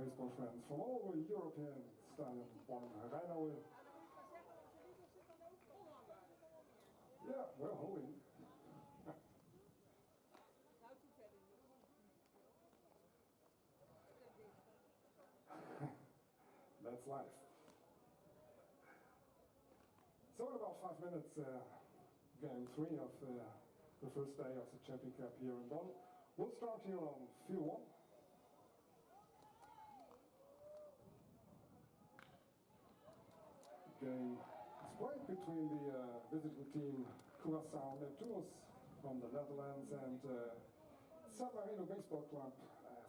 baseball fans from all over European stadium Bonn, Marino. Yeah, we're holding. That's life. So in about 5 minutes, game 3 of the first day of the Champion Cup here in Bonn. We'll start here on field 1. Game is played between the visiting team Curacao Neptunus from the Netherlands and Marino Baseball Club,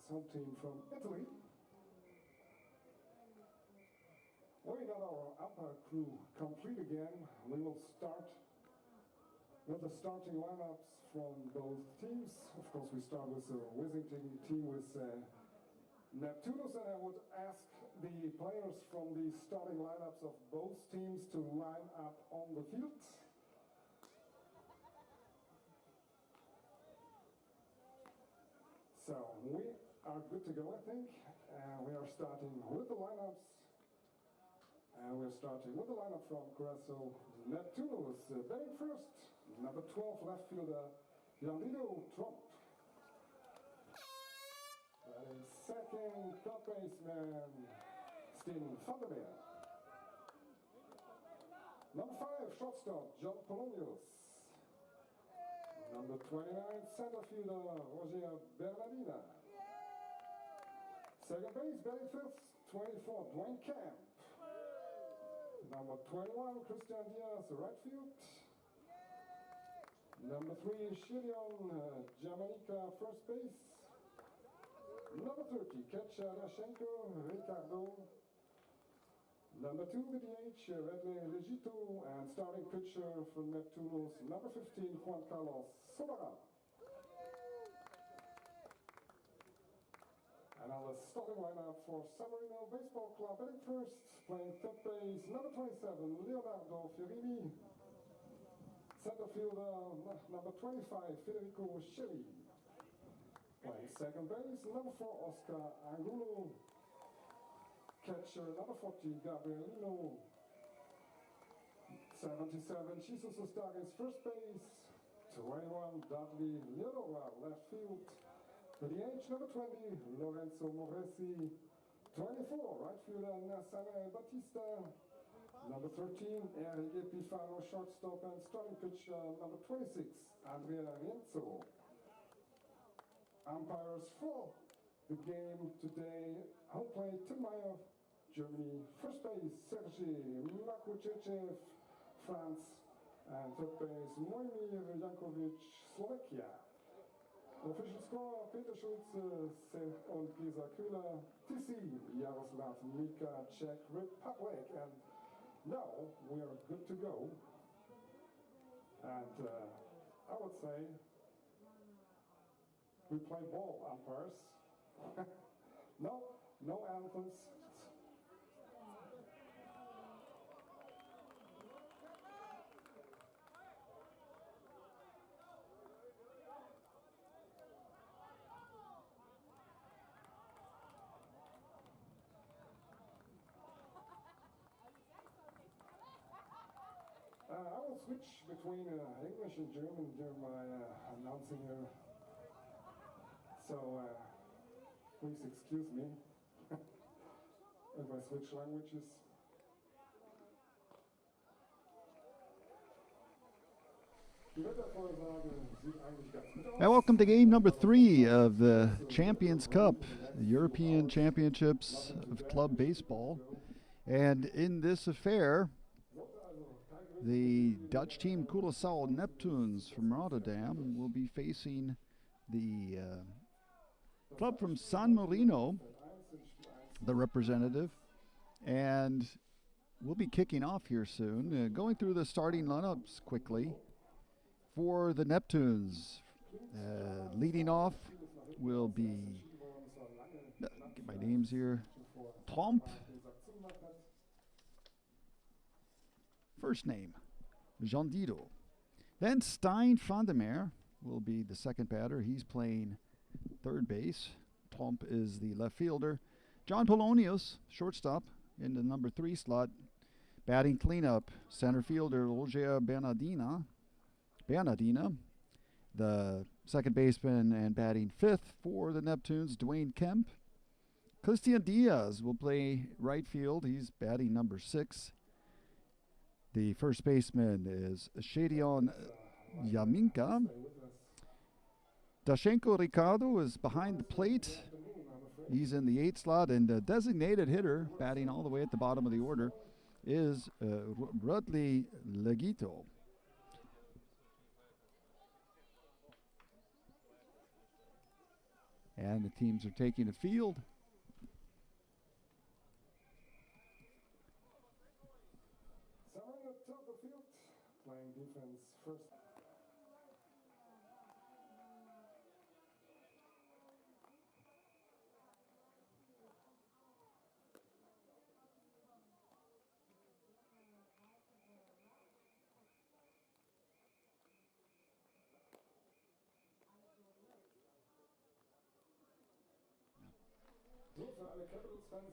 home team from Italy. We got our umpire crew complete again. We will start with the starting lineups from both teams. Of course, we start with the visiting team with Neptunus, and I would ask the players from the starting lineups of both teams to line up on the field. So we are good to go, I think. We are starting with the lineups. And we're starting with the lineup from Curacao Neptunus. Batting first, number 12 left fielder, Marino. Batting second, third baseman, Steven van der Meer. Number 5, shortstop, John Polonius. Number 29, center fielder, Roger Bernardina. Second base, batting fifth, 24, Dwayne Camp. Number 21, Christian Diaz, right field. Number 3, Shilion Jamanica, first base. Number 30, catcher Rashenko, Ricardo. Number 2, the DH, Redley Legito, and starting pitcher for Neptunus, number 15, Juan Carlos Sobara. And now the starting lineup for Marino Baseball Club. Batting first, playing third base, number 27, Leonardo Fiorini. Center fielder, number 25, Federico Scelli. Playing second base, number 4, Oscar Angulo. Catcher, number 40, Gabrielino. 77, Jesus Ustaris, first base. 21, Dudley Leonora, left field. The DH, number 20, Lorenzo Moresi. 24, right fielder, Nathanael Batista. Number 13, Eric Epifano, shortstop, and starting pitcher, number 26, Andrea Rienzo. Umpires for the game today, home plate, Tim Meyer, Germany. First base, Sergei Makuchechev, France. And third base, Mojmir Jankovic, Slovakia. Official score, Peter Schulze und Gesa Kühler, TC, Jaroslav Mika, Czech Republic. And now we are good to go. And I would say we play ball, umpires. No anthems. I will switch between English and German during my announcing here. So please excuse me if I switch languages. And welcome to game number 3 of the Champions Cup, the European Championships of Club Baseball. And in this affair, the Dutch team Curacao Neptunes from Rotterdam will be facing the club from San Marino, the representative, and we'll be kicking off here soon. Going through the starting lineups quickly for the Neptunes. Leading off will be, get my names here, Tromp. First name, Jean Dido. Then Stein van der Meer will be the second batter. He's playing third base. Tromp is the left fielder. John Polonius, shortstop, in the number 3 slot. Batting cleanup, center fielder Roger Bernardina. The second baseman and batting 5th for the Neptunes, Dwayne Kemp. Christian Diaz will play right field. He's batting number 6. The first baseman is Shadion Yaminka. Dashenko Ricardo is behind the plate. He's in the 8th slot, and the designated hitter, batting all the way at the bottom of the order, is Rudley Legito. And the teams are taking the field. Someone at top of the field, playing defense first.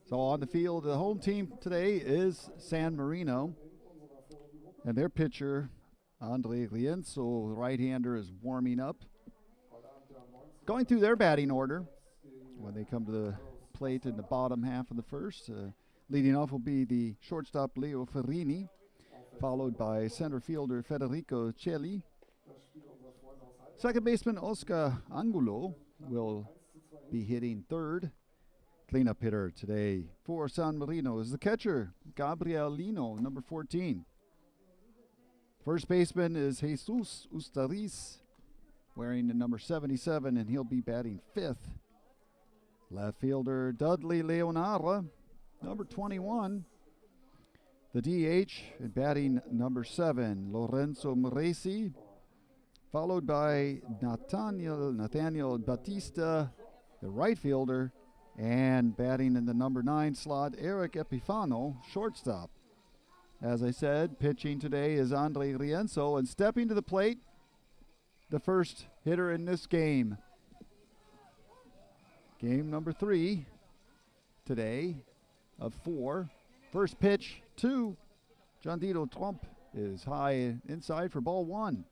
So on the field, the home team today is San Marino. And their pitcher, Andre Lienzo, the right-hander, is warming up. Going through their batting order when they come to the plate in the bottom half of the first. Leading off will be the shortstop, Leo Ferrini, followed by center fielder Federico Celli. Second baseman, Oscar Angulo, will be hitting third. Cleanup hitter today for San Marino is the catcher, Gabriel Lino, number 14. First baseman is Jesus Ustariz, wearing the number 77, and he'll be batting 5th. Left fielder, Dudley Leonara, number 21. The DH, and batting number 7, Lorenzo Moresi, followed by Nathaniel Batista, the right fielder, and batting in the number 9 slot, Eric Epifano, shortstop. As I said, pitching today is Andre Rienzo, and stepping to the plate, the first hitter in this game. Game number 3 today of 4. First pitch to Jandito Trump is high inside for ball 1.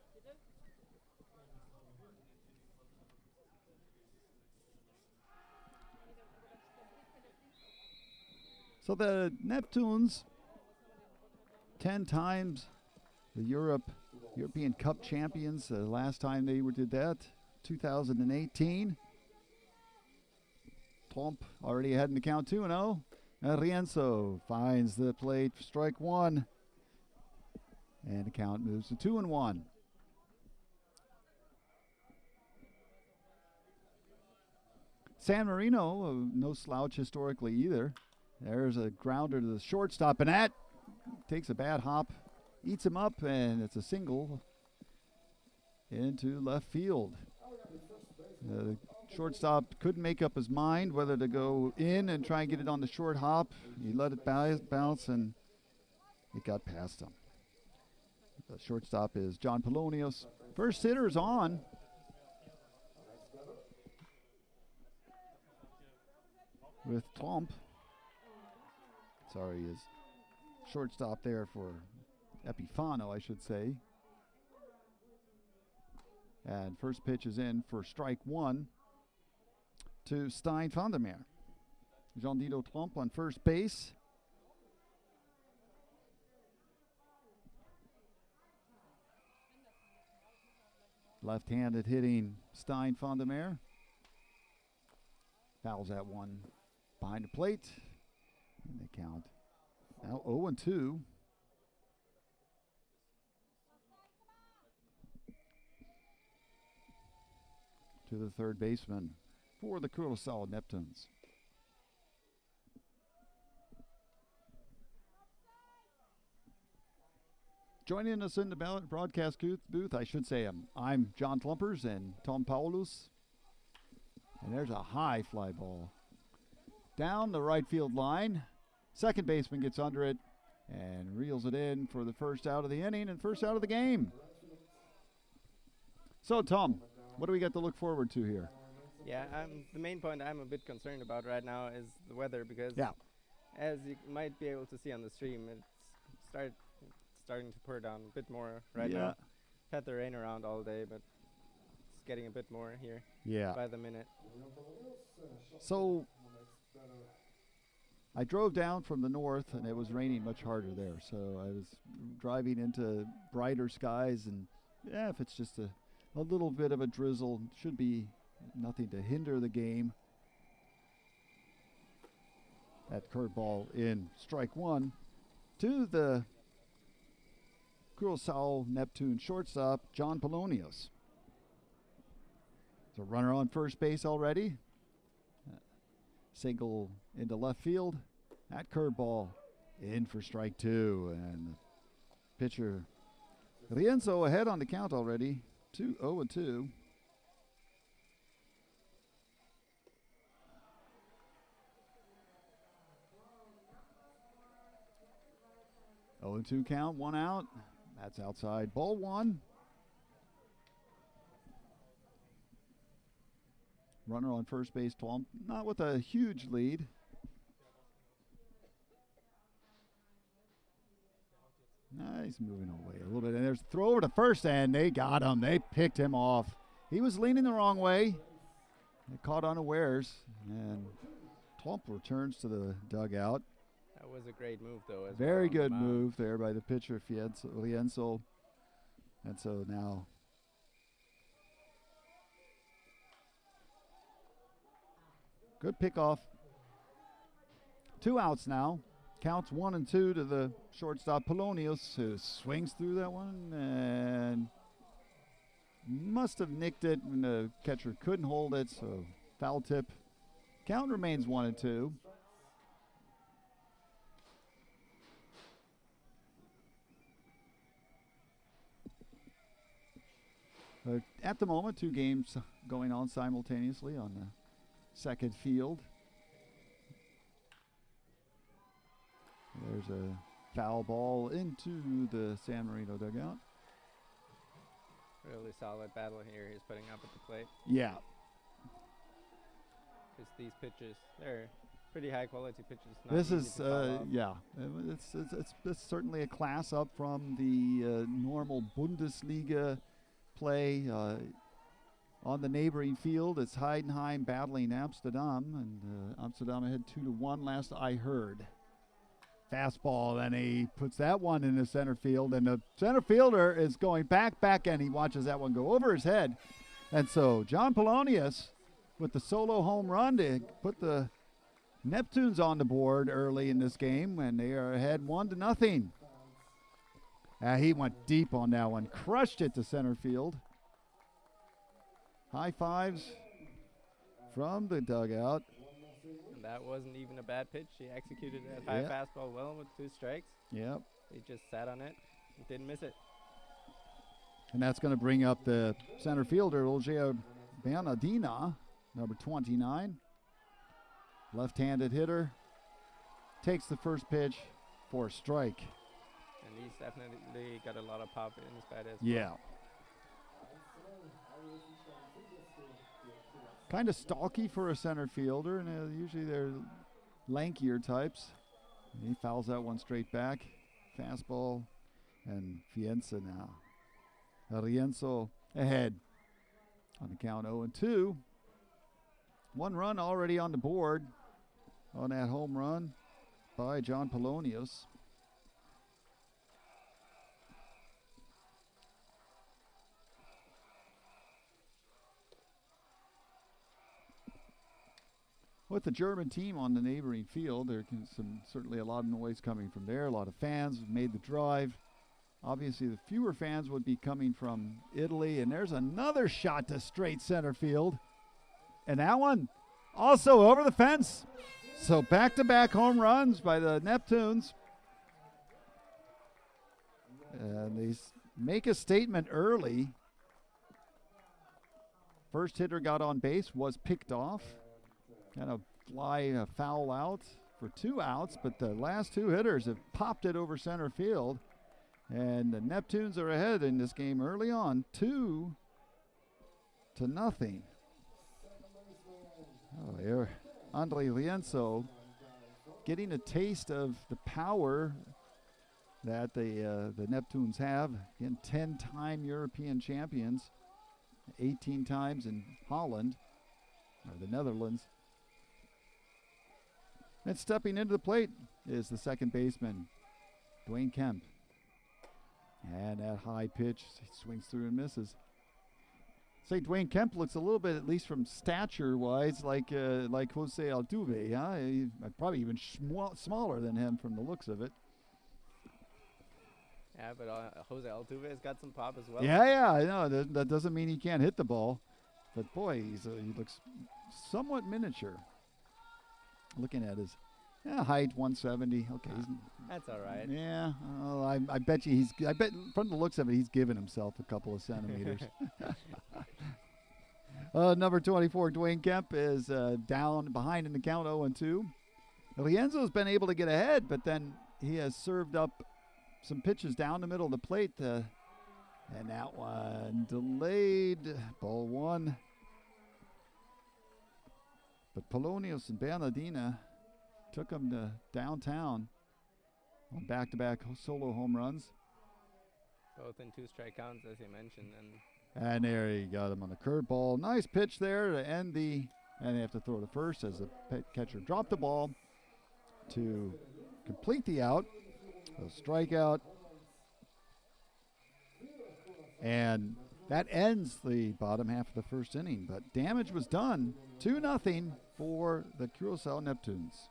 So the Neptunes, 10 times the European Cup champions. The last time they did that, 2018. Tromp already ahead in the count 2-0. Rienzo finds the plate for strike 1. And the count moves to 2-1. San Marino, no slouch historically either. There's a grounder to the shortstop, and that takes a bad hop, eats him up, and it's a single into left field. The shortstop couldn't make up his mind whether to go in and try and get it on the short hop. He let it bounce, and it got past him. The shortstop is John Polonius. First hitter is on. With Tromp. Sorry, his shortstop there for Epifano, I should say. And first pitch is in for strike 1 to Stein van der Meer. Jandito Tromp on first base. Left-handed hitting Stein van der Meer. Fouls that one behind the plate. And they count now 0-2. To the third baseman for the Curacao Neptunes. Joining us in the broadcast booth, I should say, I'm John Plumpers and Tom Paulus. And there's a high fly ball down the right field line. Second baseman gets under it and reels it in for the first out of the inning and first out of the game. So, Tom, what do we got to look forward to here? Yeah, the main point I'm a bit concerned about right now is the weather because, Yeah. as you might be able to see on the stream, starting to pour down a bit more right Yeah. now. Had the rain around all day, but it's getting a bit more here Yeah. by the minute. So I drove down from the north, and it was raining much harder there. So I was driving into brighter skies, and yeah, if it's just a little bit of a drizzle, should be nothing to hinder the game. That curveball in strike one to the Curacao Neptune shortstop, John Polonius. So runner on first base already. Single into left field. That curveball in for strike two. And pitcher Rienzo ahead on the count already. 0-2. Oh and 2 count, 1 out. That's outside. Ball one. Runner on first base, Tom, not with a huge lead. He's moving away a little bit. And there's a throw over to first, and they got him. They picked him off. He was leaning the wrong way. They caught unawares, and Tomp returns to the dugout. That was a great move, though. Very good move there by the pitcher, Rienzo. And so now good pickoff. 2 outs now. Counts 1 and 2 to the shortstop Polonius, who swings through that one and must have nicked it, and the catcher couldn't hold it, so foul tip. Count remains 1 and 2. At the moment, 2 games going on simultaneously on the second field. There's a foul ball into the San Marino dugout. Really solid battle here he's putting up at the plate. Yeah. Because these pitches, they're pretty high quality pitches. This is, yeah, it's certainly a class up from the normal Bundesliga play. On the neighboring field, it's Heidenheim battling Amsterdam, and Amsterdam had 2-1 last I heard. Fastball, and he puts that one in the center field, and the center fielder is going back, and he watches that one go over his head. And so John Polonius with the solo home run to put the Neptunes on the board early in this game, and they are ahead 1-0. He went deep on that one, crushed it to center field. High fives from the dugout. And that wasn't even a bad pitch. He executed that high fastball well with 2 strikes. Yep. He just sat on it and didn't miss it. And that's going to bring up the center fielder, Roger Bernardina, number 29. Left-handed hitter. Takes the first pitch for a strike. And he's definitely got a lot of pop in his bat as well. Yeah. Kind of stalky for a center fielder, and usually they're lankier types. And he fouls that one straight back. Fastball, and Fienza now. Rienzo ahead on the count 0-2. 1 run already on the board on that home run by John Polonius. With the German team on the neighboring field, there can certainly a lot of noise coming from there. A lot of fans have made the drive. Obviously, the fewer fans would be coming from Italy. And there's another shot to straight center field. And that one also over the fence. So back-to-back home runs by the Neptunes. And they make a statement early. First hitter got on base, was picked off. Kind of fly a foul out for 2 outs, but the last 2 hitters have popped it over center field. And the Neptunes are ahead in this game early on, 2-0. Oh, here, Andre Lienzo getting a taste of the power that the Neptunes have. Again, 10-time European champions, 18 times in Holland, or the Netherlands. And stepping into the plate is the second baseman, Dwayne Kemp. And that high pitch, he swings through and misses. Say Dwayne Kemp looks a little bit, at least from stature-wise, like Jose Altuve. Huh? He's probably even smaller than him from the looks of it. Yeah, but Jose Altuve has got some pop as well. Yeah, I know. That doesn't mean he can't hit the ball. But, boy, he looks somewhat miniature. Looking at his height, 170. Okay, that's all right. Yeah, I bet you I bet from the looks of it, he's given himself a couple of centimeters. Number 24, Dwayne Kemp, is down behind in the count, 0-2. Lienzo's been able to get ahead, but then he has served up some pitches down the middle of the plate, and that one delayed, ball one. But Polonius and Bernardina took him to downtown on back-to-back solo home runs. Both in 2-strike counts, as you mentioned. And there he got him on the curveball. Nice pitch there to end the, and they have to throw to first as the catcher dropped the ball to complete the out. A strikeout. And that ends the bottom half of the first inning, but damage was done. 2-0 for the Curacao Neptunes.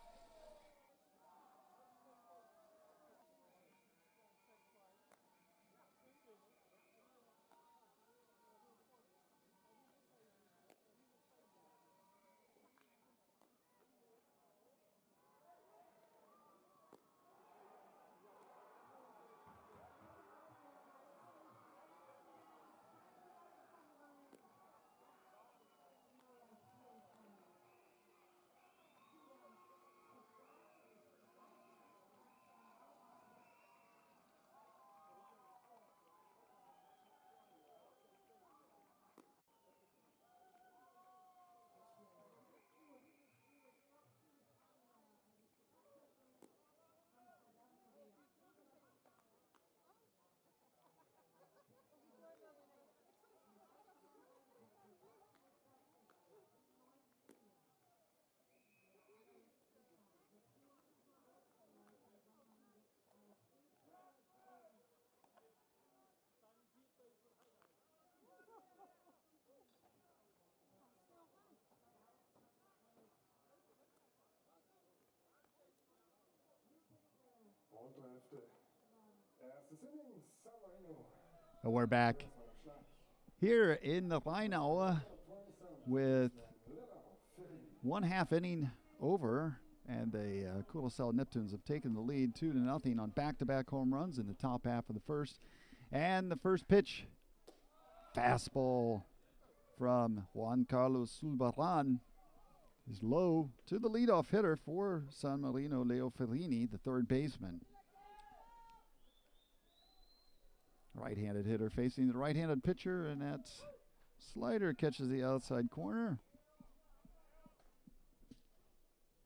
We're back here in the final with 1/2 inning over, and the Curacao Neptunes have taken the lead 2-0 on back-to-back home runs in the top half of the first. And the first pitch, fastball from Juan Carlos Zulbarran, is low to the leadoff hitter for San Marino, Leo Ferrini, the third baseman. Right-handed hitter facing the right-handed pitcher, and that slider catches the outside corner.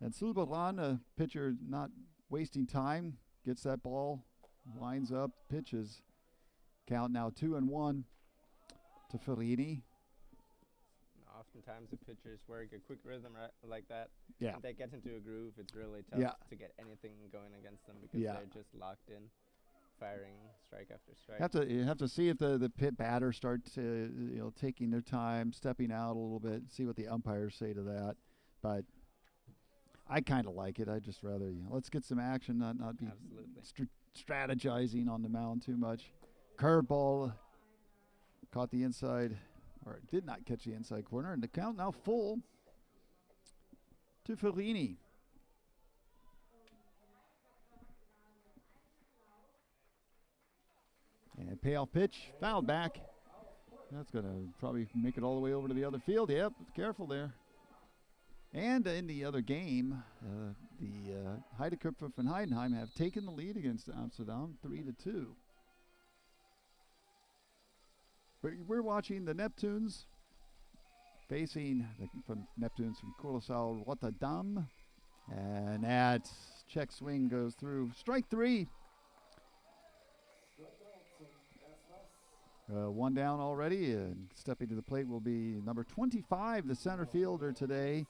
And Zulbarran, a pitcher not wasting time, gets that ball, winds up, pitches. Count now 2-1 to Ferrini. Oftentimes the pitchers work a quick rhythm like that. Yeah. If they get into a groove, it's really tough to get anything going against them because they're just locked in, firing strike after strike. You have to see if the pit batter starts taking their time, stepping out a little bit, see what the umpires say to that. But I kind of like it. I just rather let's get some action, not be strategizing on the mound too much. Curveball caught the inside, or did not catch the inside corner, and the count now full to Ferrini. And payoff pitch, fouled back. That's going to probably make it all the way over to the other field. Yep, careful there. And in the other game, the Heideköpfe von Heidenheim have taken the lead against Amsterdam, 3-2. But we're watching the Neptunes facing from Neptunus from Curacao, Rotterdam. And that check swing goes through. Strike 3. One down already, and stepping to the plate will be number 25, the center fielder today,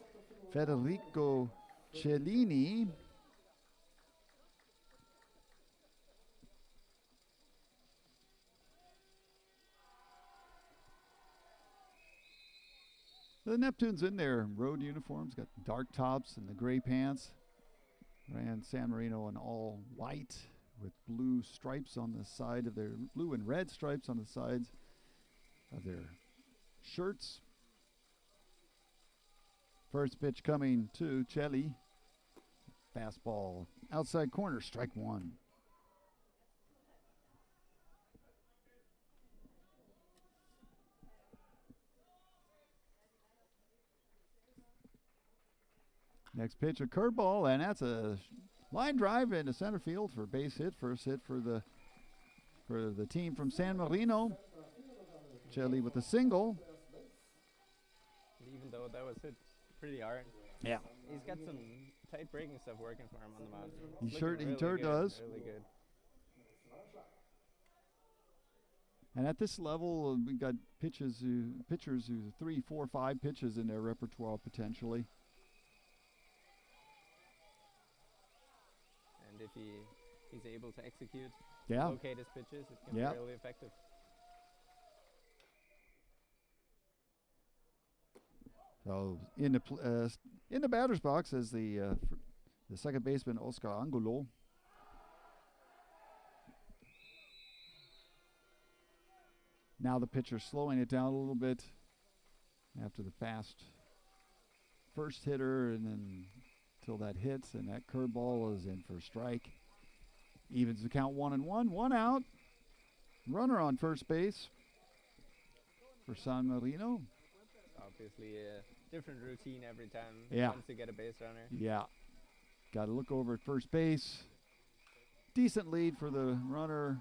Federico Cellini. The Neptunes in their road uniforms, got dark tops and the gray pants. Ran San Marino in all white with blue stripes on the side of their, blue and red stripes on the sides of their shirts. First pitch coming to Chelly. Fastball outside corner, strike 1. Next pitch, a curveball, and that's a line drive into center field for base hit. First hit for the team from San Marino. Chelly with a single. Even though that was hit pretty hard. Yeah. He's got some tight breaking stuff working for him on the mound. He sure does. Really good. And at this level, we got pitchers who 3, 4, 5 pitches in their repertoire potentially. And if he's able to execute, yeah, locate his pitches, it can be really effective. So in the batter's box is the second baseman Oscar Angulo. Now the pitcher slowing it down a little bit after the fast first hitter, and then till that hits, and that curveball is in for a strike. Evens the count 1-1, 1 out. Runner on first base for San Marino. Obviously a different routine every time. Yeah. Once you get a base runner. Yeah. Got to look over at first base. Decent lead for the runner.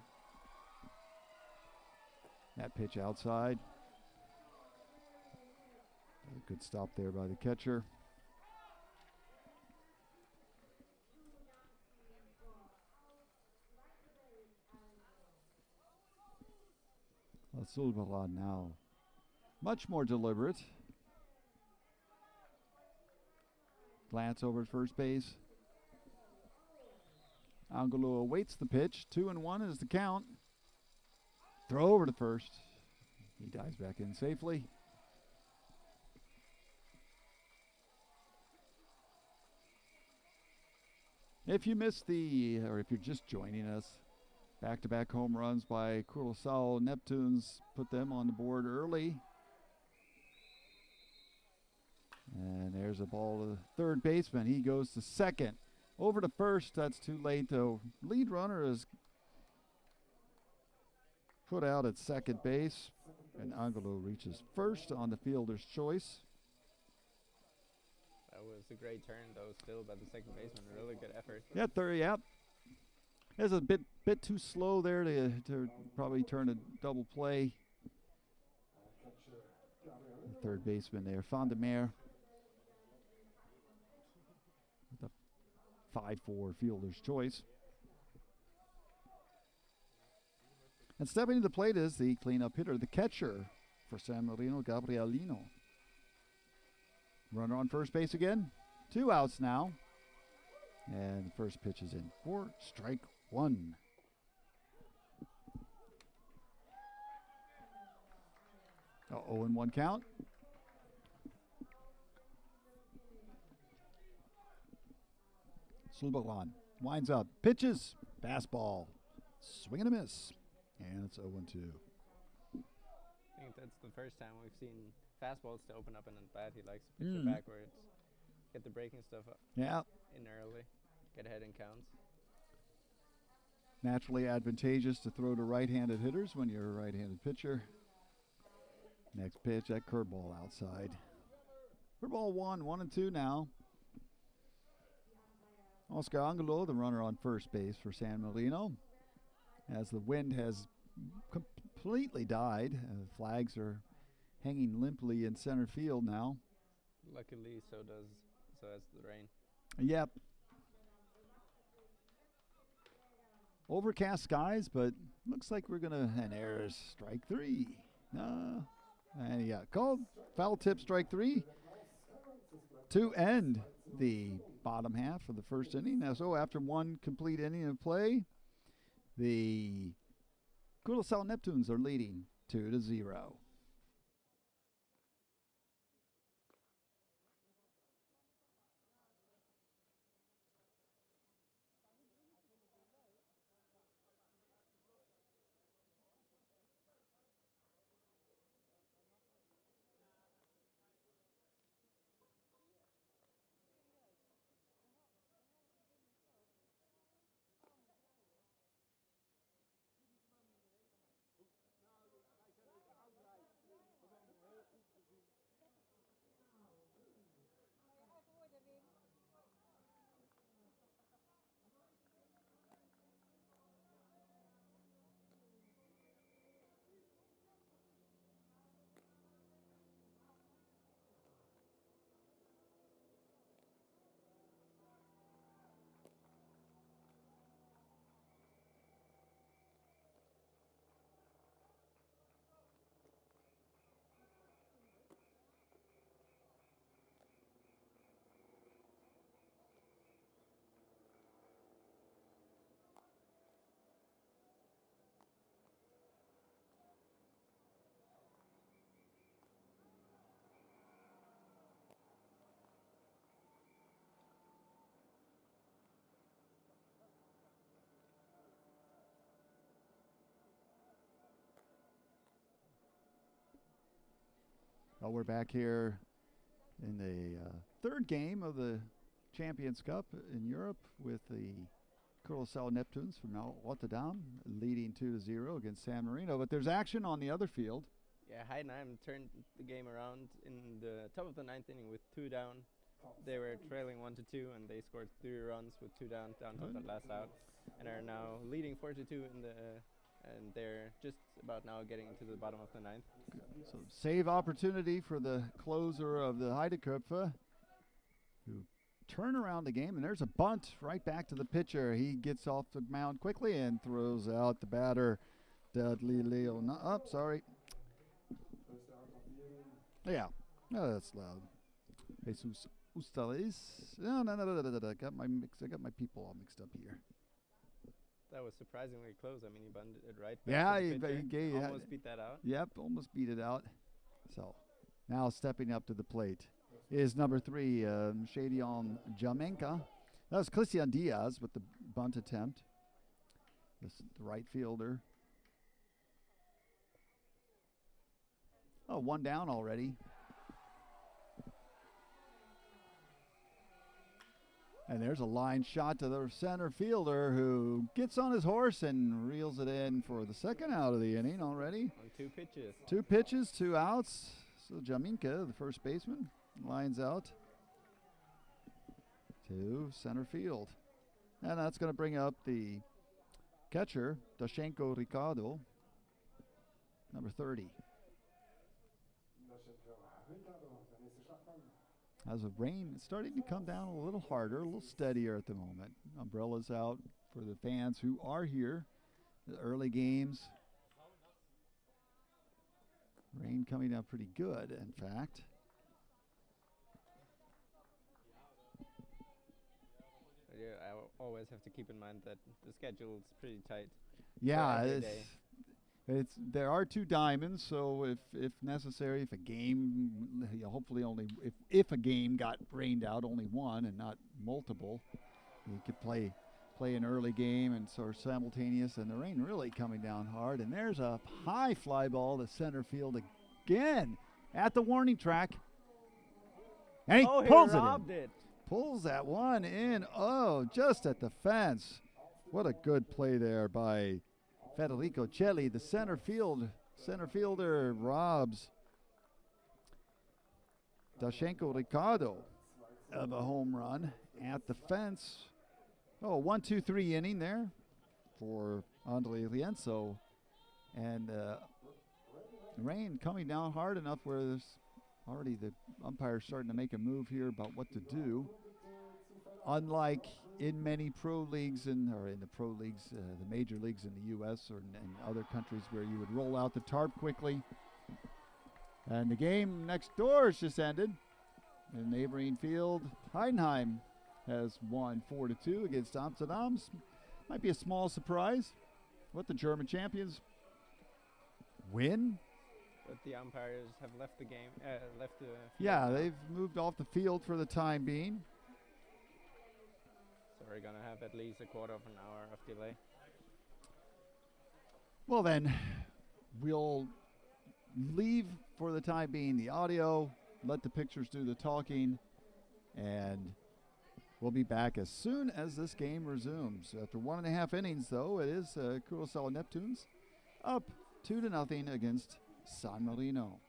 That pitch outside. A good stop there by the catcher. Sulbaran now much more deliberate. Glance over at first base. Angulo awaits the pitch. 2-1 is the count. Throw over to first. He dives back in safely. If you missed or if you're just joining us, back-to-back home runs by Curacao Neptunes put them on the board early. And there's a ball to the third baseman. He goes to second. Over to first. That's too late, though. Lead runner is put out at second base. And Angulo reaches first on the fielder's choice. That was a great turn, though, still by the second baseman. Really good effort. Yeah, yeah. It's a bit too slow there to probably turn a double play. The third baseman there, Fondemer. The 5-4 fielder's choice. And stepping to the plate is the cleanup hitter, the catcher for San Marino, Gabrielino. Runner on first base again. 2 outs now. And the first pitch is in for strike 1. A 0-1 count. Sulbaran winds up, pitches, fastball, swing and a miss, and it's 0-2. I think that's the first time we've seen fastballs to open up in the bat. He likes to pitch it backwards, get the breaking stuff up in early, get ahead in counts. Naturally advantageous to throw to right-handed hitters when you're a right-handed pitcher. Next pitch, that curveball outside. Curveball 1-2 now. Oscar Angulo, the runner on first base for San Marino. As the wind has completely died, flags are hanging limply in center field now. Luckily, so has the rain. Yep. Overcast skies, but looks like we're gonna. And there's strike 3. No, and yeah, called foul tip, strike 3 to end the bottom half of the first inning. Now, so after one complete inning of play, the Curacao Neptunes are leading 2-0. Well, we're back here in the third game of the Champions Cup in Europe with the Curacao Neptunes from Rotterdam leading 2-0 against San Marino. But there's action on the other field. Yeah, Heidenheim turned the game around in the top of the 9th inning with 2 down. They were trailing 1-2, and they scored 3 runs with 2 down to the last out, and are now leading 4-2 in the. And they're just about now getting to the bottom of the 9th. So save opportunity for the closer of the Heideköpfe, who turn around the game. And there's a bunt right back to the pitcher. He gets off the mound quickly and throws out the batter, Dudley Leon. Oh, sorry. Yeah, no, that's loud. Jesus Ustalis. No. I got my people all mixed up here. That was surprisingly close. I mean, he bunted it right back. Yeah, he almost beat that out. Yep, almost beat it out. So now stepping up to the plate is number 3, Shadion Jamenka. That was Christian Diaz with the bunt attempt. The right fielder. Oh, 1 down already. And there's a line shot to the center fielder who gets on his horse and reels it in for the second out of the inning already. On 2 pitches. 2 pitches, 2 outs. So Jaminka, the first baseman, lines out to center field. And that's going to bring up the catcher, Dashenko Ricardo, number 30. As the rain is starting to come down a little harder, a little steadier at the moment. Umbrellas out for the fans who are here. The early games. Rain coming down pretty good, in fact. Yeah, I always have to keep in mind that the schedule is pretty tight. Yeah, there are 2 diamonds, so if necessary, if a game, hopefully only if a game got rained out, only one and not multiple, you could play an early game and sort of simultaneous. And the rain really coming down hard. And there's a high fly ball to center field again at the warning track, and he pulls it. Pulls that one in. Oh, just at the fence. What a good play there by Federico Celli, the center fielder, robs Dashenko Ricardo of a home run at the fence. Oh, 1-2-3 inning there for Andre Lienzo. And The rain coming down hard enough where there's already the umpire's starting to make a move here about what to do. Unlike in many pro leagues or in the pro leagues, the major leagues in the U.S. or in other countries where you would roll out the tarp quickly. And the game next door has just ended. In the neighboring field, Heidenheim has won 4-2 against Amsterdam. Might be a small surprise. Let the German champions win. But the umpires have left the game, left the field. Yeah, now. they've moved off the field for the time being. So we're going to have at least a quarter of an hour of delay. Well then, we'll leave for the time being the audio, let the pictures do the talking, and we'll be back as soon as this game resumes. After 1.5 innings, though, it is Curacao Neptunes up 2-0 against San Marino.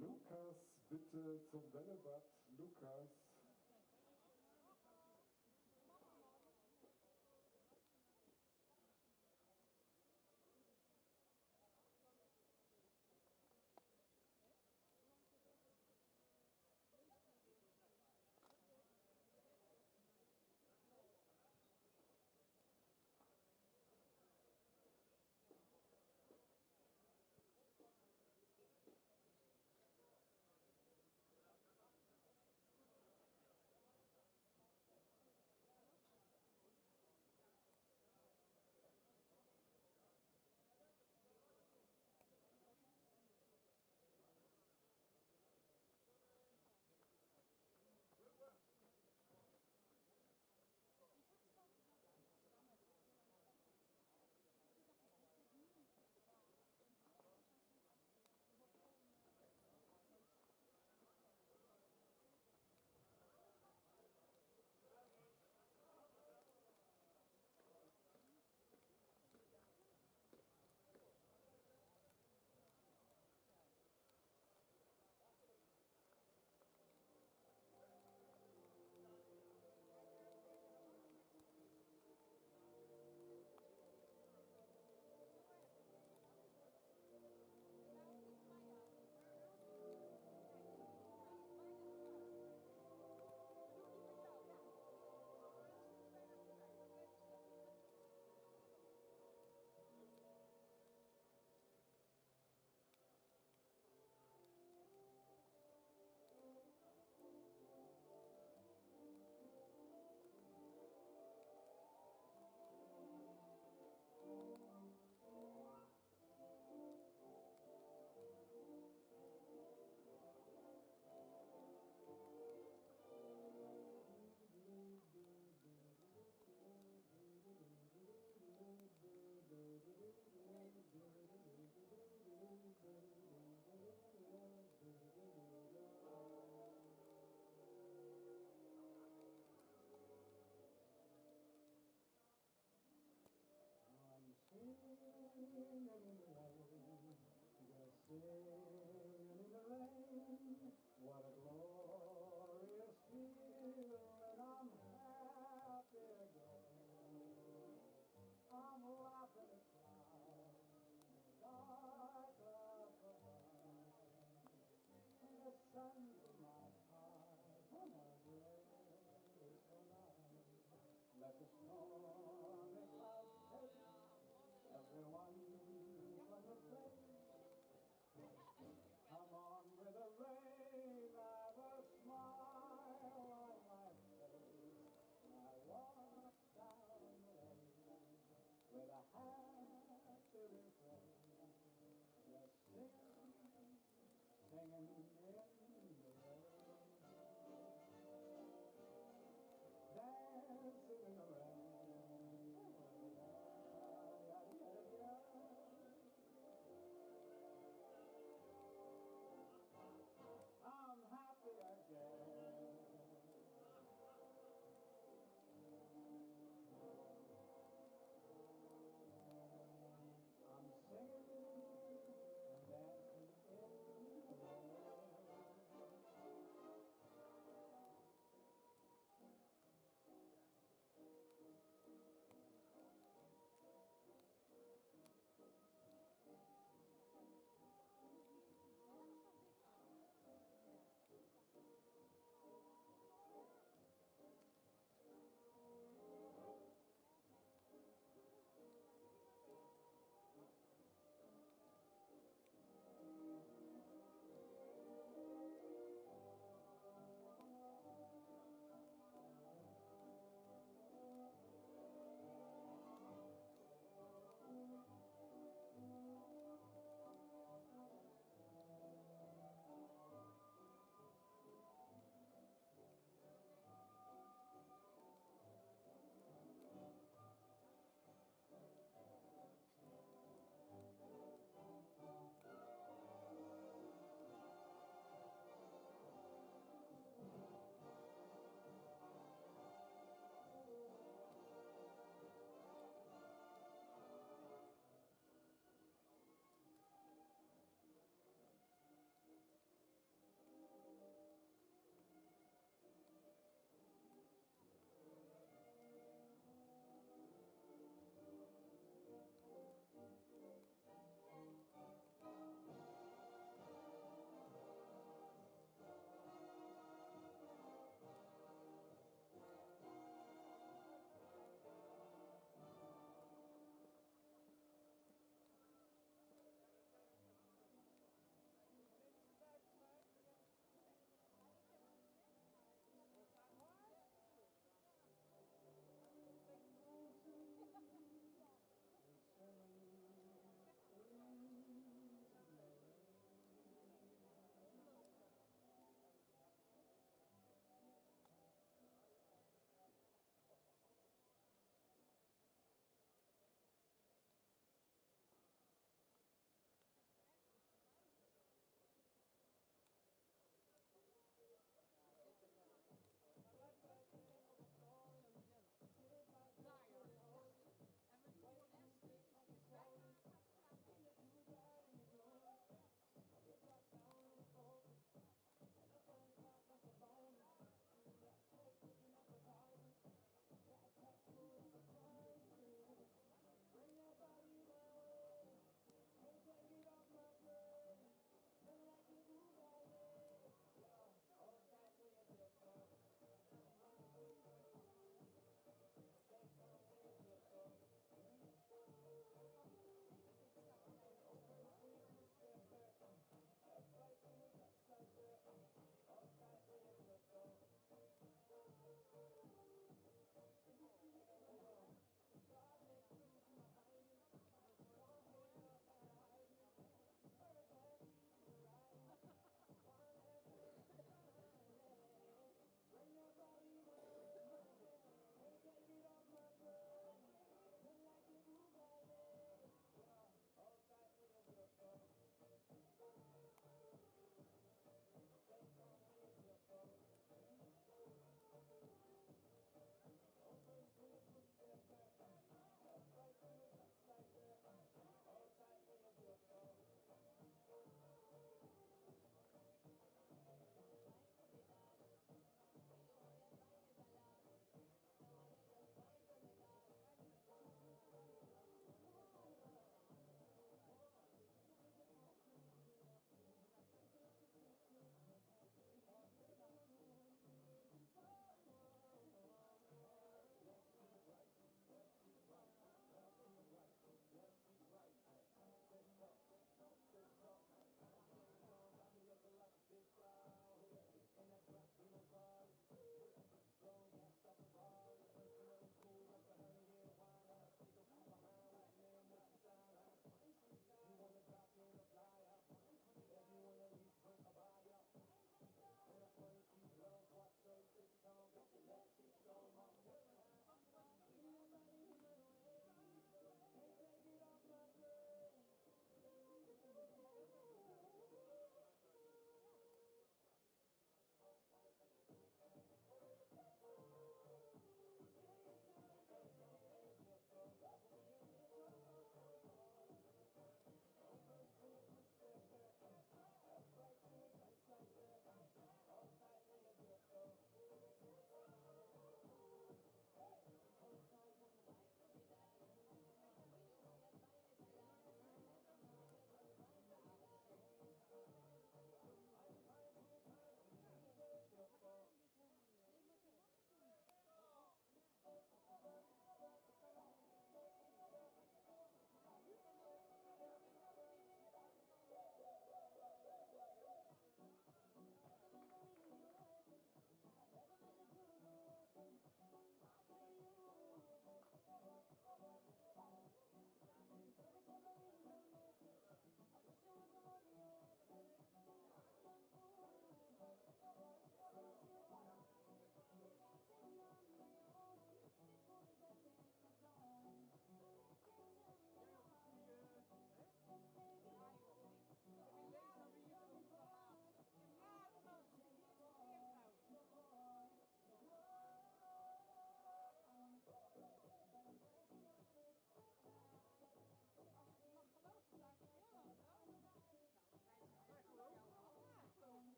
Lukas, bitte zum Bällebad. Lukas. in the rain, just singing in the rain. What a glorious feeling, I'm happy again. I'm laughing at clouds, dark clouds above. The sun's in my heart, and I'm ready for love. Let the stormy clouds take everyone from the place. Come on with the rain, I've a smile on my face. I walk down the lane with a happy refrain, just singing, singing in the rain, dancing in the rain. I'm happy again. I'm singing and dancing in the rain.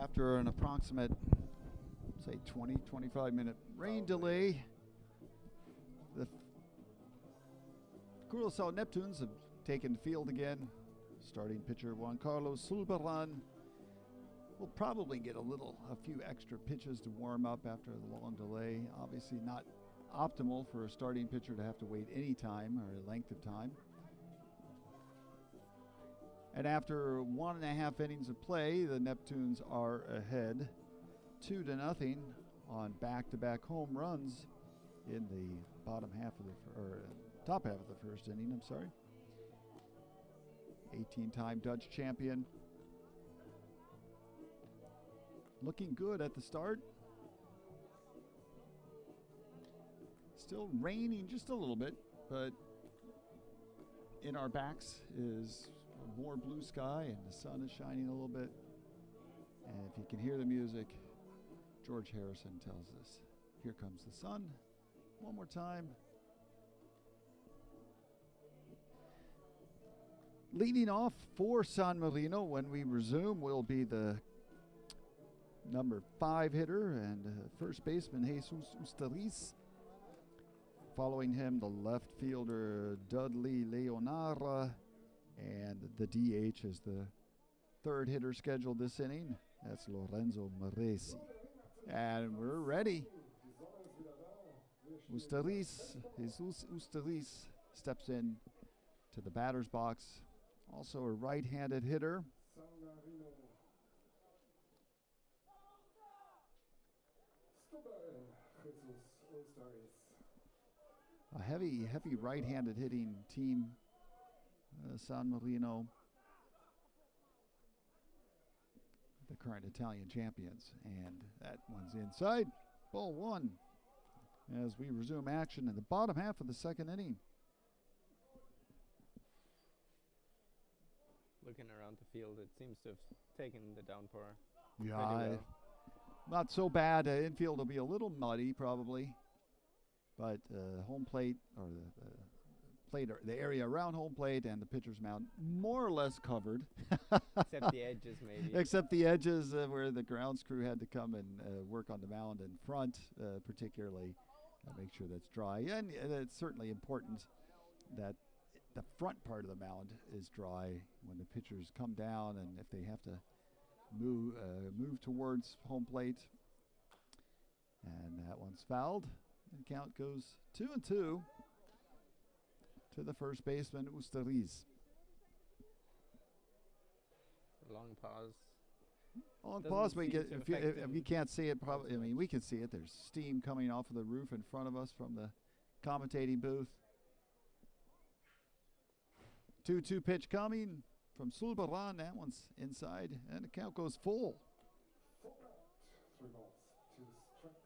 After an approximate, say, 20-25-minute rain delay, the Curacao Neptunes have taken the field again. Starting pitcher Juan Carlos Sulbaran will probably get a few extra pitches to warm up after the long delay. Obviously not optimal for a starting pitcher to have to wait any time or a length of time. And after 1.5 innings of play, the Neptunes are ahead 2-0 on back-to-back home runs in the top half of the first inning. 18-time Dutch champion. Looking good at the start. Still raining just a little bit, but in our backs is more blue sky and the sun is shining a little bit. And if you can hear the music, George Harrison tells us, "Here comes the sun." One more time. Leading off for San Marino when we resume will be the number 5 hitter and first baseman Jesus Ustariz. Following him, the left fielder Dudley Leonara, and the DH is the 3rd hitter scheduled this inning. That's Lorenzo Maresi. And we're ready. Jesus Ustariz steps in to the batter's box. Also a right-handed hitter. A heavy right-handed hitting team, San Marino, the current Italian champions. And that one's inside. Ball 1 as we resume action in the bottom half of the second inning. Looking around the field, it seems to have taken the downpour. Yeah, pretty well. Not so bad. Infield will be a little muddy probably, but home plate or the area around home plate and the pitcher's mound more or less covered. Except the edges, maybe. Except the edges where the grounds crew had to come and work on the mound in front, particularly make sure that's dry. And it's certainly important that the front part of the mound is dry when the pitchers come down and if they have to move towards home plate. And that one's fouled. And count goes 2-2 to the first baseman, Usteriz. Long pause. Long Doesn't pause, but seem to if you can't see it, probably, I mean, we can see it. There's steam coming off of the roof in front of us from the commentating booth. 2-2 pitch coming from Sulbaran. That one's inside, and the count goes full. 4 out, 3 balls, 2 strikes.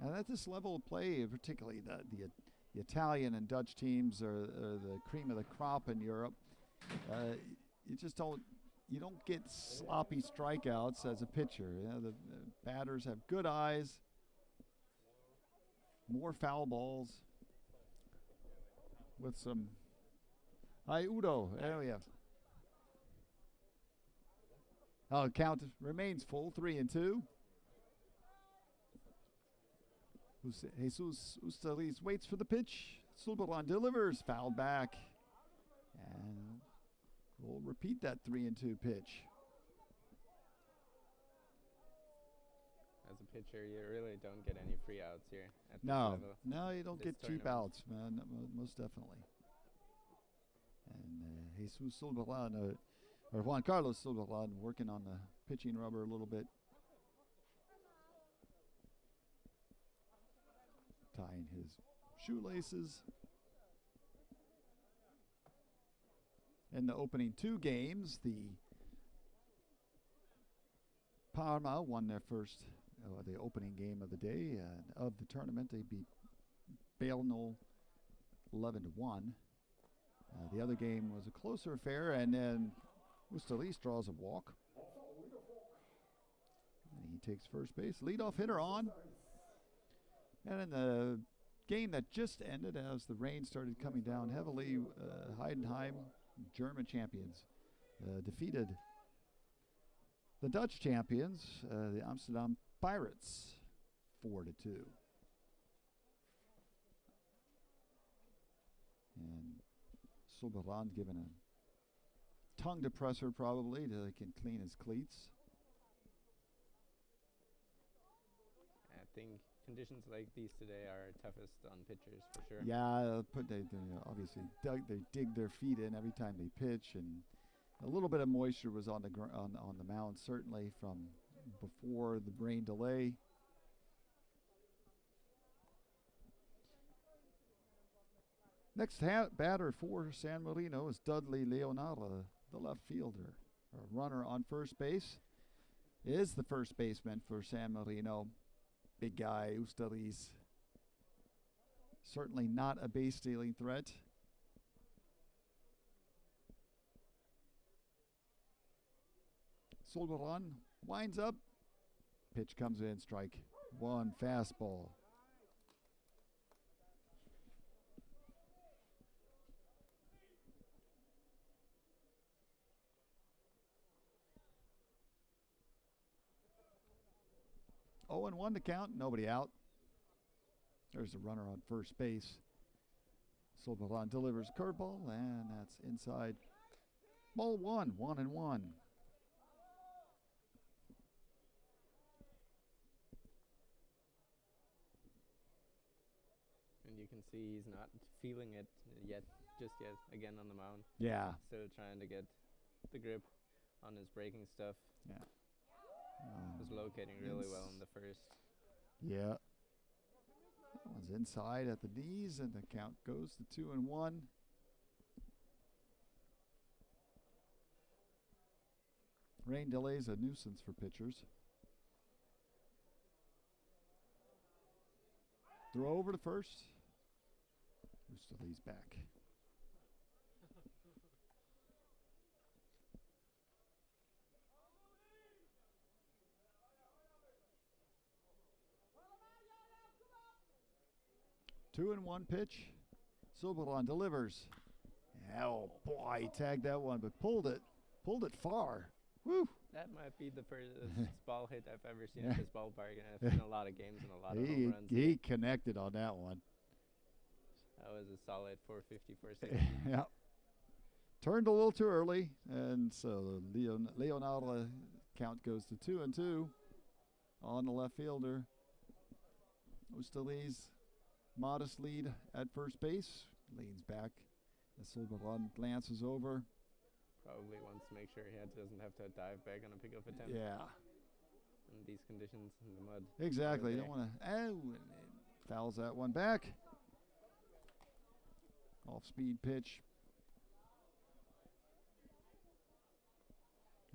And at this level of play, particularly the Italian and Dutch teams are the cream of the crop in Europe. You just don't get sloppy strikeouts as a pitcher. You know, the batters have good eyes, more foul balls with some. Hi, Udo. There we go. Oh, count remains full, 3-2. Jesus Ustariz waits for the pitch. Sulbaran delivers, fouled back. And we'll repeat that 3-2 pitch. As a pitcher, you really don't get any free outs here at this No, level. no, you don't This get cheap tournament. outs, man. Most definitely. And Jesus Sulbaran, or Juan Carlos Sulbaran, working on the pitching rubber a little bit. Tying his shoelaces. In the opening 2 games, the Parma won their first, the opening game of the day of the tournament. They beat Belno 11-1. The other game was a closer affair, and then Ustariz draws a walk. And he takes first base. Leadoff hitter on. And in the game that just ended, as the rain started coming down heavily, Heidenheim, German champions, defeated the Dutch champions, the Amsterdam Pirates, 4-2. And Sulbaran given a tongue depressor probably so he can clean his cleats. I think conditions like these today are toughest on pitchers for sure. Yeah, they obviously they dig their feet in every time they pitch, and a little bit of moisture was on the on the mound certainly from before the rain delay. Next batter for San Marino is Dudley Leonardo, the left fielder. A runner on first base is the first baseman for San Marino. Big guy, Ustariz. Certainly not a base stealing threat. Sulbaran winds up. Pitch comes in, strike 1, fastball. Oh, and 1 to count, nobody out. There's a runner on first base. Sulbaran delivers a curveball, and that's inside. Ball 1, 1-1. And you can see he's not feeling it just yet, again on the mound. Yeah. Still trying to get the grip on his breaking stuff. Yeah. Was locating really well in the first. Yeah. That one's inside at the knees, and the count goes to 2-1. Rain delays a nuisance for pitchers. Throw over to first. Ustariz back. Two and 1 pitch. Sulbaran delivers. Oh boy, he tagged that one, but pulled it far. Woo! That might be the furthest ball hit I've ever seen at this ballpark, and I've seen a lot of games and a lot of home runs. He connected on that one. That was a solid 450 for a second. Yeah. Turned a little too early, and so Leonardo count goes to 2-2 on the left fielder. Osterley's modest lead at first base. Leans back as Silberon glances over. Probably wants to make sure he doesn't have to dive back on a pickoff attempt. Yeah. In these conditions in the mud. Exactly. You don't want to. Oh, and it fouls that one back. Off speed pitch.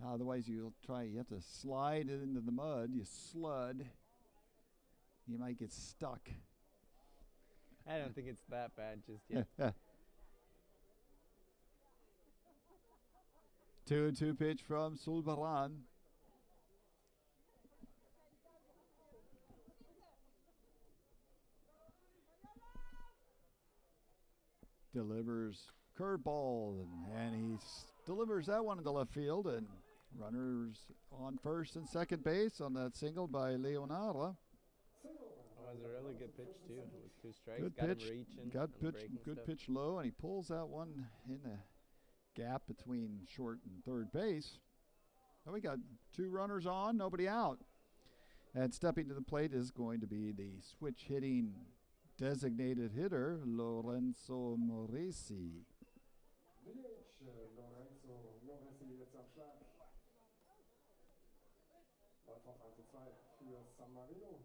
Otherwise, you have to slide it into the mud. You slud. You might get stuck. I don't think it's that bad just yet. 2-2 pitch from Sulbaran. Delivers curveball, and he delivers that one into left field, and runners on first and second base on that single by Leonardo. That was a really good pitch too, with 2 strikes. Good got pitch. him reaching. Good pitch low, and he pulls that one in the gap between short and third base. And we got 2 runners on, nobody out. And stepping to the plate is going to be the switch hitting designated hitter, Lorenzo Moresi. Lorenzo Moresi jetzt am Schlag. Läuft auf 1-2 für San Marino.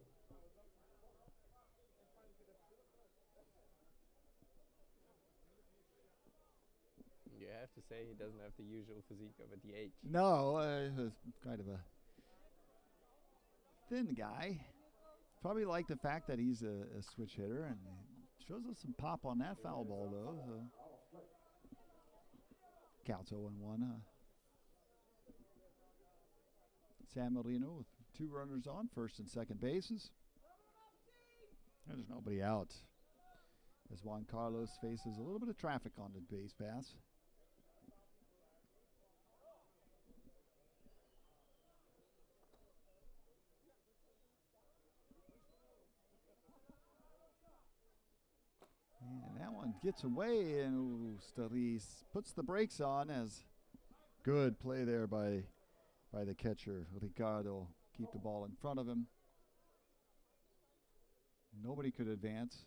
You have to say he doesn't have the usual physique of a DH. No, kind of a thin guy. Probably like the fact that he's a switch hitter, and shows us some pop on that foul ball, though. So. Counts 0-1. San Marino with 2 runners on, first and second bases. There's nobody out, as Juan Carlos faces a little bit of traffic on the base pass. And that one gets away, and Stelis puts the brakes on. As good play there by the catcher, Ricardo. Keep the ball in front of him. Nobody could advance.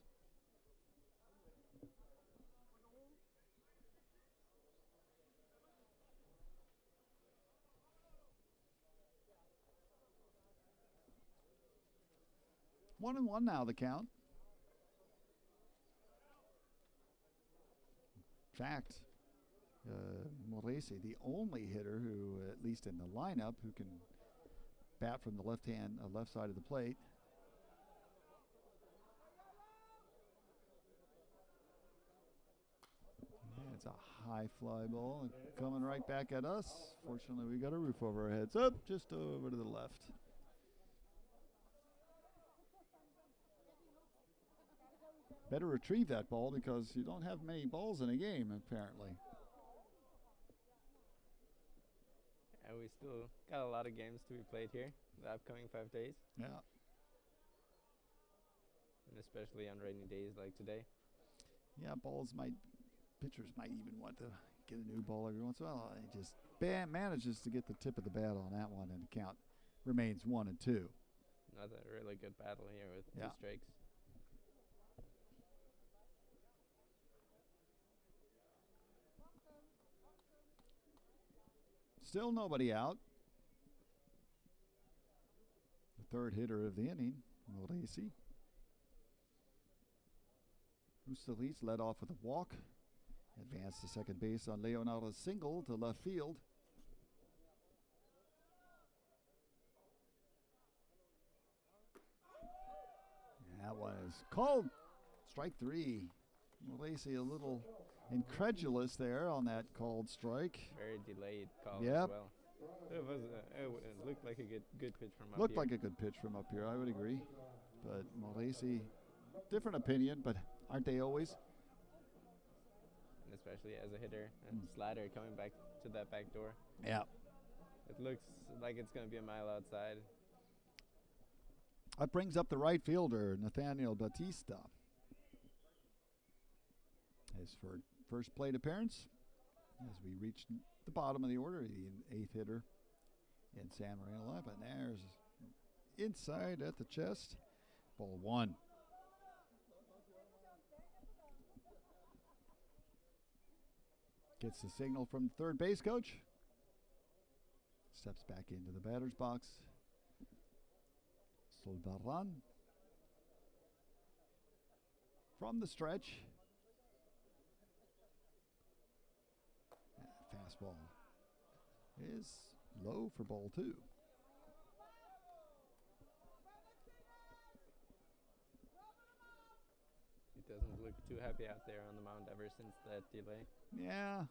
One and one now, the count. In fact, Moresi, the only hitter who, at least in the lineup, who can bat from the left side of the plate. Yeah, it's a high fly ball coming right back at us. Fortunately, we got a roof over our heads. Up, just over to the left. Better retrieve that ball because you don't have many balls in a game, apparently. And we still got a lot of games to be played here the upcoming 5 days. Yeah. And especially on rainy days like today. Yeah, pitchers might even want to get a new ball every once in a while. He just manages to get the tip of the bat on that one, and the count remains 1-2. Another really good battle here with 2 strikes. Still nobody out. The third hitter of the inning, Moresi. Ustalis led off with a walk. Advanced to second base on Leonardo's single to left field. That one is called strike 3. Moresi a little incredulous there on that called strike. Very delayed call Yep. as well. It looked like a good pitch from up here. Looked like a good pitch from up here, I would agree. But Moresi, different opinion, but aren't they always? And especially as a hitter, and slider coming back to that back door. Yeah. It looks like it's going to be a mile outside. That brings up the right fielder, Nathaniel Batista. His first plate appearance as we reach the bottom of the order, the 8th hitter in San Marino lineup. And there's inside at the chest, ball 1. Gets the signal from the third base coach. Steps back into the batter's box. Solbaran. From the stretch. Fastball is low for ball 2. He doesn't look too happy out there on the mound ever since that delay. Yeah,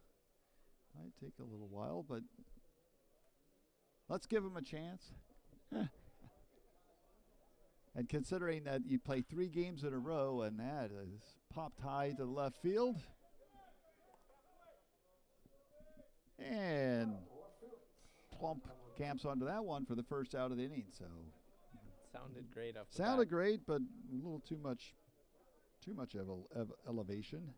might take a little while, but let's give him a chance. And considering that you play 3 games in a row and that is popped high to the left field. And plump camps onto that one for the first out of the inning. So sounded great off the sounded bat. great, but a little too much elevation.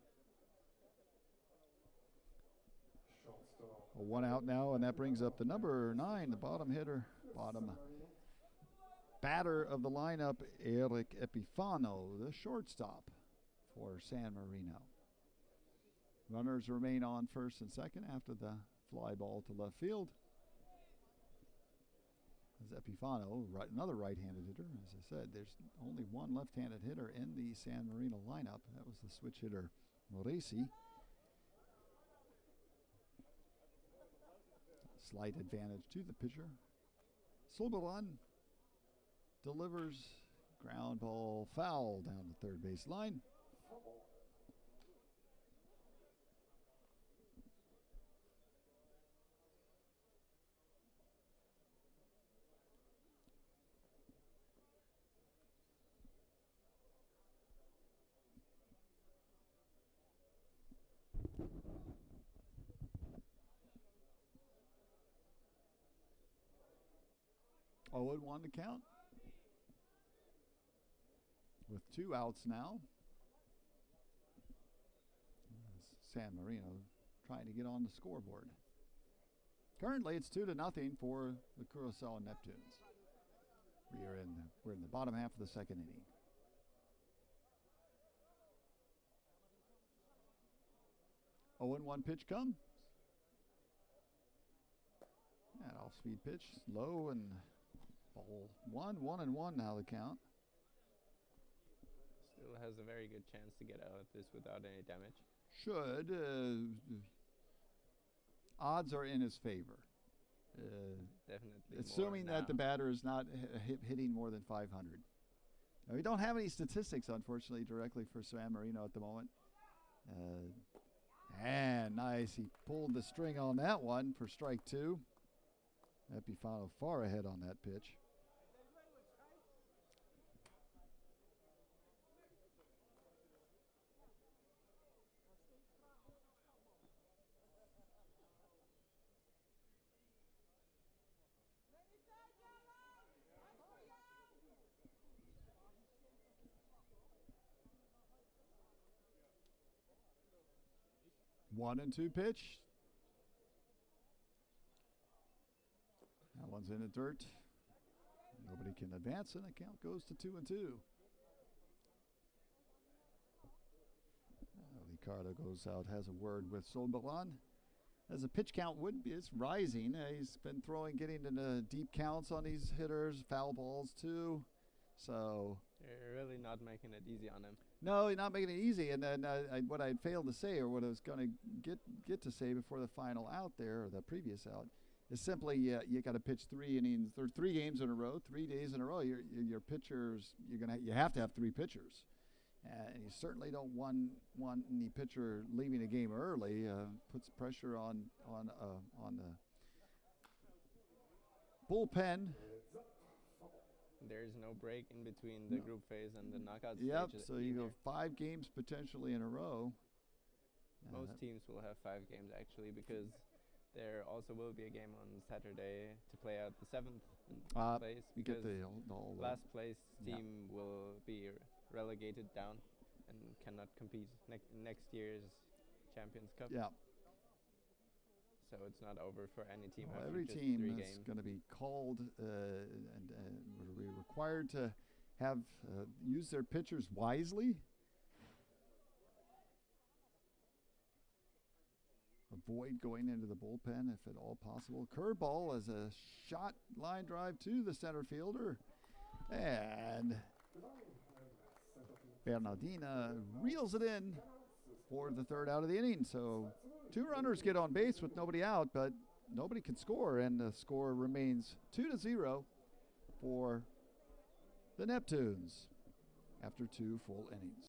A 1 out now, and that brings up the number 9, the bottom hitter, bottom batter of the lineup, Eric Epifano, the shortstop for San Marino. Runners remain on first and second after the fly ball to left field. As Epifano, another right-handed hitter, as I said, there's only one left-handed hitter in the San Marino lineup. That was the switch hitter, Moresi. Slight advantage to the pitcher. Solbaran delivers ground ball foul down the third base line. Oh, and 1 to count. With 2 outs now. San Marino trying to get on the scoreboard. Currently, it's 2-0 for the Curacao Neptunes. We're in the bottom half of the second inning. Oh, and 1 pitch comes. That off-speed pitch, low, and ball 1-1 now the count. Still has a very good chance to get out of this without any damage. Should. Odds are in his favor. Definitely. Assuming that the batter is not hitting more than 500. Now, we don't have any statistics, unfortunately, directly for San Marino at the moment. And nice. He pulled the string on that one for strike 2. Epifano far ahead on that pitch. One and 2 pitch. That one's in the dirt. Nobody can advance, and the count goes to 2-2. Ricardo goes out, has a word with Solbaran. As the pitch count it's rising. He's been getting into deep counts on these hitters, foul balls too. So they're really not making it easy on him. No, not making it easy. And then what I failed to say, or what I was going to get to say before the final out there, or the previous out, is simply you got to pitch 3 innings or 3 games in a row, 3 days in a row. Your pitchers, you have to have 3 pitchers, and you certainly don't want any pitcher leaving a game early. Puts pressure on the bullpen. There's no break in between the group phase and the knockout Yep, stage. so you go 5 games potentially in a row. Most teams will have 5 games actually, because there also will be a game on Saturday to play out the 7th place, because the last place team will be relegated down and cannot compete in next year's Champions Cup. Yeah. So it's not over for any team. Well, after every just team 3 is games. going to be called and will be required to have use their pitchers wisely. avoid going into the bullpen if at all possible. Curveball as a shot line drive to the center fielder. And Bernardina reels it in for the third out of the inning. So 2 runners get on base with nobody out, but nobody can score, and the score remains 2-0 for the Neptunes after 2 full innings.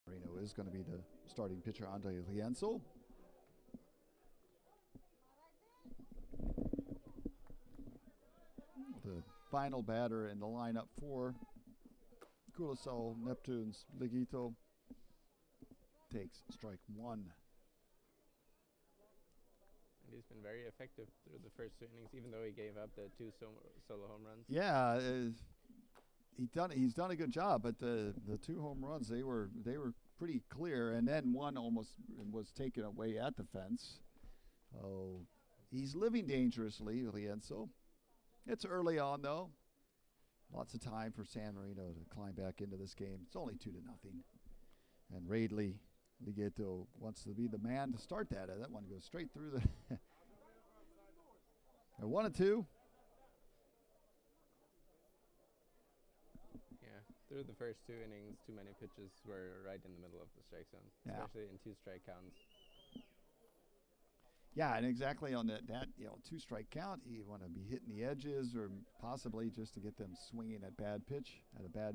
Marino is going to be the starting pitcher, Andre Lienzo. The final batter in the lineup for Curacao Neptunes, Ligito, takes strike 1. And he's been very effective through the first 2 innings, even though he gave up the 2 solo home runs. Yeah, he's done a good job, but the 2 home runs, they were pretty clear, and then one almost was taken away at the fence. Oh, he's living dangerously, Lienzo. It's early on though. Lots of time for San Marino to climb back into this game. It's only 2-0, and Radley Ligito wants to be the man to start that. That one goes straight through the. 1-2. Through the first 2 innings, too many pitches were right in the middle of the strike zone, especially in 2 strike counts. Yeah, and exactly on that 2 strike count, you want to be hitting the edges or possibly just to get them swinging at a bad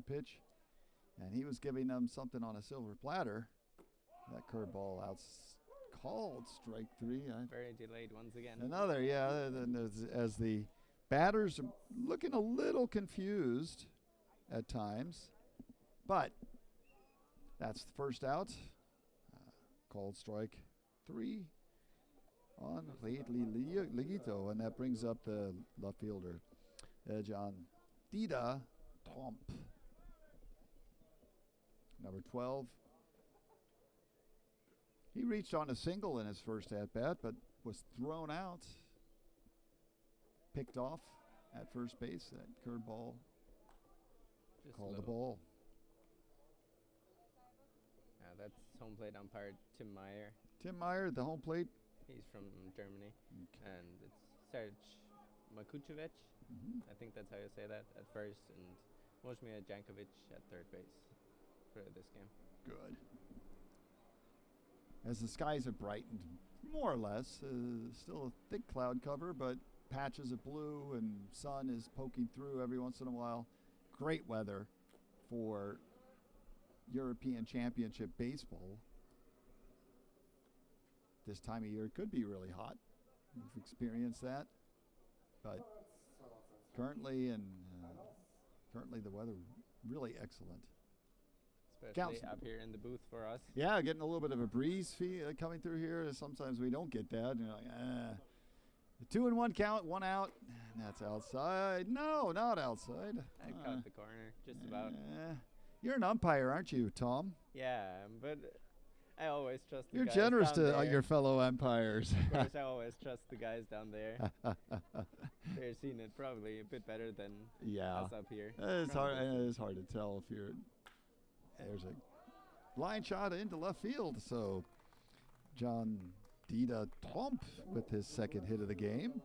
pitch. And he was giving them something on a silver platter. That curveball called strike 3. Very delayed once again. Another, as the batters are looking a little confused at times, but that's the first out. Called strike 3 on Ligito, and that brings up the left fielder, John Dida Tromp, number 12. He reached on a single in his first at-bat, but was thrown out, picked off at first base. That curveball called the ball. That's home plate umpire Tim Meyer. Tim Meyer, the home plate. He's from Germany, and it's Serge Makucevic. I think that's how you say that at first, and Wojmir Jankovic at third base for this game. Good. As the skies have brightened more or less. Still a thick cloud cover, but patches of blue and sun is poking through every once in a while. Great weather for European Championship baseball. This time of year it could be really hot. We've experienced that. But currently the weather really excellent. Especially up here in the booth for us. Yeah, getting a little bit of a breeze coming through here. Sometimes we don't get that. You're like, The 2-1 count, 1 out. And that's outside. No, not outside. I caught the corner, just about. You're an umpire, aren't you, Tom? Yeah, but I always trust the You're guys generous down to there. your fellow umpires. Of course, I always trust the guys down there. They're seeing it probably a bit better than us up here. It's hard to tell if you're. There's a line shot into left field. So John Dida Tromp with his second hit of the game.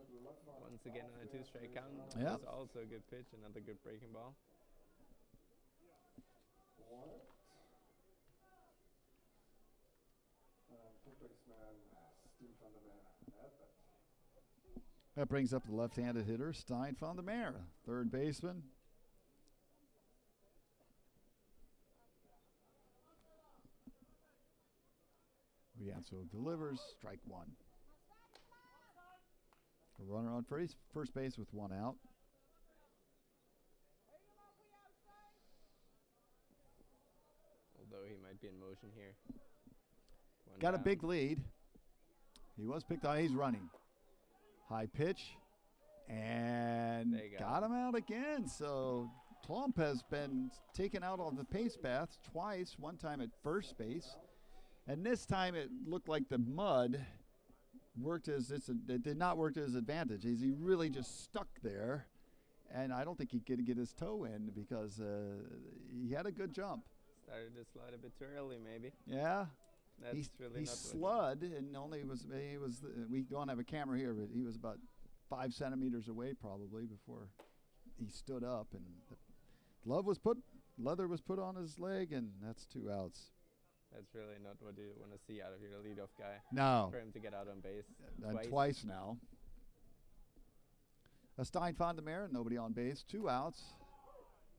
Once again on a 2-strike count. Yeah. That's also a good pitch, another good breaking ball. That brings up the left-handed hitter, Stijn van der Meer, third baseman. Rianzo delivers, strike 1. A runner on first base with 1 out. Although he might be in motion here. Got a big lead. He was picked on. He's running. High pitch. And got him out again. So Klomp has been taken out on the pace bath twice. One time at first base. And this time it looked like the mud it did not work to his advantage. He really just stuck there. And I don't think he could get his toe in because he had a good jump. Started to slide a bit too early, maybe. Yeah. That's really he not slid and only we don't have a camera here, but he was about 5 centimeters away probably before he stood up, and the leather was put on his leg, and that's 2 outs. That's really not what you want to see out of your leadoff guy. No. For him to get out on base twice now. Stijn van der Meer, nobody on base, 2 outs,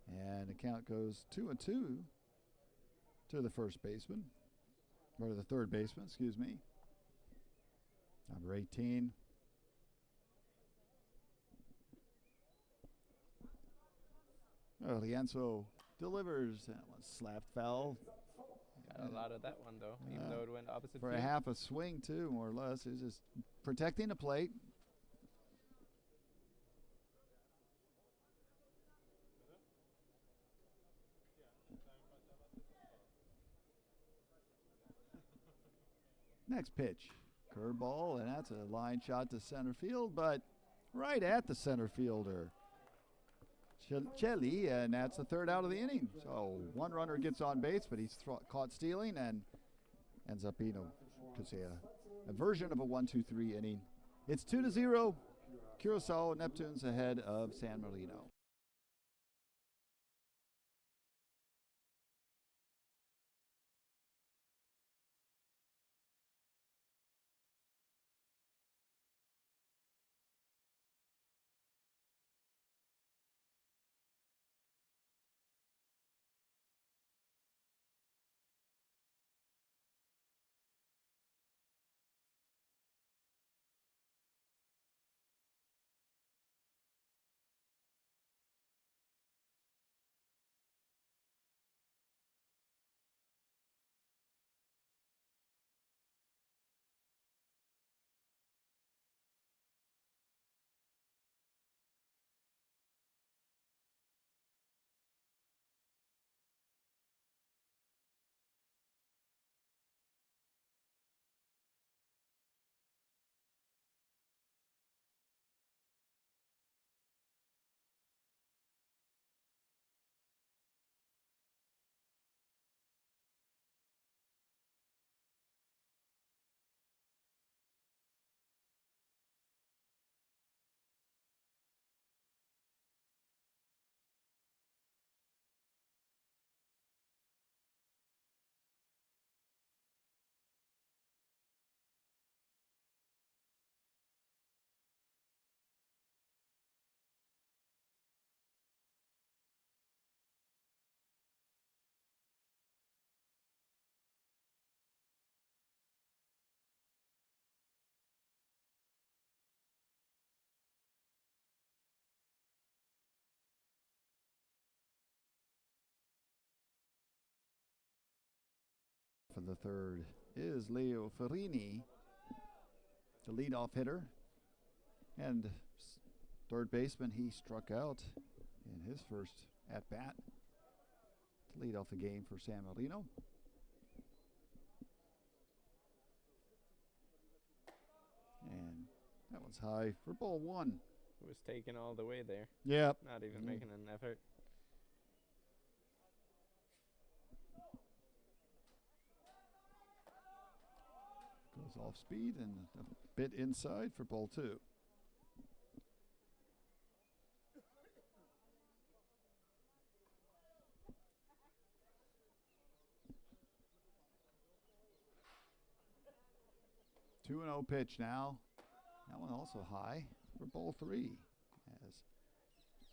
and the count goes 2-2 to the first baseman. Or the third baseman, excuse me. Number 18. Lienzo delivers. That one slapped foul. Got a lot of that one, though, even though it went opposite for field. a half a swing, too, more or less. He's just protecting the plate. Next pitch, curveball, and that's a line shot to center field, but right at the center fielder, Chelly, and that's the 3rd out of the inning. So 1 runner gets on base, but he's caught stealing and ends up being a version of a 1-2-3 inning. It's 2-0. Curacao Neptunes ahead of San Marino. the third is Leo Ferrini, the leadoff hitter. And third baseman, he struck out in his first at-bat to lead off the game for San Marino. And that one's high for ball one. It was taken all the way there. Yep. Not even making an effort. Goes off speed and a bit inside for ball two. Two and 0 pitch now. That one also high for ball three. As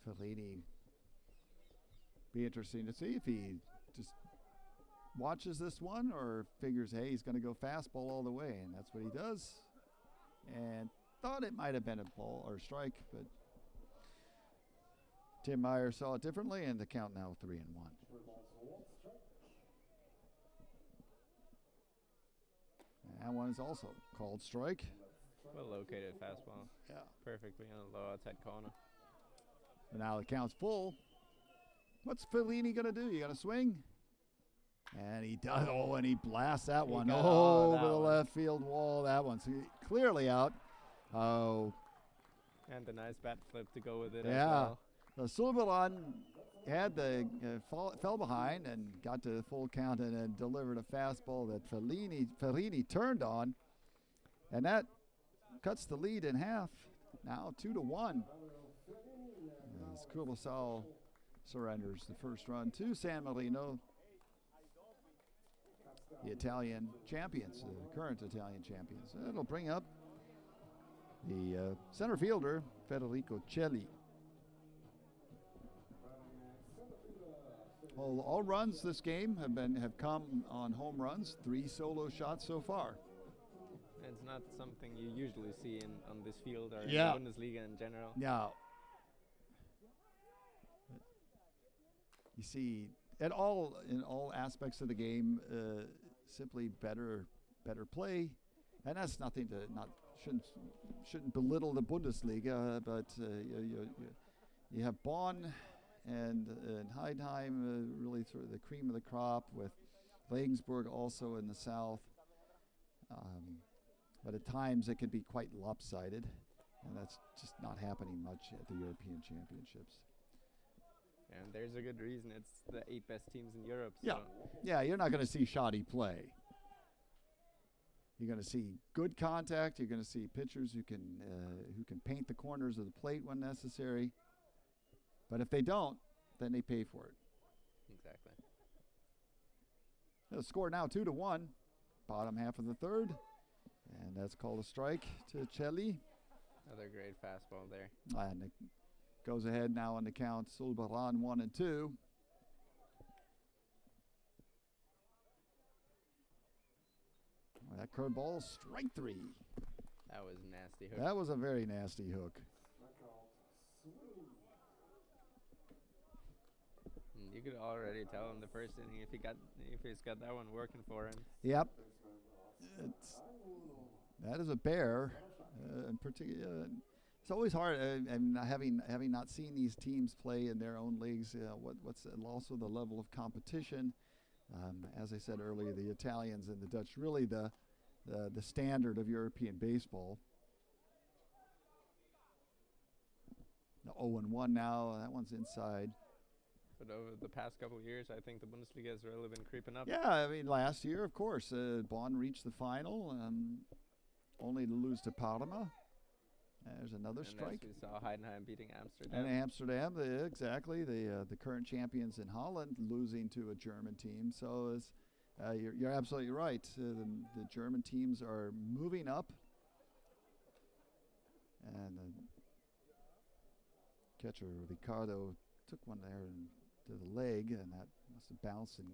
Fellini, be interesting to see if he just watches this one or figures, hey, he's going to go fastball all the way, and that's what he does. And thought it might have been a ball or strike, but Tim Meyer saw it differently, and the count now 3-1. And that one is also called strike. Well located fastball. Yeah. Perfectly on the low outside corner. And now the count's full. What's Fellini going to do? You got to swing? And he does. Oh, and he blasts that one over the left field wall. That one's clearly out. Oh. And a nice bat flip to go with it yeah. as well. So Sullivan had the fell behind and got to the full count and then delivered a fastball that Fellini turned on. And that cuts the lead in half. Now 2-1. As Curacao surrenders the first run to San Marino, the Italian champions, the current Italian champions. It'll bring up the center fielder, Federico Celli. Well, all runs this game have come on home runs, 3 solo shots so far. It's not something you usually see on this field or in the Bundesliga in general. Yeah. You see, in all aspects of the game, simply better play, and that's nothing to shouldn't belittle the Bundesliga, but you have Bonn and Heidenheim really sort of the cream of the crop, with Regensburg also in the south. But at times it can be quite lopsided, and that's just not happening much at the European Championships. And there's a good reason. It's the 8 best teams in Europe. Yeah, So yeah. You're not going to see shoddy play. You're going to see good contact. You're going to see pitchers who can paint the corners of the plate when necessary. But if they don't, then they pay for it. Exactly. The score now 2-1, bottom half of the third, and that's called a strike to Celli. Another great fastball there. And it goes ahead now on the count. Sulbaran 1 and 2. That curveball, strike 3. That was a nasty hook. That was a very nasty hook. You could already tell in the first inning if he's got that one working for him. Yep. That is a bear. In particular, it's always hard. And having not seen these teams play in their own leagues, what's also the level of competition. As I said earlier, the Italians and the Dutch really the standard of European baseball. 0-1 now. That one's inside. But over the past couple of years, I think the Bundesliga has really been creeping up. Yeah, I mean, last year, of course, Bonn reached the final, only to lose to Parma. There's another strike. We saw Heidenheim beating Amsterdam. And Amsterdam, exactly, the current champions in Holland, losing to a German team. So you're absolutely right. The German teams are moving up. And catcher Ricardo took one there to the leg, and that must have bounced and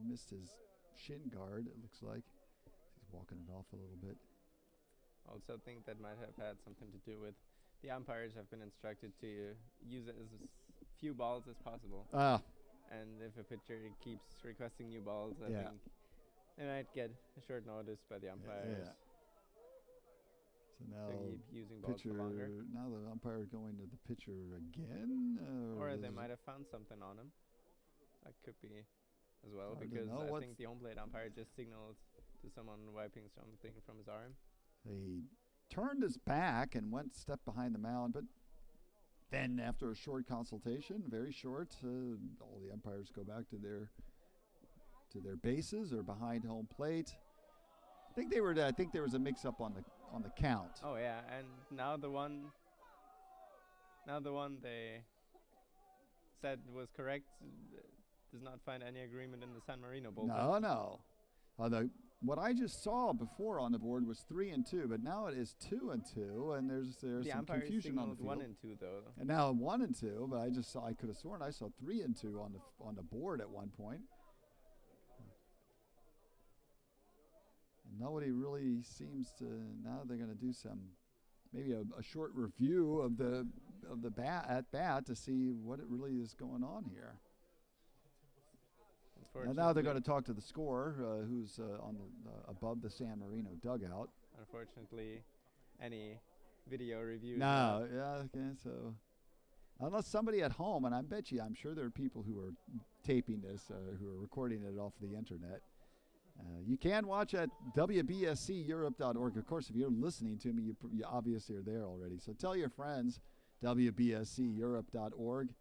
missed his shin guard, it looks like. He's walking it off a little bit. Also think that might have had something to do with the umpires have been instructed to use as few balls as possible. And if a pitcher keeps requesting new balls, I think They might get a short notice by the umpires. Yeah. So now They keep using balls pitcher. for longer. Now the umpire going to the pitcher again, Or they might have found something on him. That could be as well, Hard to because know I what's- think the home plate umpire just signaled to someone wiping something from his arm. He turned his back and went step behind the mound, but then after a short consultation, very short, all the umpires go back to their bases or behind home plate. I think there was a mix-up on the count. Oh yeah, and now the one they said was correct does not find any agreement in the San Marino bullpen. No. What I just saw before on the board was 3-2, but now it is 2-2, and there's The some umpire confusion on the signaled field. 1 and 2 though. And now 1-2, but I could have sworn I saw 3-2 on the board at one point. And nobody really seems to. Now they're going to do maybe a short review of the bat to see what it really is going on here. And now they're going to talk to the scorer, who's above the San Marino dugout. Unfortunately, any video review. No, yeah, okay, so unless somebody at home, and I'm sure there are people who are taping this, who are recording it off the internet. You can watch at wbsceurope.org. Of course, if you're listening to me, you obviously are there already. So tell your friends, wbsceurope.org,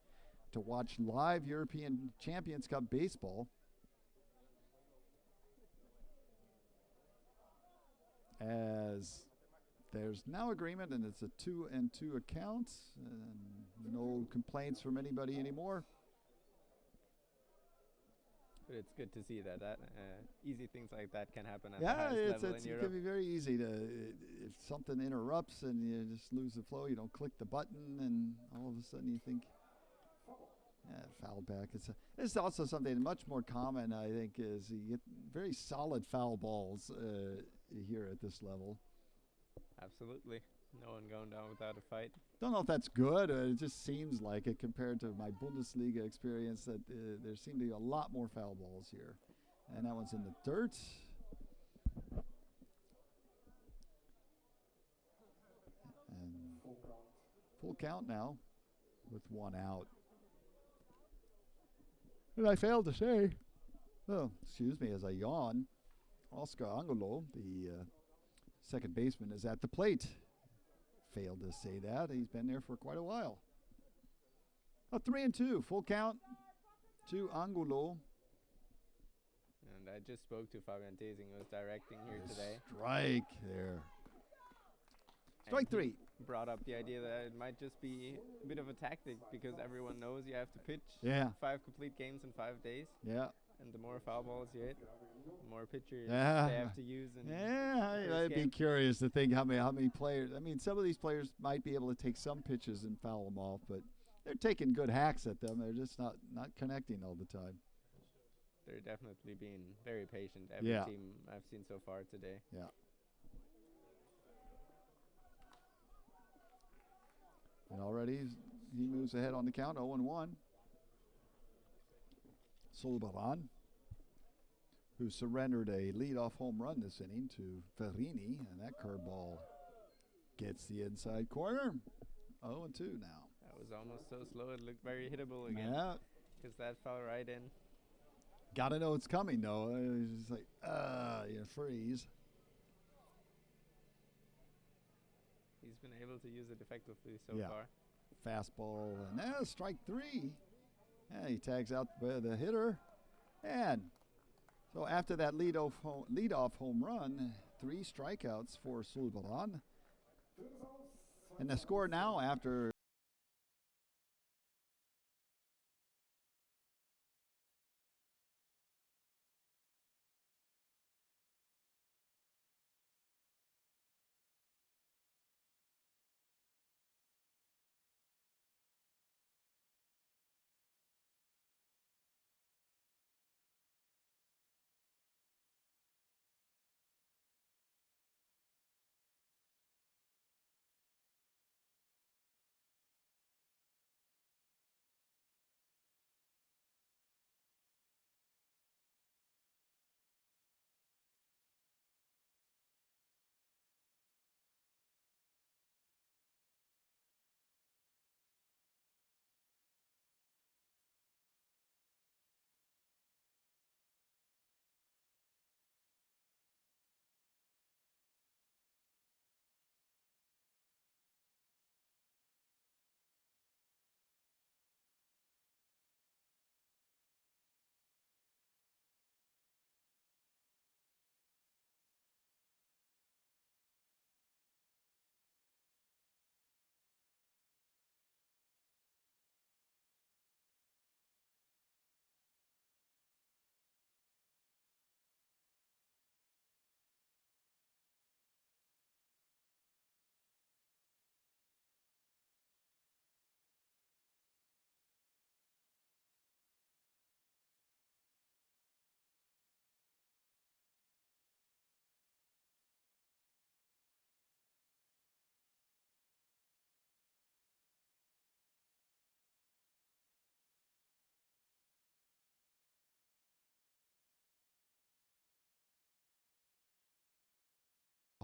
to watch live European Champions Cup baseball. As there's now agreement, and it's a 2-2 account, and no complaints from anybody anymore. But it's good to see that easy things like that can happen at the highest level in it Europe. can be very easy to, if something interrupts and you just lose the flow, you don't click the button, and all of a sudden you think, foul back. It's also something much more common, I think, is you get very solid foul balls here at this level. Absolutely. No one going down without a fight. Don't know if that's good. It just seems like it compared to my Bundesliga experience that there seem to be a lot more foul balls here. And that one's in the dirt. And full count now with one out. And I failed to say, excuse me, as I yawn, Oscar Angulo, the second baseman, is at the plate. Failed to say that. He's been there for quite a while. 3-2, full count to Angulo. And I just spoke to Fabian Tesing, who was directing here today. Strike there. Strike And he 3. Brought up the idea that it might just be a bit of a tactic, because everyone knows you have to pitch 5 complete games in 5 days. Yeah. And the more foul balls you hit, the more pitchers Yeah. they have to use. I'd be curious to think how many players. I mean, some of these players might be able to take some pitches and foul them off, but they're taking good hacks at them. They're just not connecting all the time. They're definitely being very patient. Every team I've seen so far today. Yeah. And already he moves ahead on the count, 0-1. Solbaran, who surrendered a leadoff home run this inning to Ferrini, and that curveball gets the inside corner. 0-2 now. That was almost so slow it looked very hittable again. Yeah. Because that fell right in. Gotta know it's coming, though. It's just like, you freeze. He's been able to use it effectively so far. Fastball, and now strike 3. Yeah, he tags out the hitter. And so after that leadoff home run, 3 strikeouts for Solbaran. And the score now after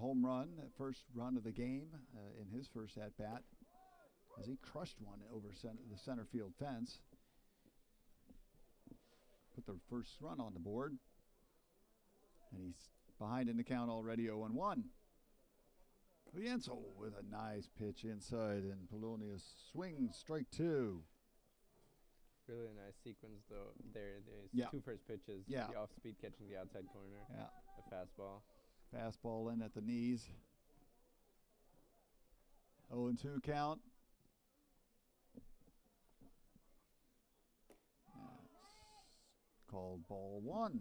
home run, first run of the game in his first at-bat, as he crushed one over the center field fence. Put the first run on the board. And he's behind in the count already, 0-1. Lienzo with a nice pitch inside, and Polonius swings, strike two. Really nice sequence, though. There's two first pitches. Yeah. The off-speed catching the outside corner. Yeah. The fastball. Fastball in at the knees. 0-2 count. That's called ball one.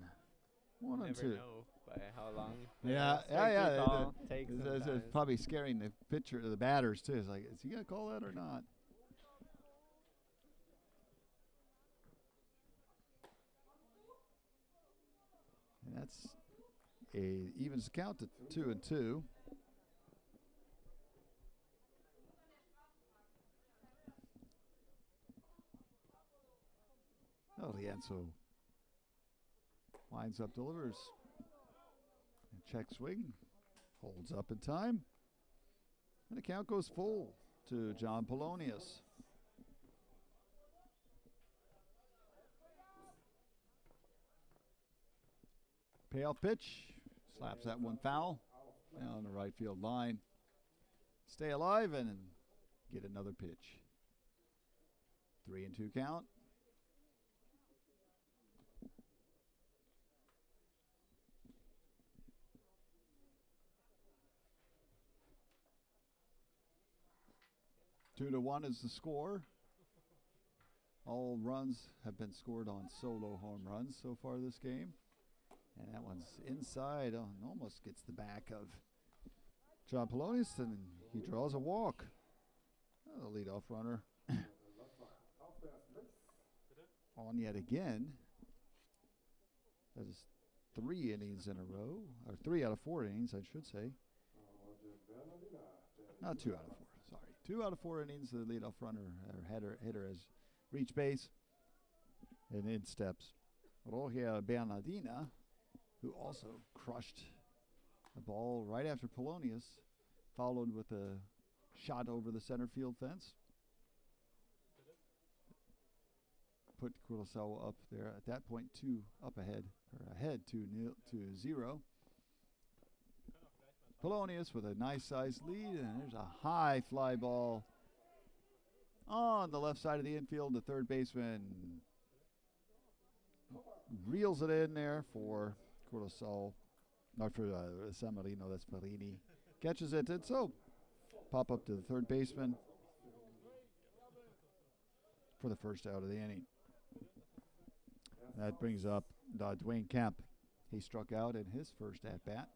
1 and 2. Never know by how long. Yeah. Takes It's probably scaring the pitcher, the batters too. It's like, is he gonna call that or not? And that's a evens count to 2-2. Oh, Lienzo winds up, delivers. And check swing. Holds up in time. And the count goes full to John Polonius. Payoff pitch. Slaps that one foul down the right field line. Stay alive and get another pitch. 3-2 count. Two to 1 is the score. All runs have been scored on solo home runs so far this game. And that one's inside, and almost gets the back of John Polonius, and he draws a walk. Oh, the leadoff runner on yet again. That is 3 innings in a row, or 3 out of 4 innings, I should say. Not 2 out of 4, sorry. 2 out of 4 innings, the leadoff runner or hitter has reached base, and in steps Roger Bernardina, who also crushed a ball right after Polonius, followed with a shot over the center field fence. Put Curacao up there at that point, ahead 2-0. Polonius with a nice sized lead, and there's a high fly ball on the left side of the infield. The third baseman reels it in there for Curacao, not for San Marino, that's Marini. Catches it, and so pop up to the third baseman for the first out of the inning. That brings up Dwayne Kemp. He struck out in his first at-bat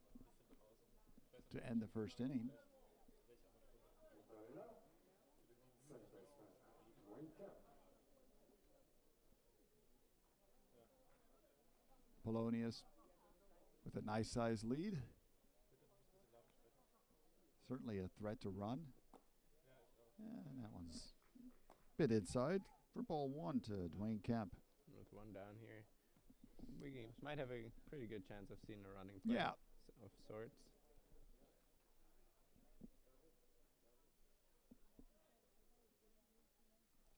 to end the first inning. Polonius with a nice sized lead. Certainly a threat to run. And that one's a bit inside for ball one to Dwayne Kemp. With one down here, we might have a pretty good chance of seeing a running play of sorts.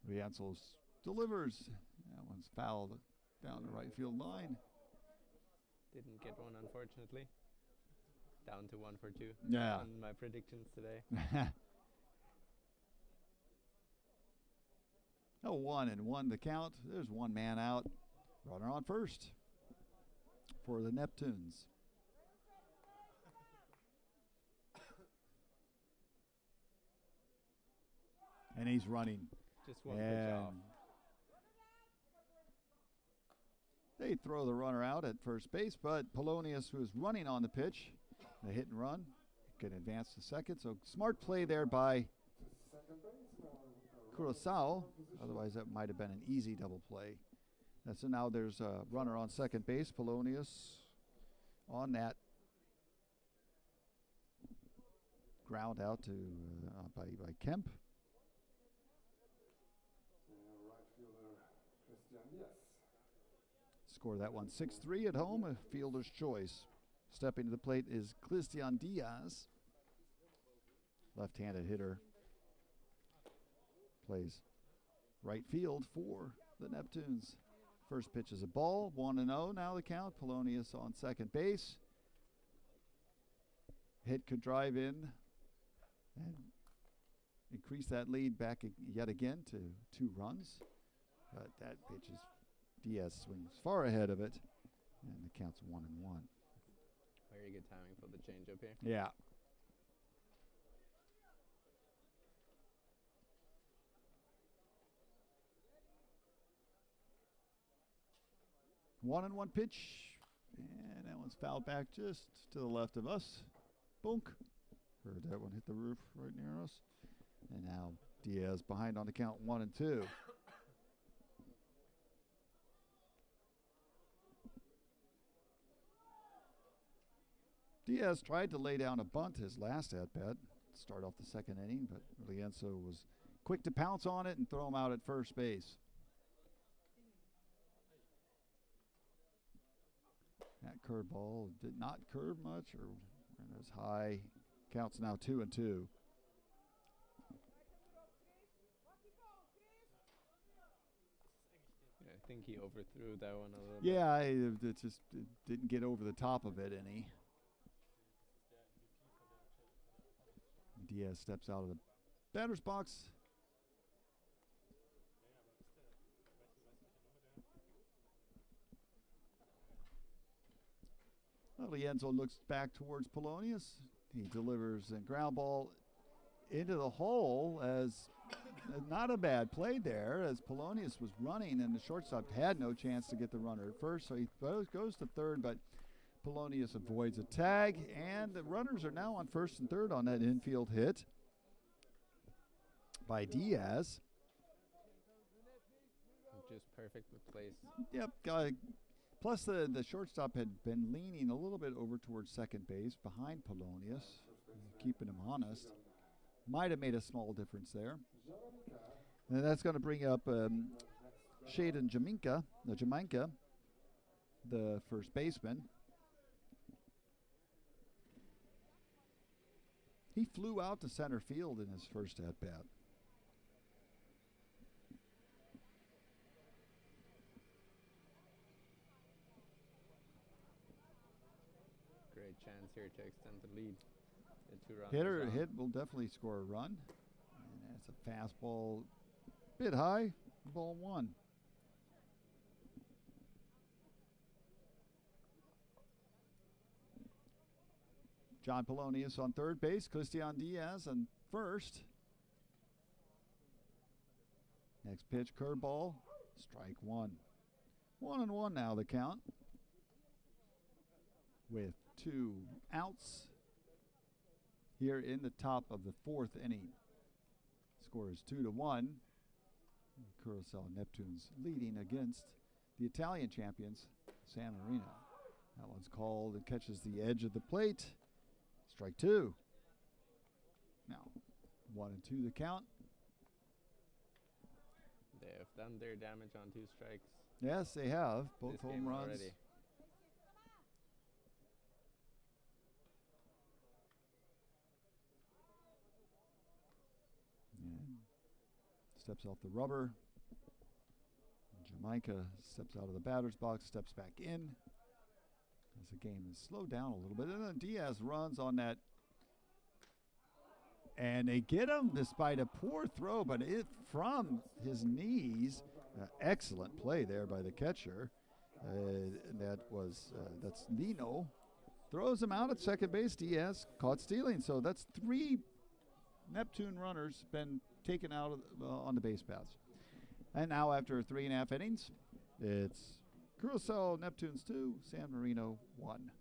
Rianzos delivers. That one's fouled down the right field line. Didn't get one, unfortunately. Down to 1 for 2 Yeah. on my predictions today. 1-1 the count. There's one man out. Runner on first for the Neptunes. And he's running. Just one pitch off. They throw the runner out at first base, but Polonius, who is running on the pitch, the hit and run, can advance to second. So smart play there by Curacao. Otherwise, that might have been an easy double play. And so now there's a runner on second base, Polonius, on that. Ground out to by Kemp. Score that one 6-3 at home, a fielder's choice. Stepping to the plate is Christian Diaz, left-handed hitter. Plays right field for the Neptunes. First pitch is a ball, 1-0 now the count. Polonius on second base. Hit could drive in and increase that lead back yet again to 2 runs. But that pitch is, Diaz swings far ahead of it, and the count's 1-1. Very good timing for the changeup here. Yeah. One and one pitch, and that one's fouled back just to the left of us. Bonk. Heard that one hit the roof right near us. And now Diaz behind on the count, 1-2. Diaz tried to lay down a bunt his last at-bat, start off the second inning, but Lienzo was quick to pounce on it and throw him out at first base. That curveball did not curve much, or went as high. Counts now 2-2. Yeah, I think he overthrew that one a little bit. Yeah, it just didn't get over the top of it any. Diaz steps out of the batter's box. Lienzo looks back towards Polonius. He delivers a ground ball into the hole as not a bad play there, as Polonius was running and the shortstop had no chance to get the runner at first, so he goes to third, but Polonius avoids a tag, and the runners are now on first and third on that infield hit by Diaz. Just perfect with place. Yep, plus the shortstop had been leaning a little bit over towards second base behind Polonius, keeping him honest. Might have made a small difference there. And that's going to bring up Shaden Jaminka, the first baseman. He flew out to center field in his first at-bat. Great chance here to extend the lead. The 2 runs. Hit will definitely score a run. And that's a fastball, bit high, ball 1. John Polonius on third base, Christian Diaz on first. Next pitch, curveball, strike 1. 1-1 now the count, with 2 outs here in the top of the 4th inning. Score is 2-1. Curacao Neptunes leading against the Italian champions, San Marino. That one's called and catches the edge of the plate. Strike 2. Now, 1-2 the count. They have done their damage on 2 strikes. Yes, they have. Both home runs. Already. And steps off the rubber. Jamaica steps out of the batter's box, steps back in. As the game is slowed down a little bit. And then Diaz runs on that. And they get him despite a poor throw, but it from his knees. Excellent play there by the catcher. That's Lino. Throws him out at second base. Diaz caught stealing. So that's 3 Neptune runners been taken out on the base paths. And now after 3.5 innings, it's Curacao Neptunes 2, San Marino 1.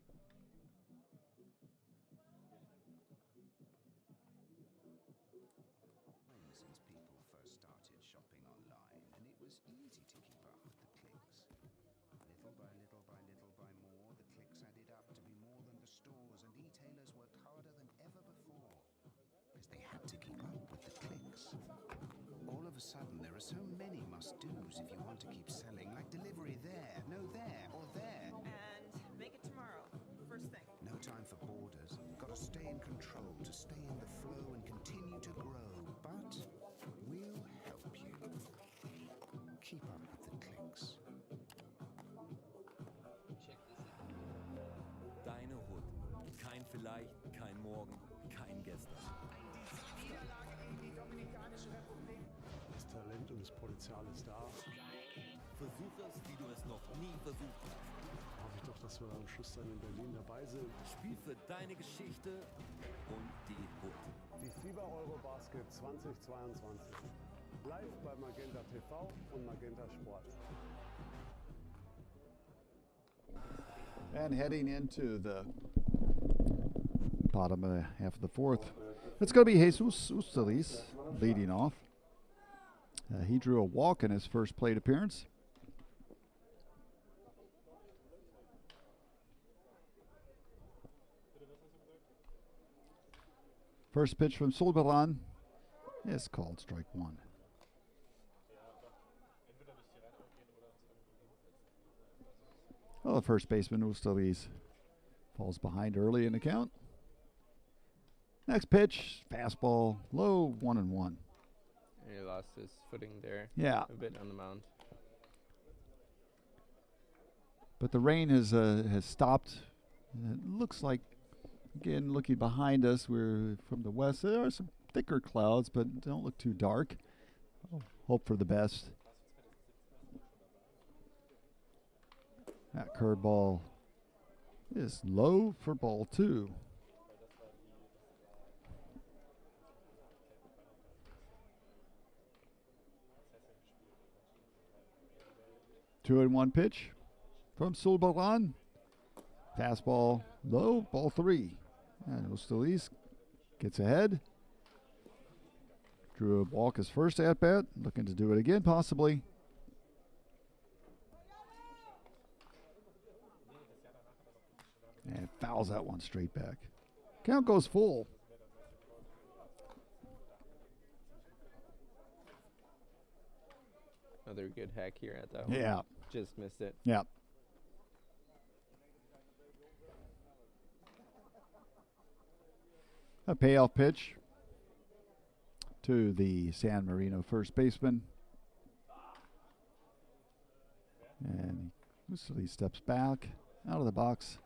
Since people first started shopping online, and it was easy to keep up with the clicks. Little by little by little by more, the clicks added up to be more than the stores, and retailers worked harder than ever before, because they had to keep up with the clicks. All of a sudden, there are so many must-dos if you want to keep selling, like delivery there, no there, or there. And make it tomorrow, first thing. No stay in control, to stay in the flow and continue to grow. But we'll help you. Keep up with the clicks. Deine Hut. Kein Vielleicht, kein Morgen, kein Gestern. Niederlage gegen die Dominikanische Republik. Das Talent und das Potenzial ist da. Versuch es, wie du es noch nie versucht hast. Hoffe ich doch, dass wir am Schluss dann in Berlin dabei sind. Spiel für deine Geschichte und die Hut. Die FIBA Eurobasket 2022. Live bei Magenta TV und Magenta Sport. And heading into the bottom of the half of the fourth, it's going to be Jesus Ustalis leading off. He drew a walk in his first plate appearance. First pitch from Solberan is called strike one. Well, the first baseman, Ustalis, falls behind early in the count. Next pitch, fastball, low, 1-1. He lost his footing there. Yeah. A bit on the mound. But the rain has stopped. It looks like, again, looking behind us, we're from the west. There are some thicker clouds, but don't look too dark. Hope for the best. That curveball is low for ball two. Two and one pitch from Sulbaran. Fastball low, ball three. And Ustalis gets ahead. Drew a walk his first at bat, looking to do it again possibly. And fouls that one straight back. Count goes full. Another good hack here at that one. Yeah. Just missed it. Yeah. A payoff pitch to the San Marino first baseman. And he steps back out of the box.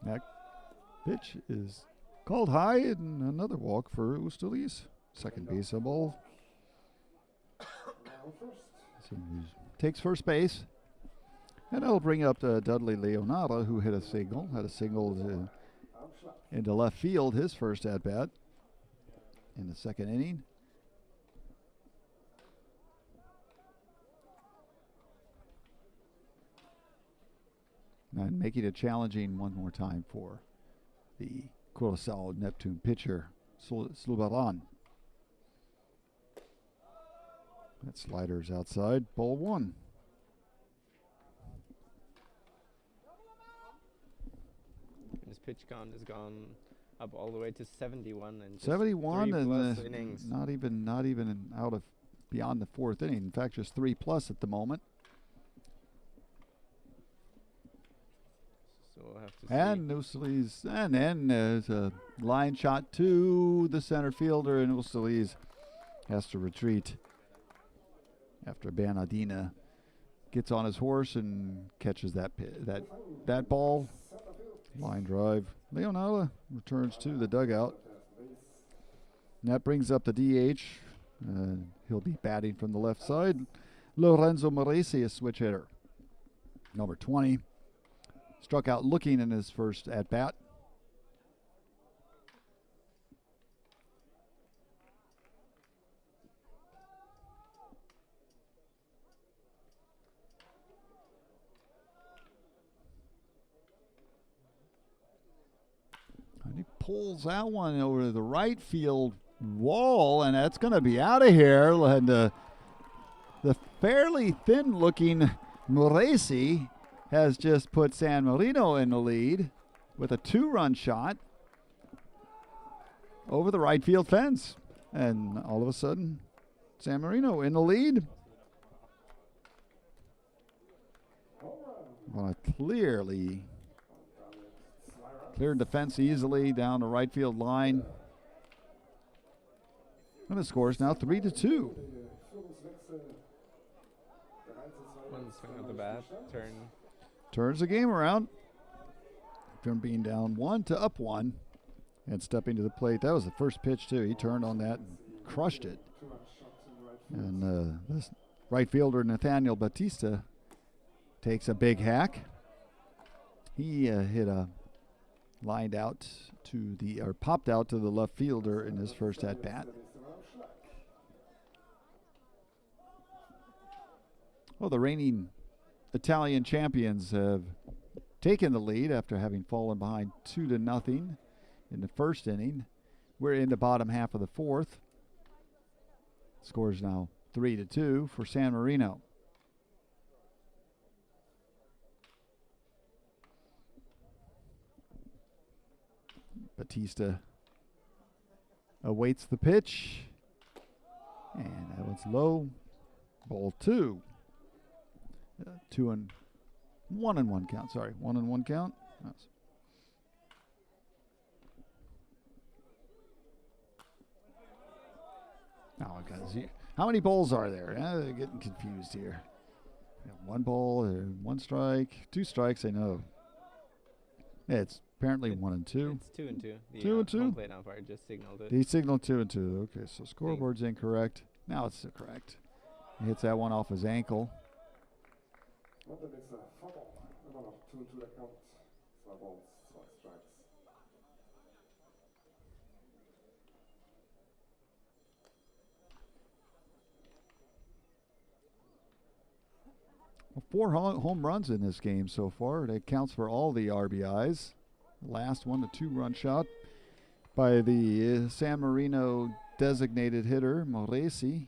That pitch is called high, and another walk for Ustalis. Second base of ball. So he takes first base. And that'll bring up Dudley Leonardo, who had a single into left field, his first at-bat in the second inning. And making it challenging one more time for the Curacao Neptune pitcher, Slubaran. That slider's outside, ball one. His pitch count has gone up all the way to 71 and just 71 3+ and innings. not even out of beyond the fourth inning. In fact, just 3+ at the moment. So we'll have to And Ustalis, and then there's a line shot to the center fielder, and Ustalis has to retreat after Bernardina gets on his horse and catches that ball. Line drive. Leonardo returns to the dugout. And that brings up the DH. He'll be batting from the left side. Lorenzo Maresi, a switch hitter. Number 20. Struck out looking in his first at-bat. And he pulls that one over to the right field wall, and that's going to be out of here. And the fairly thin-looking Maresi has just put San Marino in the lead with a 2-run shot over the right field fence. And all of a sudden, San Marino in the lead. On a cleared defense easily down the right field line. And the score is now 3-2. One swing of the bat, Turns the game around from being down 1 to up 1 and stepping to the plate. That was the first pitch too. He turned on that and crushed it. And this right fielder Nathaniel Batista takes a big hack. He hit a lined out to the, or popped out to the left fielder in his first at bat. Well, the reigning Italian champions have taken the lead after having fallen behind 2-0 in the first inning. We're in the bottom half of the fourth. Score is now 3-2 for San Marino. Batista awaits the pitch, and that one's low. Ball 2. 1-1 count. Sorry, 1-1 count. That's oh, guys, how many balls are there? They're getting confused here. One ball, 1 strike, 2 strikes. I know. Yeah, it's apparently 1 and 2. It's 2 and 2. The 2 and 2. home plate umpire just signaled it. He signaled 2 and 2. Okay, so scoreboard's incorrect. Now it's correct. He hits that one off his ankle. Well, 4 home runs in this game so far. That counts for all the RBIs. The last one, the 2-run shot by the San Marino designated hitter, Moresi.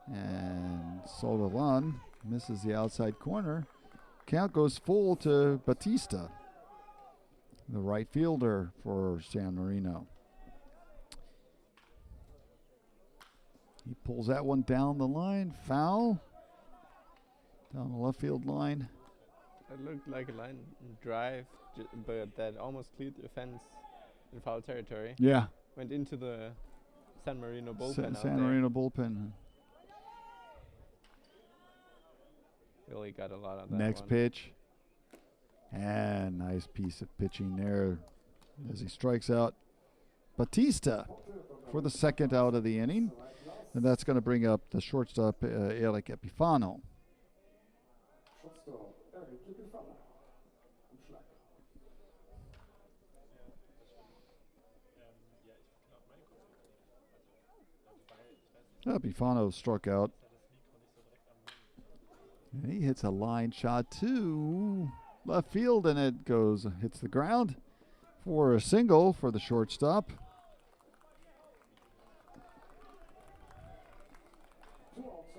And Solvelan misses the outside corner. Count goes full to Batista, the right fielder for San Marino. He pulls that one down the line. Foul. Down the left field line. It looked like a line drive, but that almost cleared the fence in foul territory. Yeah. Went into the San Marino bullpen. San Marino bullpen. Really got a lot of that. Next pitch. And nice piece of pitching there as he strikes out Batista for the second out of the inning. And that's going to bring up the shortstop, Eric Epifano. Epifano struck out. And he hits a line shot to left field, and it hits the ground for a single for the shortstop.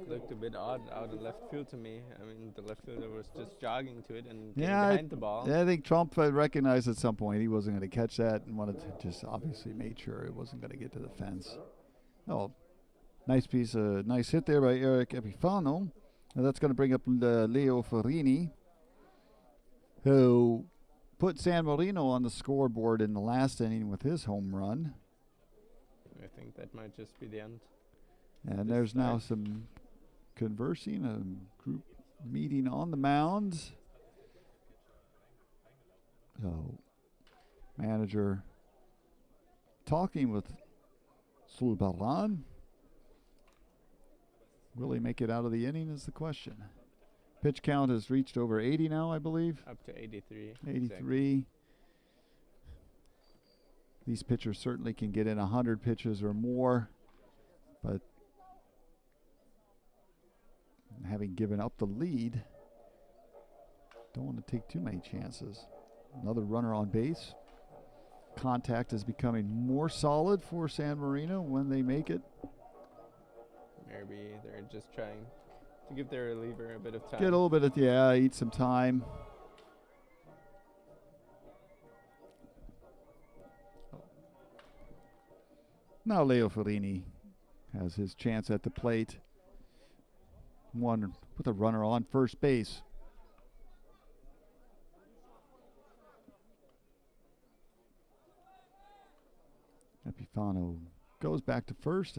Looked a bit odd out in left field to me. I mean, the left fielder was just jogging to it and getting behind the ball. Yeah, I think Trump recognized at some point he wasn't going to catch that and wanted to just obviously made sure it wasn't going to get to the fence. Oh, nice hit there by Eric Epifano. And that's going to bring up Leo Ferrini, who put San Marino on the scoreboard in the last inning with his home run. I think that might just be the end. And there's now some conversing, a group meeting on the mound. So, manager talking with Sulbaran. Will he make it out of the inning is the question. Pitch count has reached over 80 now, I believe. Up to 83. 83. Exactly. These pitchers certainly can get in 100 pitches or more, but having given up the lead, don't want to take too many chances. Another runner on base. Contact is becoming more solid for San Marino when they make it. Maybe they're just trying to give their reliever a bit of time. Get a little bit of, eat some time. Now Leo Ferrini has his chance at the plate. One with a runner on first base. Epifano goes back to first.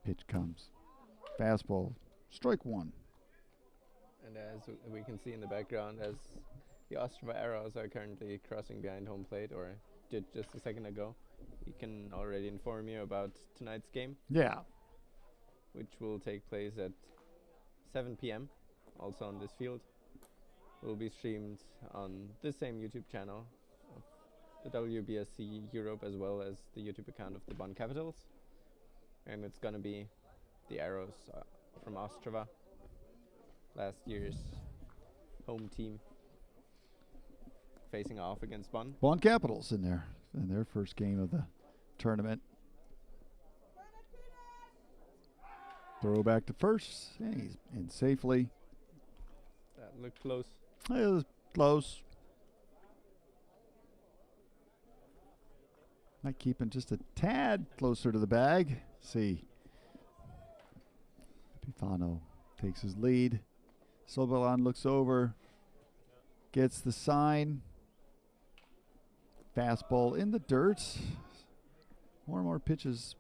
Pitch comes. Fastball. Strike one. And as we can see in the background, as the Ostrava Arrows are currently crossing behind home plate, or did just a second ago, we can already inform you about tonight's game. Yeah. Which will take place at 7 p.m. also on this field. Will be streamed on this same YouTube channel of the WBSC Europe, as well as the YouTube account of the Bonn Capitals. And it's going to be the Arrows from Ostrava, last year's home team, facing off against Bonn. Bonn Capitals in their first game of the tournament. Throw back to first, and he's in safely. That looked close. It was close. Might keep him just a tad closer to the bag. See. Epifano takes his lead. Sobelan looks over. Gets the sign. Fastball in the dirt. More and more pitches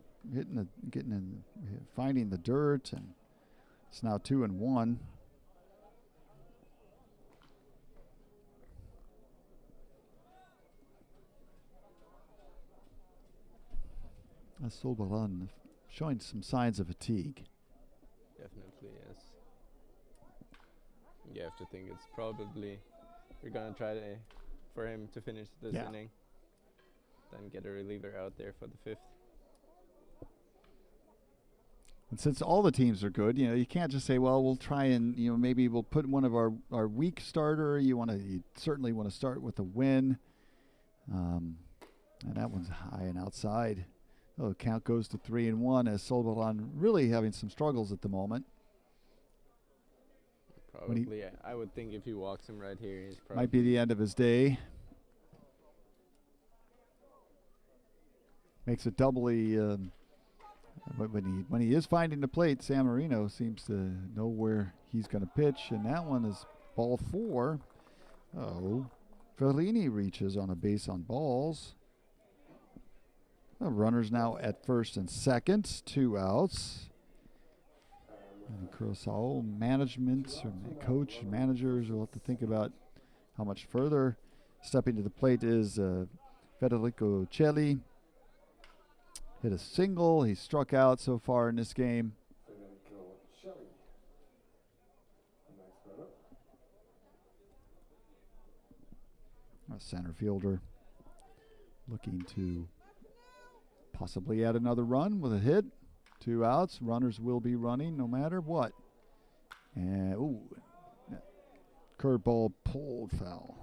finding the dirt, and it's now 2-1. Sobelan showing some signs of fatigue. Definitely, yes. You have to think it's probably we're gonna try for him to finish this inning, then get a reliever out there for the fifth. And since all the teams are good, you can't just say, well, we'll try and maybe we'll put one of our weak starter. You certainly want to start with a win, and that one's high and outside. Oh, the count goes to 3-1 as Sobelan really having some struggles at the moment. Probably, I would think if he walks him right here, he's probably might be the end of his day. Makes it doubly. When he is finding the plate, San Marino seems to know where he's going to pitch, and that one is ball 4. Oh, Fellini reaches on a base on balls. The runners now at first and second, 2 outs. And Curacao management, or coach, managers will have to think about how much further. Stepping to the plate is Federico Celli. Hit a single. He struck out so far in this game. A center fielder looking to possibly add another run with a hit. 2 outs. Runners will be running no matter what. And, curveball pulled foul.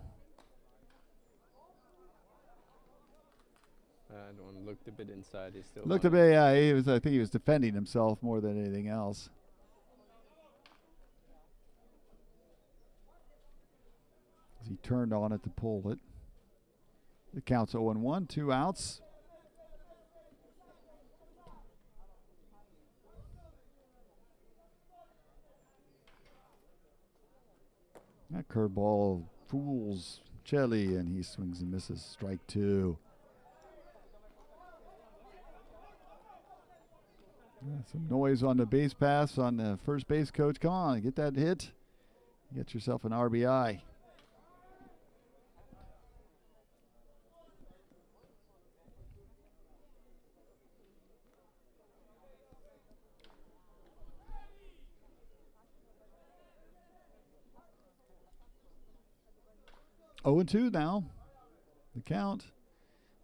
That one looked a bit inside. He still looked a bit, yeah. I think he was defending himself more than anything else. As he turned on it to pull it. The count's 0-1, 2 outs. That curveball fools Celli, and he swings and misses. Strike 2. Some noise on the base pass on the first base coach. Come on, get that hit. Get yourself an RBI. Oh, 2 now. The count.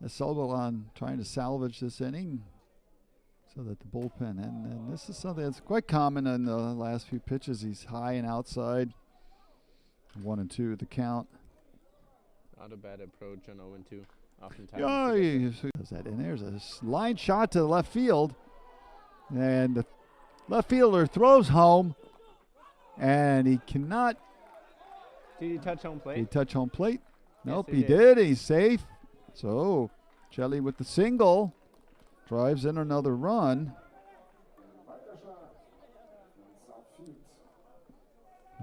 As Sobelan trying to salvage this inning so that the bullpen, and this is something that's quite common in the last few pitches. He's high and outside. 1-2 the count. Not a bad approach on 0-2. Oftentimes. Oh, he does that. And there's a line shot to the left field. And the left fielder throws home. And he cannot. Did he touch home plate? Did he touch home plate? Nope, he he did. did. He's safe. So, Shelley with the single. Drives in another run.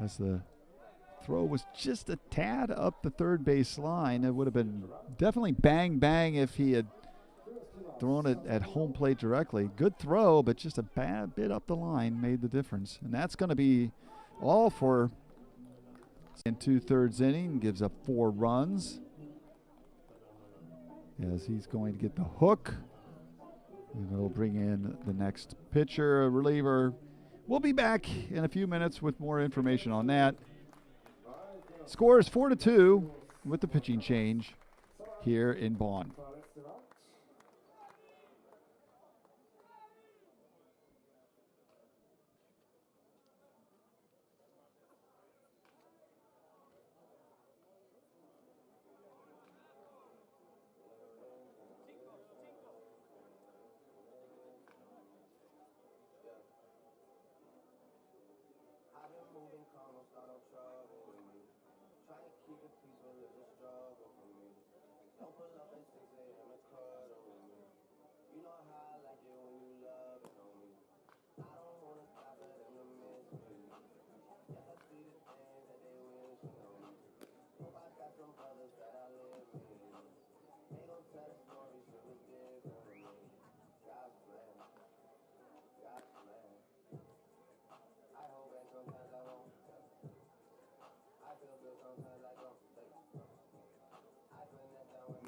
As the throw was just a tad up the third base line. It would have been definitely bang, bang if he had thrown it at home plate directly. Good throw, but just a bad bit up the line made the difference. And that's going to be all for in 2/3 inning. Gives up 4 runs. As he's going to get the hook. And it'll bring in the next pitcher, a reliever. We'll be back in a few minutes with more information on that. Score is 4-2 with the pitching change here in Bonn.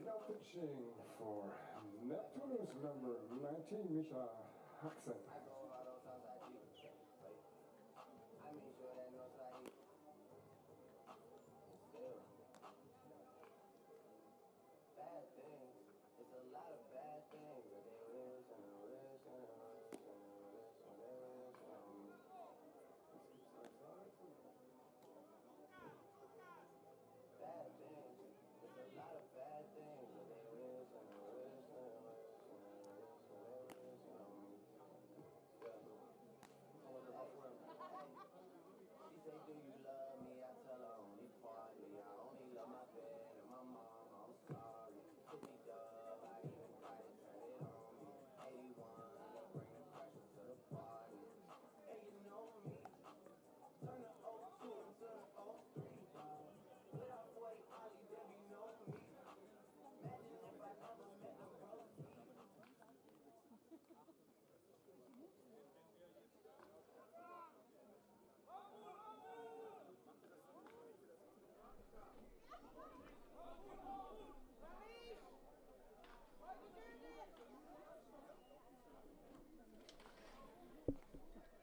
Now pitching for Neptunus, number 19, Misha Haxen.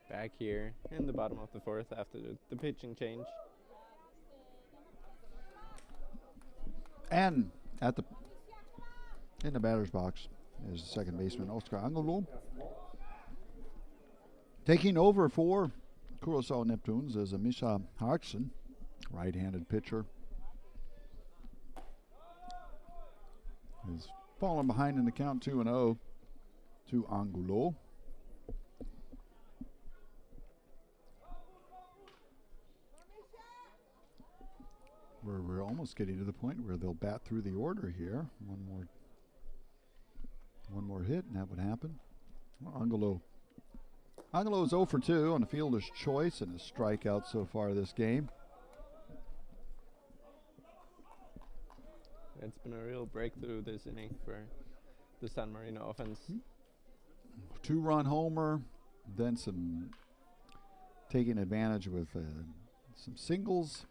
Back here in the bottom of the 4th after the pitching change. And in the batter's box is the second baseman, Oscar Angulo. Taking over for Curacao Neptunes is Misha Harksen, right-handed pitcher. Is falling behind in the count 2-0 to Angulo. We're almost getting to the point where they'll bat through the order here. One more hit, and that would happen. Well, Angulo is 0 for 2 on the fielder's choice and a strikeout so far this game. It's been a real breakthrough this inning for the San Marino offense. 2-run homer, then some taking advantage with some singles.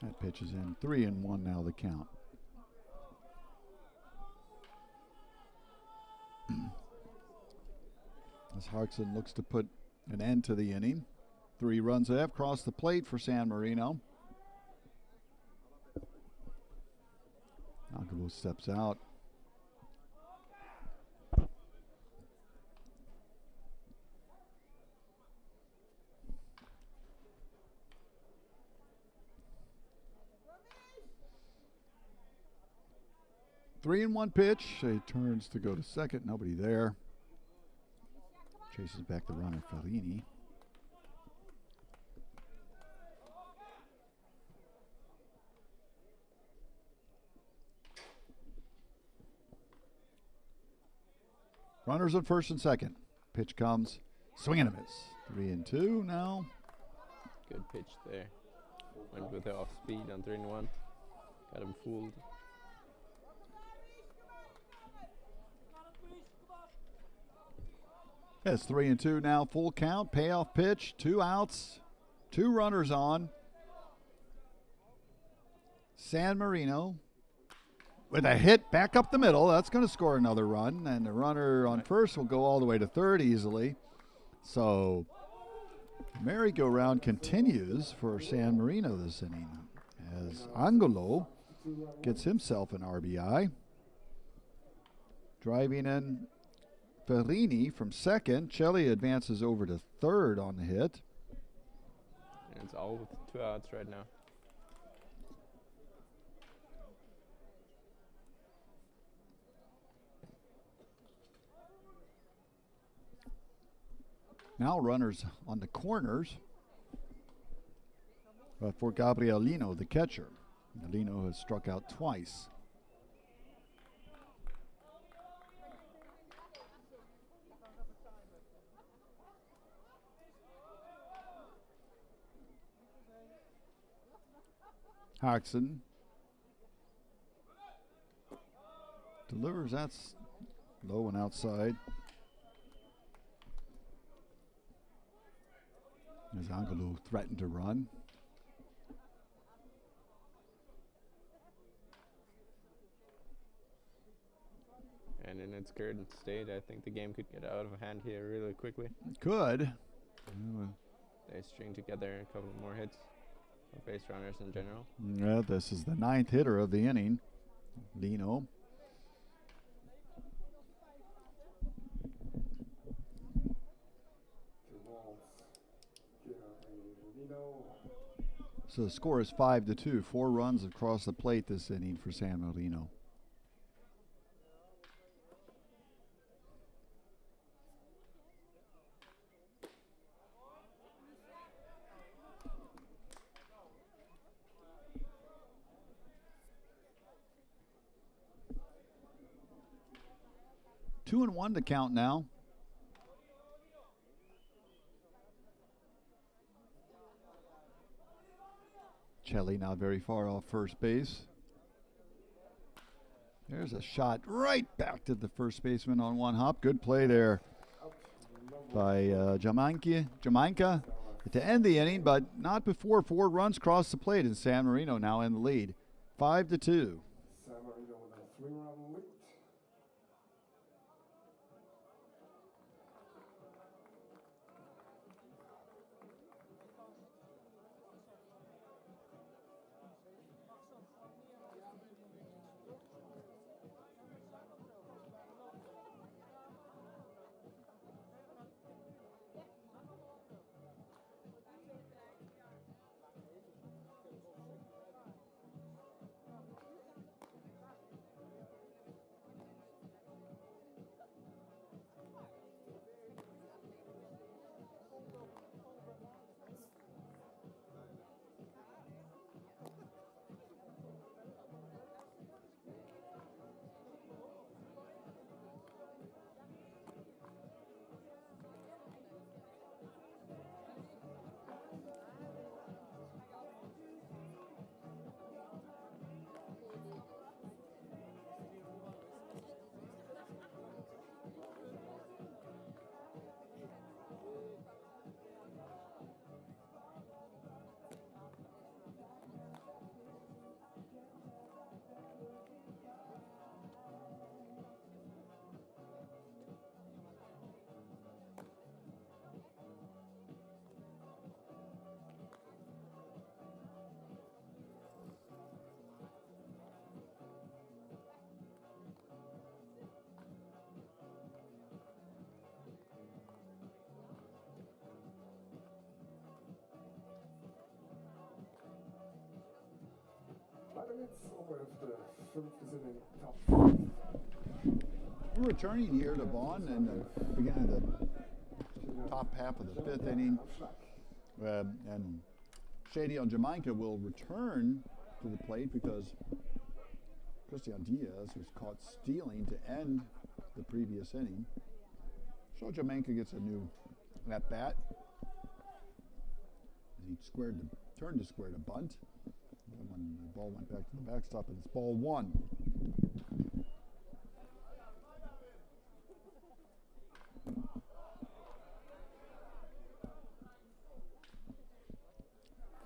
That pitch is in. 3-1 now the count. As Harksen looks to put an end to the inning. 3 runs have crossed the plate for San Marino. Angulo steps out. Three and one pitch. He turns to go to second. Nobody there. Chases back the runner, Fellini. Runners at first and second. Pitch comes. Swing and a miss. 3-2 now. Good pitch there. Went with the off speed on 3-1. Got him fooled. It's 3-2 now. Full count. Payoff pitch. 2 outs. 2 runners on. San Marino with a hit back up the middle. That's going to score another run. And the runner on first will go all the way to third easily. So merry-go-round continues for San Marino this inning as Angolo gets himself an RBI. Driving in Fellini from second. Celli advances over to third on the hit. And it's all with 2 outs right now. Now runners on the corners for Gabrielino, the catcher. Lino has struck out twice. Harkson delivers. That's low and outside. As Angelo threatened to run. And in its current state, I think the game could get out of hand here really quickly. Could. They string together a couple more hits. Base runners in general. Yeah, this is the 9th hitter of the inning. Lino. So the score is 5-2. 4 runs across the plate this inning for San Marino. Two and one to count now. Celli not very far off first base. There's a shot right back to the first baseman on one hop. Good play there by Jamaica to end the inning, but not before 4 runs crossed the plate, and San Marino now in the lead. 5-2. San Marino with a 3-run lead. We're returning here to Bonn and the beginning of the top half of the fifth inning. And Shady on Jamaica will return to the plate because Christian Diaz was caught stealing to end the previous inning. So Jamaica gets a new at bat. He turned to square to bunt. And when the ball went back to the backstop, and it's ball one.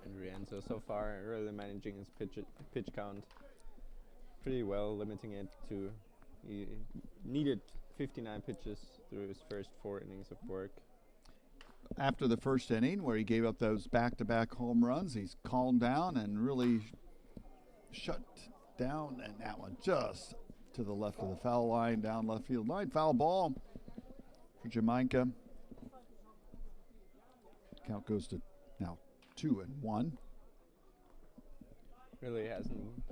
And Rienzo so far really managing his pitch count pretty well, limiting it to, he needed 59 pitches through his first 4 innings of work. After the first inning, where he gave up those back-to-back home runs, he's calmed down and really shut down, and that one just to the left of the foul line, down left field line. Foul ball for Jamaica. Count goes to now 2-1. Really hasn't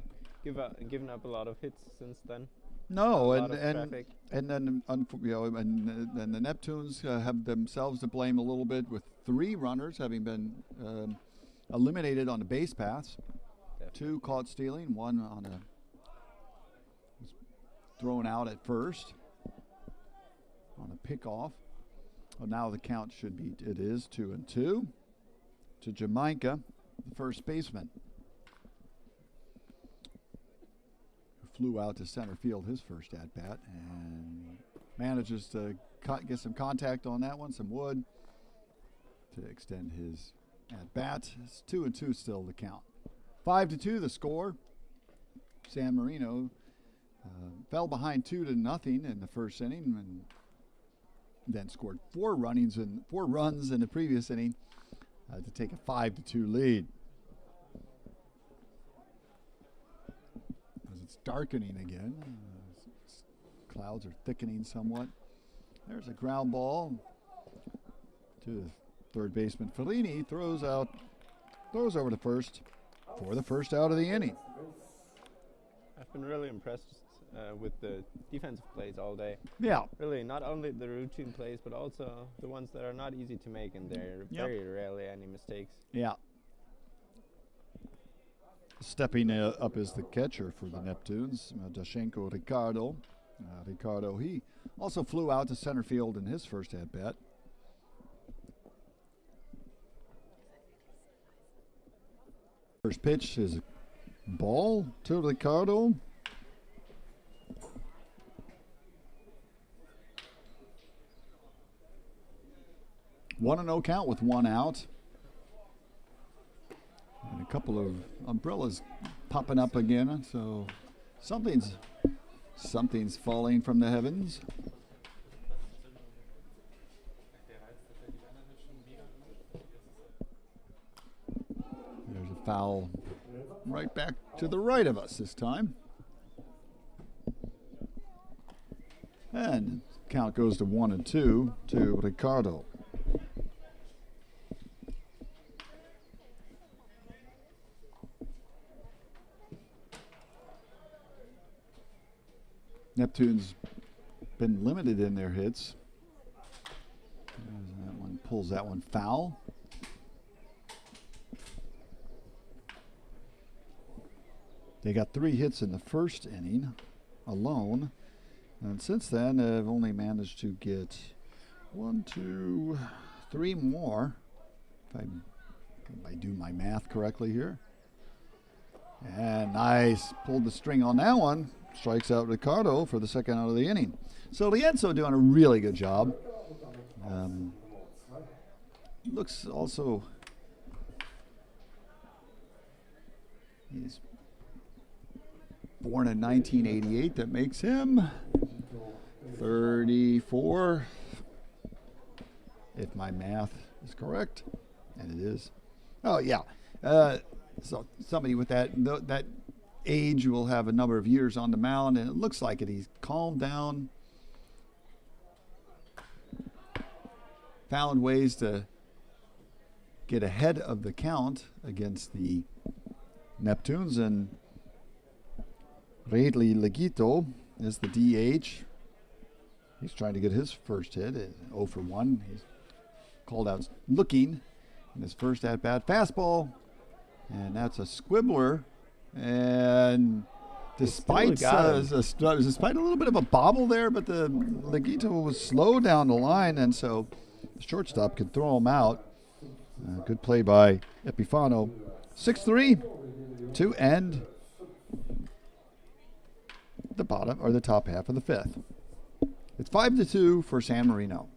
given up a lot of hits since then. No, and then and the Neptunes have themselves to blame a little bit with 3 runners having been eliminated on the base paths. Definitely. 2 caught stealing, 1 on was thrown out at first on a pickoff. Well, now the count it is 2-2 to Jamaica, the first baseman. Flew out to center field his first at-bat and manages to get some contact on that one, some wood, to extend his at-bat. It's 2-2 still the count. 5-2 the score. San Marino fell behind 2-0 in the first inning and then scored 4 runs in the previous inning to take a 5-2 lead. It's darkening again. Clouds are thickening somewhat. There's a ground ball to the third baseman. Fellini throws over to first for the first out of the inning. I've been really impressed with the defensive plays all day. Yeah. Really, not only the routine plays, but also the ones that are not easy to make, and there are very rarely any mistakes. Yeah. Stepping up as the catcher for the Neptunes, Dashenko Ricardo. Ricardo, he also flew out to center field in his first at-bat. First pitch is a ball to Ricardo. One and 0 count with 1 out. And a couple of umbrellas popping up again, so something's falling from the heavens. There's a foul right back to the right of us this time. And count goes to 1-2 to Ricardo. Neptune's been limited in their hits. That one pulls that one foul. They got 3 hits in the first inning alone, and since then they've only managed to get 1, 2, 3 more. If I do my math correctly here. And nice, pulled the string on that one. Strikes out Ricardo for the second out of the inning. So Lienzo doing a really good job. Looks also, he's born in 1988. That makes him 34, if my math is correct, and it is. Oh yeah. So somebody with that age will have a number of years on the mound, and it looks like it. He's calmed down, found ways to get ahead of the count against the Neptunes, and Redley Legito is the DH. He's trying to get his first hit at 0 for 1. He's called out looking in his first at-bat. Fastball, and that's a squibbler. And despite despite a little bit of a bobble there, but the Legito was slow down the line, and so the shortstop could throw him out. Good play by Epifano. 6-3 to end the bottom or the top half of the fifth. It's 5-2 for San Marino.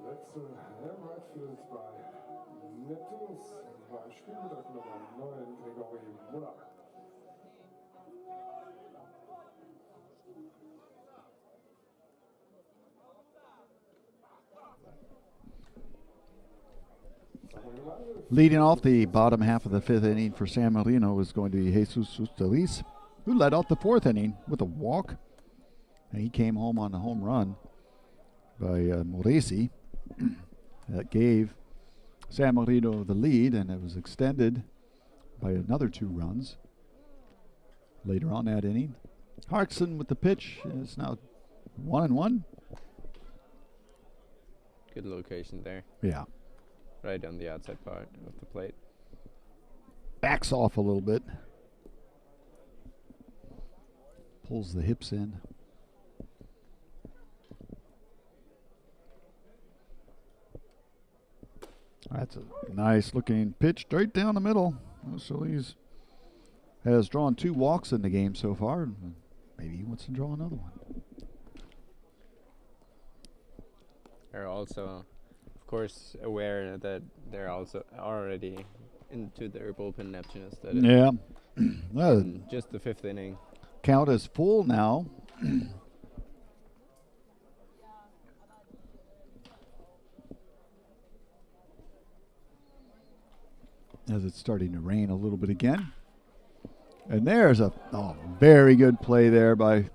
Wechsel im Right Field bei Neptunus beim Spielbetrieb Nummer 9 Gregory Muller. Leading off the bottom half of the fifth inning for San Marino is going to be Jesus Ustaliz, who led off the fourth inning with a walk. And he came home on a home run by Moresi. That gave San Marino the lead, and it was extended by another 2 runs later on that inning. Harkson with the pitch. It's now 1-1. Good location there. Yeah. Right on the outside part of the plate. Backs off a little bit. Pulls the hips in. That's a nice looking pitch straight down the middle. So he's has drawn 2 walks in the game so far. Maybe he wants to draw another one. They're also, of course, aware that they're also already into their bullpen Neptunus. That Yeah. in just the 5th inning. Count is full now. As it's starting to rain a little bit again. And there's a very good play there by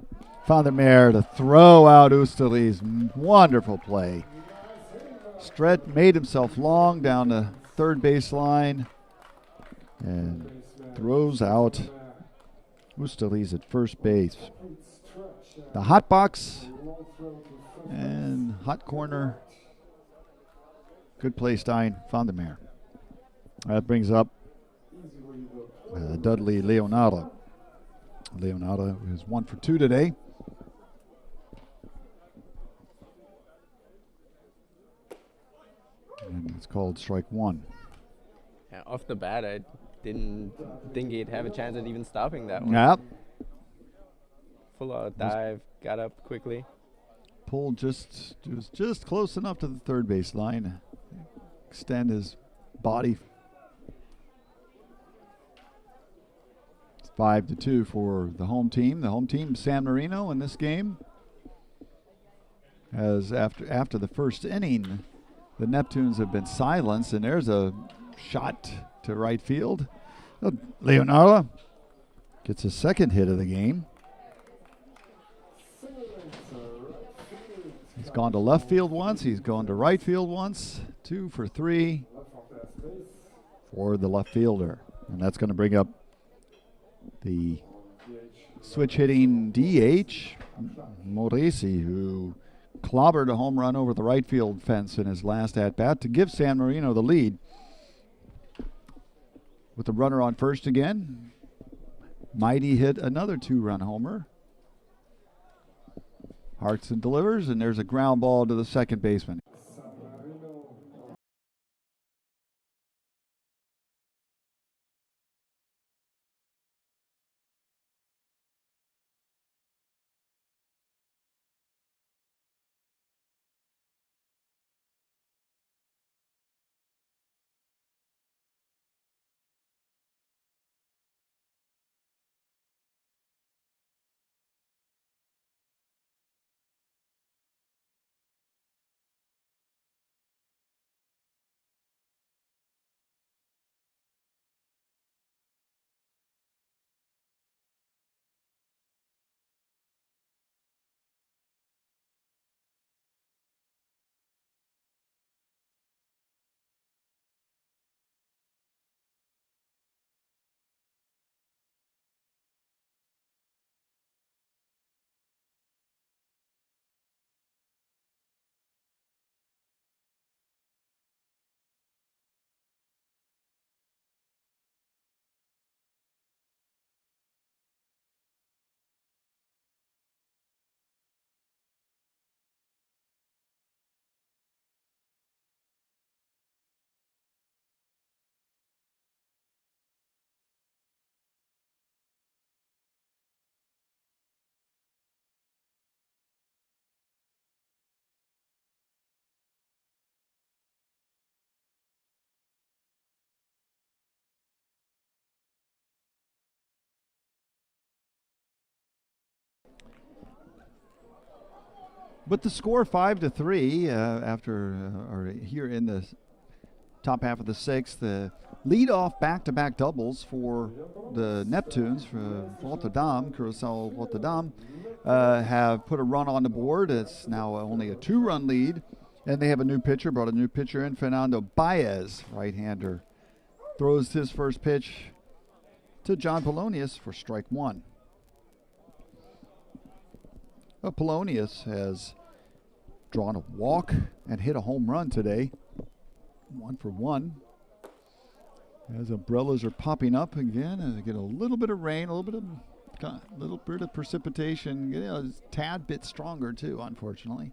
Vandermeer to throw out Ustaliz. Wonderful play. Stret made himself long down the third baseline and throws out Ustaliz at first base. The hot box and hot corner. Good play, Stein. Vandermeer. That brings up Dudley Leonardo. Leonardo is 1 for 2 today. And it's called strike 1. Yeah, off the bat, I didn't think he'd have a chance at even stopping that one. Yep. Full out dive, got up quickly. Pulled just close enough to the third baseline. Extend his body. 5-2 for the home team. The home team, San Marino, in this game, as after the first inning, the Neptunes have been silenced, and there's a shot to right field. Leonardo gets his second hit of the game. He's gone to left field once. He's gone to right field once. 2 for 3 for the left fielder. And that's going to bring up the switch hitting DH, Moresi, who clobbered a home run over the right field fence in his last at-bat to give San Marino the lead. With the runner on first again, Mighty hit another 2-run homer. Hartson delivers, and there's a ground ball to the second baseman. But the score 5-3 or here in the top half of the sixth. The lead-off back-to-back doubles for the Neptunes, for Rotterdam, Curacao Rotterdam, have put a run on the board. It's now only a 2-run lead, and they have a new pitcher, brought a new pitcher in, Fernando Baez, right-hander. Throws his first pitch to John Polonius for strike 1. Polonius has drawn a walk and hit a home run today. 1 for 1. As umbrellas are popping up again, and get a little bit of rain, a little bit of precipitation. A tad bit stronger too, unfortunately,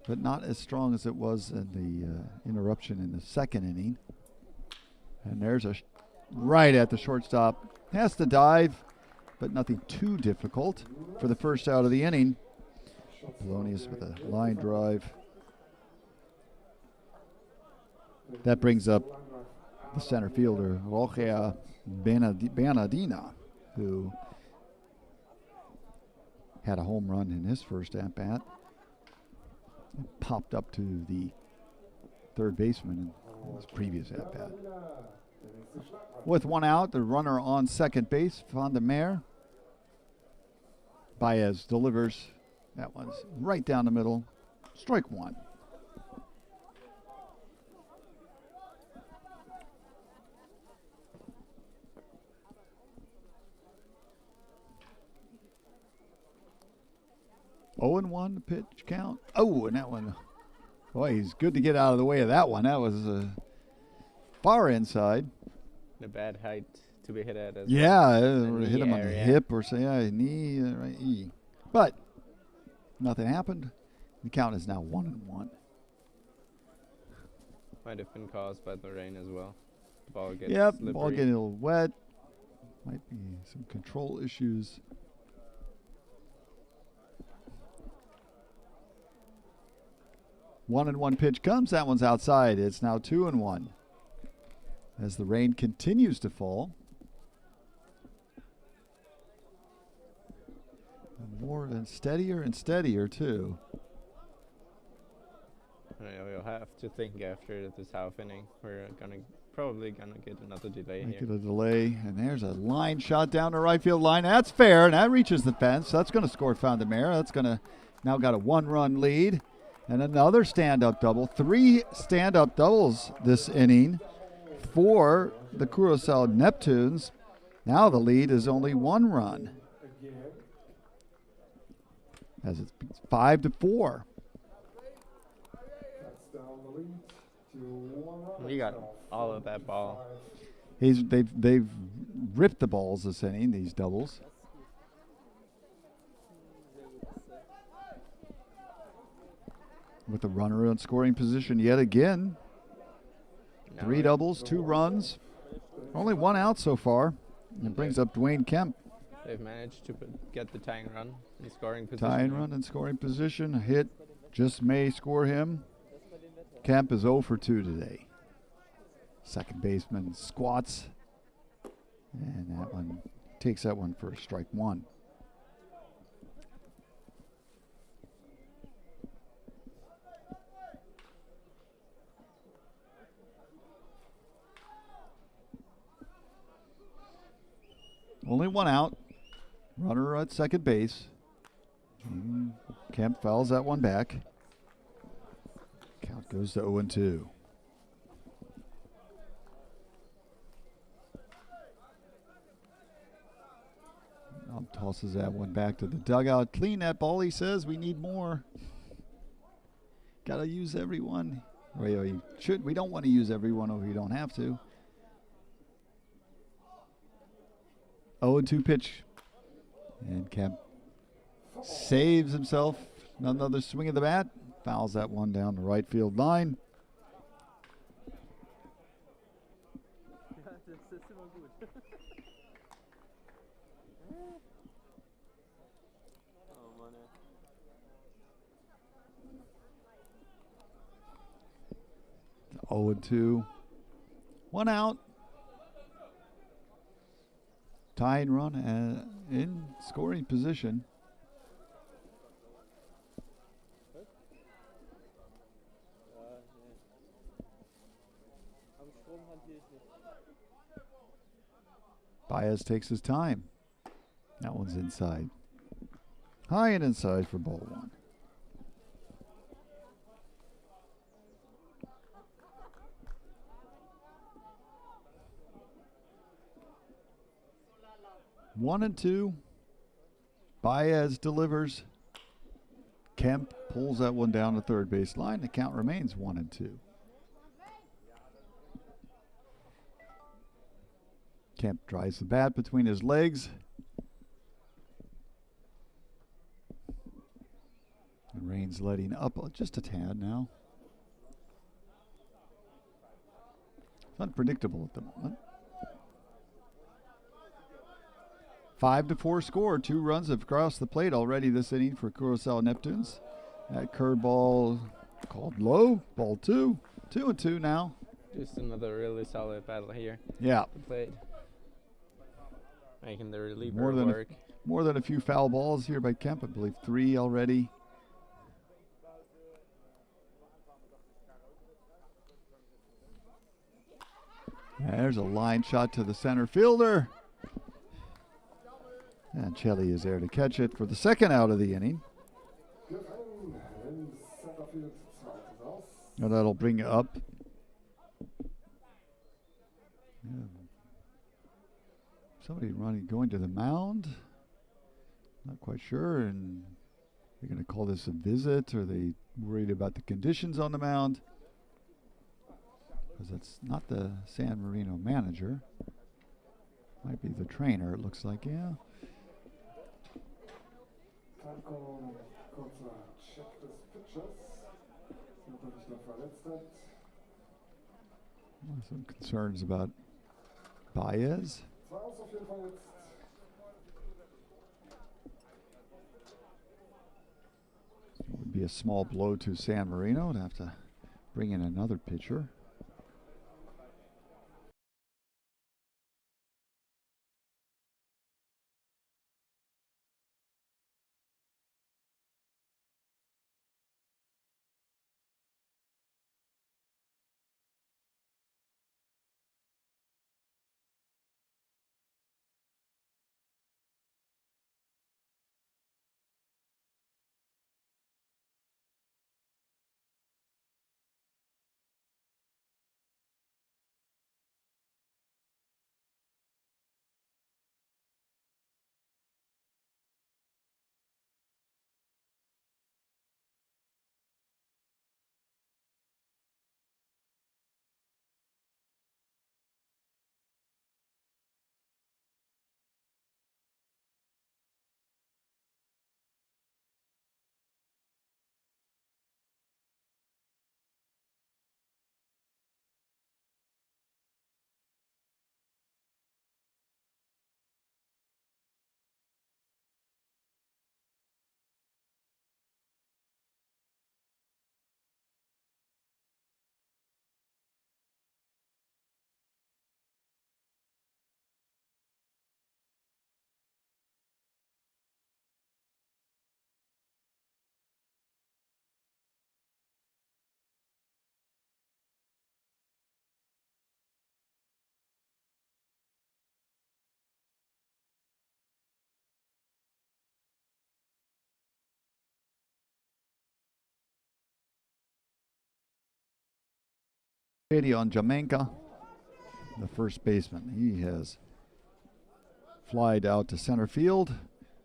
but not as strong as it was in the interruption in the second inning. And there's a right at the shortstop. Has to dive, but nothing too difficult for the first out of the inning. Polonius with a line drive. That brings up the center fielder, Roger Bernardina, who had a home run in his first at-bat. Popped up to the third baseman in his previous at-bat. With 1 out, the runner on second base, Van der Meer. Baez delivers. That one's right down the middle. Strike 1. Oh, and 1 pitch count. Oh, and that one. Boy, he's good to get out of the way of that one. That was far inside. A bad height to be hit at. As yeah, well. Hit him on the hip or say knee, right E. But nothing happened. The count is now 1-1. Might have been caused by the rain as well. The ball gets slippery. Ball getting a little wet. Might be some control issues. One and 1 pitch comes. That one's outside. It's now 2-1. As the rain continues to fall. More and steadier too. We'll have to think after this half inning. We're probably gonna get another delay here. Get a delay, and there's a line shot down the right field line. That's fair, and that reaches the fence. That's going to score Van der Meer. That's going to now got a 1-run lead. And another stand-up double. 3 stand-up doubles this inning for the Curacao Neptunes. Now the lead is only 1 run. As it's 5-4. We got all of that ball. They've ripped the balls this inning, these doubles. With the runner in scoring position yet again. 3 doubles, 2 runs. Only 1 out so far. And it brings up Dwayne Kemp. They've managed to get the tying run in scoring position. Tying run in scoring position. A hit just may score him. Kemp is 0 for 2 today. Second baseman squats. And that one takes that one for strike 1. Only 1 out. Runner at second base. Kemp fouls that one back. Count goes to 0-2. Tosses that one back to the dugout. Clean that ball, he says. We need more. Got to use everyone. Well, you should. We don't want to use everyone if we don't have to. 0-2 pitch. And Kemp saves himself. Another swing of the bat. Fouls that one down the right field line. It's 0-2. 1 out. Tying run in scoring position. Baez takes his time. That one's inside. High and inside for ball 1. One and 2. Baez delivers. Kemp pulls that one down the third base line. The count remains 1-2. Kemp drives the bat between his legs. And Rain's letting up just a tad now. It's unpredictable at the moment. 5-4 score. 2 runs have crossed the plate already this inning for Curacao Neptunes. That curveball called low. Ball 2. 2-2 now. Just another really solid battle here. Yeah. The plate. Making the reliever work. More than a few foul balls here by Kemp. I believe 3 already. There's a line shot to the center fielder. And Chelly is there to catch it for the second out of the inning. And that'll bring it up. Yeah. Somebody going to the mound. Not quite sure. And they're going to call this a visit. Or are they worried about the conditions on the mound? Because that's not the San Marino manager. Might be the trainer, it looks like, yeah. Some concerns about Baez. It would be a small blow to San Marino to have to bring in another pitcher. On Jamaica, the first baseman. He has flied out to center field,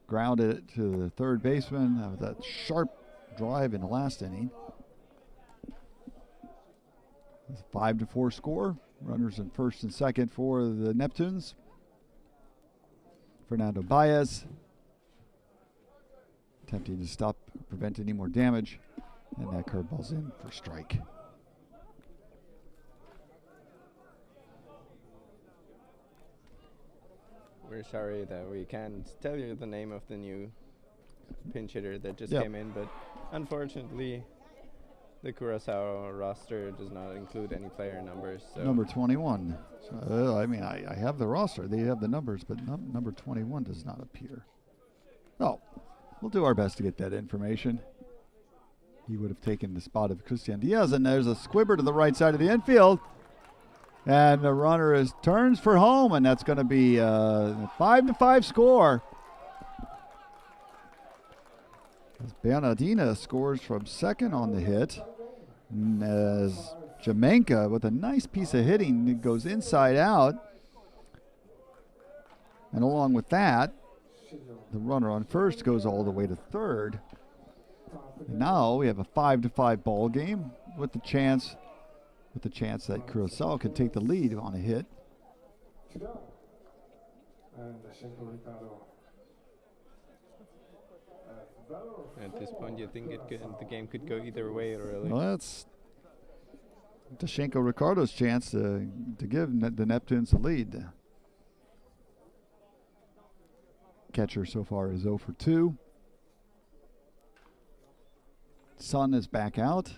grounded it to the third baseman with that sharp drive in the last inning. It's a 5-4 score. Runners in first and second for the Neptunes. Fernando Baez attempting to stop, prevent any more damage, and that curveball's in for strike. We're sorry that we can't tell you the name of the new pinch hitter that just came in, but unfortunately, the Curacao roster does not include any player numbers. So number 21. So, I have the roster. They have the numbers, but number 21 does not appear. Oh, we'll do our best to get that information. He would have taken the spot of Christian Diaz, and there's a squibber to the right side of the infield. And the runner turns for home, and that's going to be a 5-5 score. As Bernardina scores from second on the hit. And as Jamaica, with a nice piece of hitting, it goes inside out. And along with that, the runner on first goes all the way to third. And now we have a 5-5 ball game with the chance that Curacao can take the lead on a hit. At this point, you think the game could go either way, really. Well, that's Dashenko Ricardo's chance to give the Neptunes the lead. Catcher so far is 0 for 2. Sun is back out.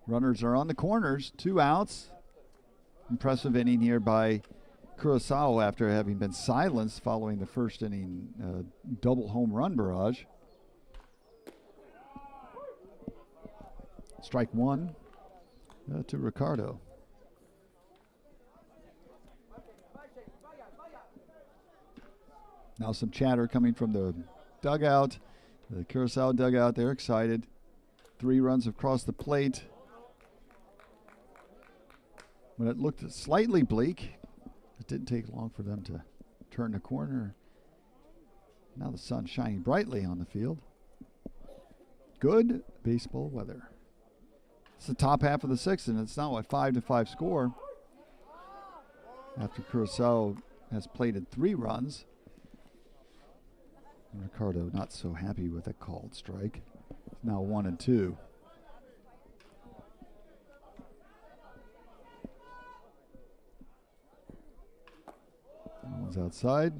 Runners are on the corners, 2 outs. Impressive inning here by Curacao after having been silenced following the first inning double home run barrage. Strike 1 to Ricardo. Now some chatter coming from the dugout, the Curacao dugout. They're excited. 3 runs across the plate. When it looked slightly bleak, it didn't take long for them to turn the corner. Now the sun's shining brightly on the field. Good baseball weather. It's the top half of the 6th, and it's now a 5-5 score. After Curacao has plated 3 runs. And Ricardo not so happy with a called strike. It's now 1-2. One's outside.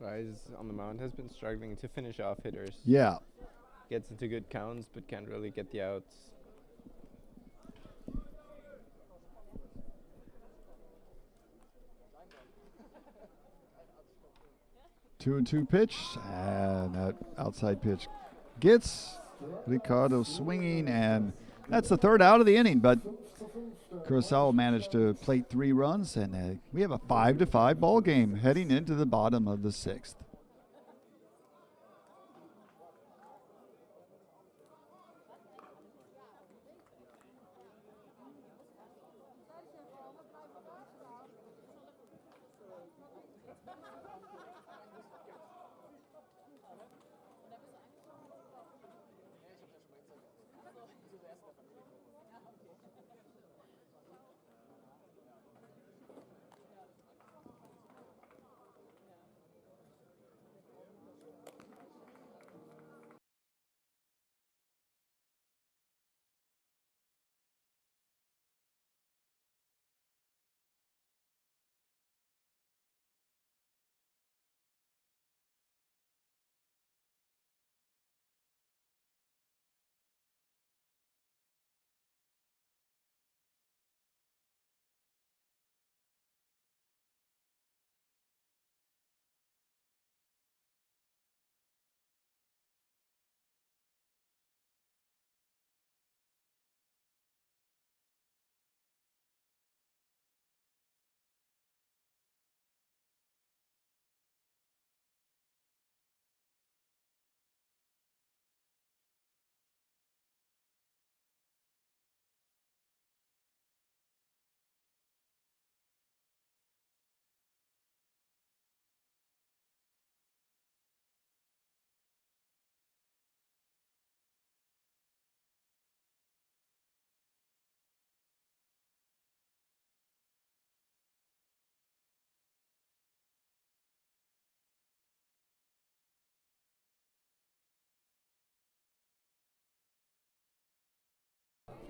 Guys on the mound has been struggling to finish off hitters. Yeah. Gets into good counts, but can't really get the outs. Two and 2 pitch, and that outside pitch gets Ricardo swinging, and that's the 3rd out of the inning, but Curacao managed to plate 3 runs, and we have a 5-5 ball game heading into the bottom of the 6th.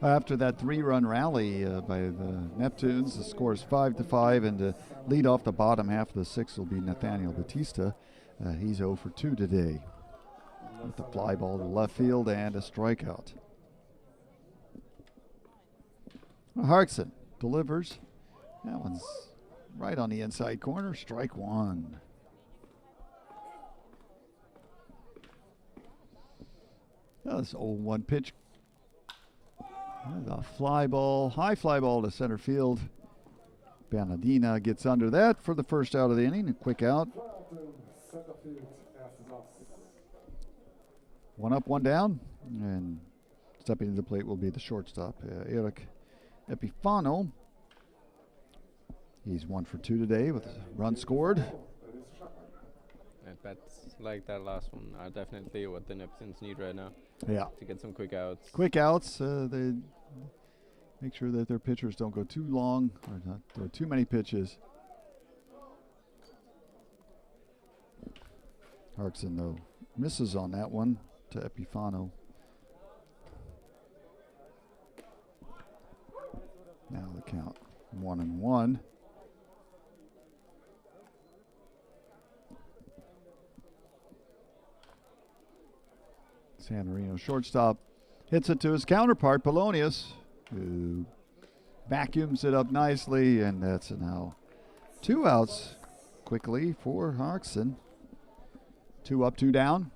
After that 3-run rally by the Neptunes, the score is 5-5, and to lead off the bottom half of the sixth will be Nathaniel Batista. He's 0 for 2 today with the fly ball to left field and a strikeout. Harkson delivers. That one's right on the inside corner. Strike one. That's 0-1 pitch. A fly ball, high fly ball to center field. Bernardina gets under that for the first out of the inning. A quick out. One up, one down. And stepping to the plate will be the shortstop, Eric Epifano. He's 1 for 2 today with a run scored. At bats like that last one are definitely what the Neptunes need right now. Yeah. To get some quick outs. Quick outs. They make sure that their pitchers don't go too long or not throw too many pitches. Harkson, though, misses on that one to Epifano. Now the count 1-1. San Marino shortstop hits it to his counterpart, Polonius, who vacuums it up nicely, and that's now 2 outs quickly for Harkson. 2 up, 2 down.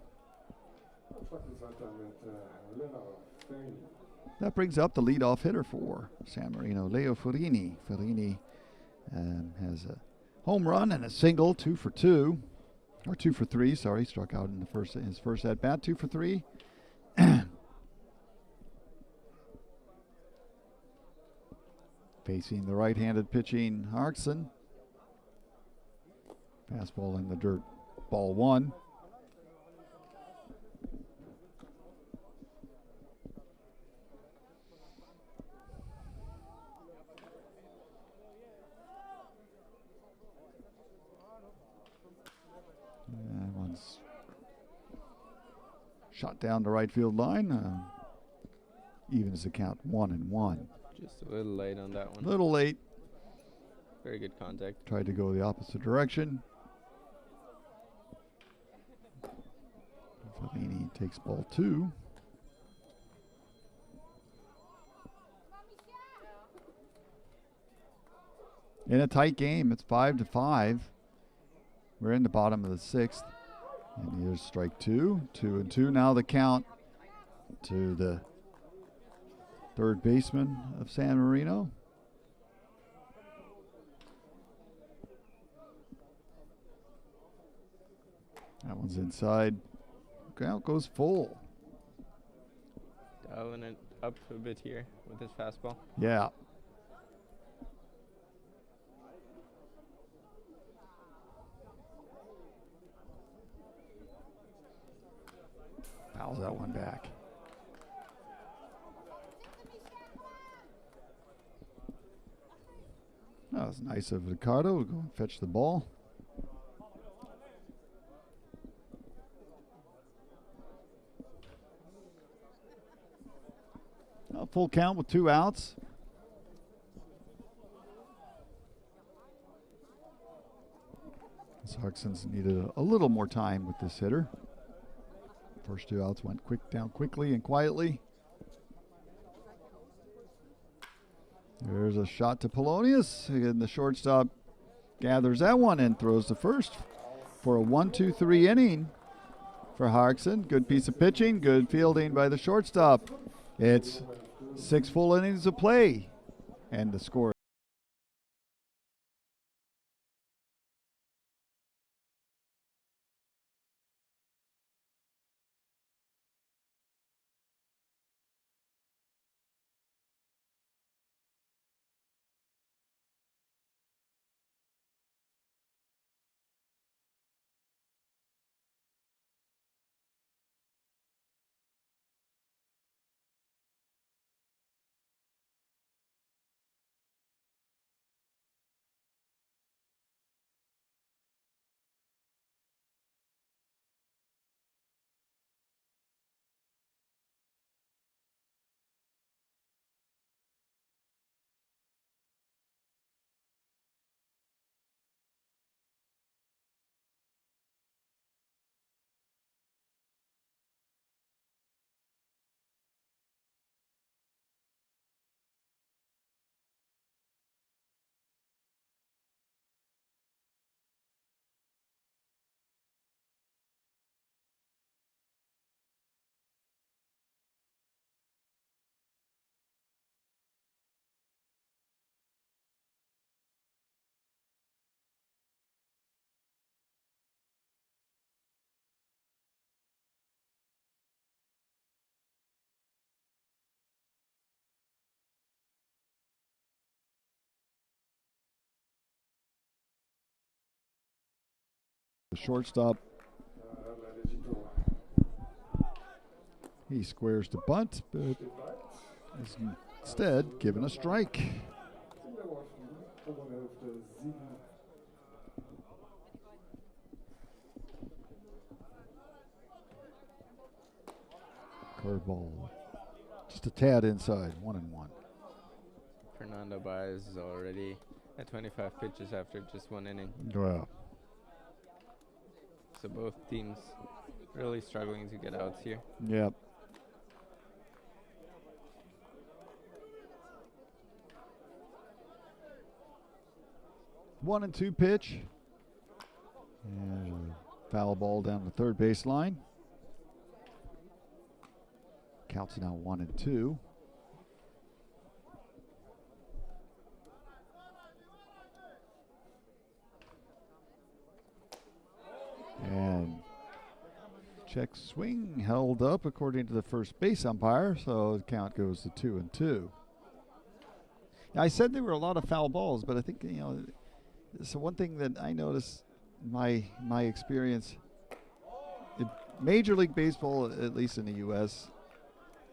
That brings up the leadoff hitter for San Marino, Leo Farini. Farini has a home run and a single, 2 for 2. Or 2 for 3, sorry, struck out in his first at bat, 2 for 3. Facing the right-handed pitching Harkson. Fastball in the dirt, ball 1. That one's shot down the right field line. Evens the count 1-1. Just a little late on that one. A little late. Very good contact. Tried to go the opposite direction. Fellini takes ball 2. In a tight game, it's 5-5. We're in the bottom of the 6th. And here's strike 2. 2-2. Now the count to the third baseman of San Marino. That one's inside. Count goes full. Dialing it up a bit here with his fastball. Yeah. Fouls that one back. That was nice of Ricardo to go and fetch the ball. A full count with 2 outs. Harkson's needed a little more time with this hitter. First 2 outs went down quickly and quietly. There's a shot to Polonius, and the shortstop gathers that one and throws the first for a 1-2-3 inning for Harkson. Good piece of pitching, good fielding by the shortstop. It's 6 full innings of play, and the score The shortstop. He squares the bunt, but is instead given a strike. Curveball. Just a tad inside, 1-1. Fernando Baez is already at 25 pitches after just one inning. Wow. So both teams really struggling to get outs here. Yep. One and two pitch. And a foul ball down the third base line. Counts now 1-2. And check swing held up according to the first base umpire, so the count goes to 2-2. I said there were a lot of foul balls, but I think, so one thing that I noticed in my experience, in Major League Baseball, at least in the U.S.,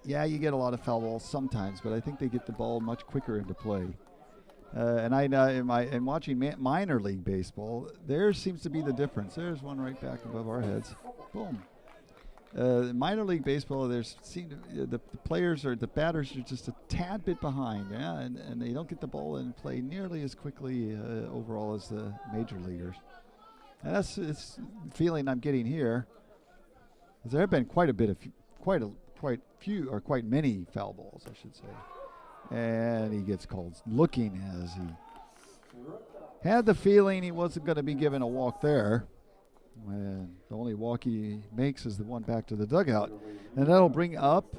yeah, you get a lot of foul balls sometimes, but I think they get the ball much quicker into play. And in watching minor league baseball, there seems to be the difference. There's one right back above our heads. Boom. Minor league baseball, the players or the batters are just a tad bit behind, yeah, and they don't get the ball in play nearly as quickly overall as the major leaguers. And that's the feeling I'm getting here. There have been quite many foul balls, I should say. And he gets called looking as he had the feeling he wasn't going to be given a walk there. And the only walk he makes is the one back to the dugout. And that'll bring up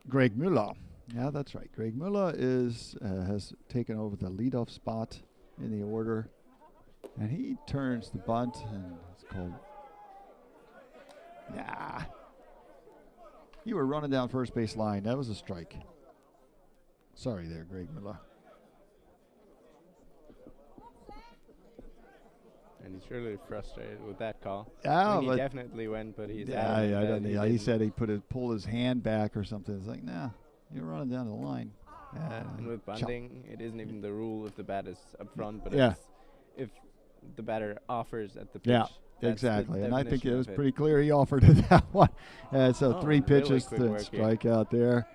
Greg Müller. Yeah, that's right. Greg Müller has taken over the leadoff spot in the order. And he turns the bunt, and it's called... Nah. You were running down first base line. That was a strike. Sorry there, Greg Müller. And he's really frustrated with that call. Yeah, he definitely went, but he's he said he pulled his hand back or something. It's like, nah, you're running down the line. And with bunting, it isn't even the rule if the bat is up front, but yeah. if the batter offers at the pitch. Yeah. Exactly, and I think it was pretty clear he offered at that one. So 3 pitches really to strike out there.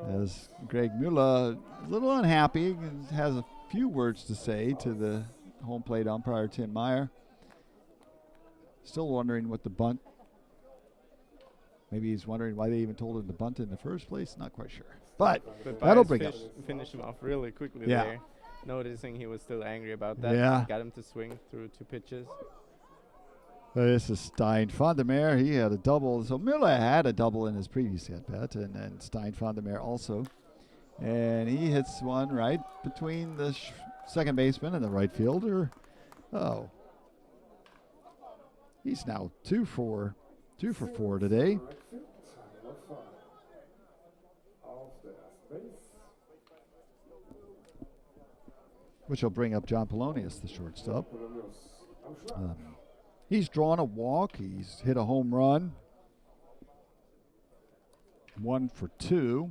As Greg Müller, a little unhappy, has a few words to say to the home plate umpire, Tim Meyer. Still wondering what the bunt. Maybe he's wondering why they even told him to bunt in the first place. Not quite sure. But that'll bring up. Finish him off really quickly there. Noticing he was still angry about that. Yeah. Got him to swing through 2 pitches. This is Stein van der Meer. He had a double. So Müller had a double in his previous at-bat, and Stein van der Meer also. And he hits one right between the second baseman and the right fielder. Oh. He's now 2 for 4 today. Which will bring up John Polonius, the shortstop. He's drawn a walk. He's hit a home run. 1 for 2.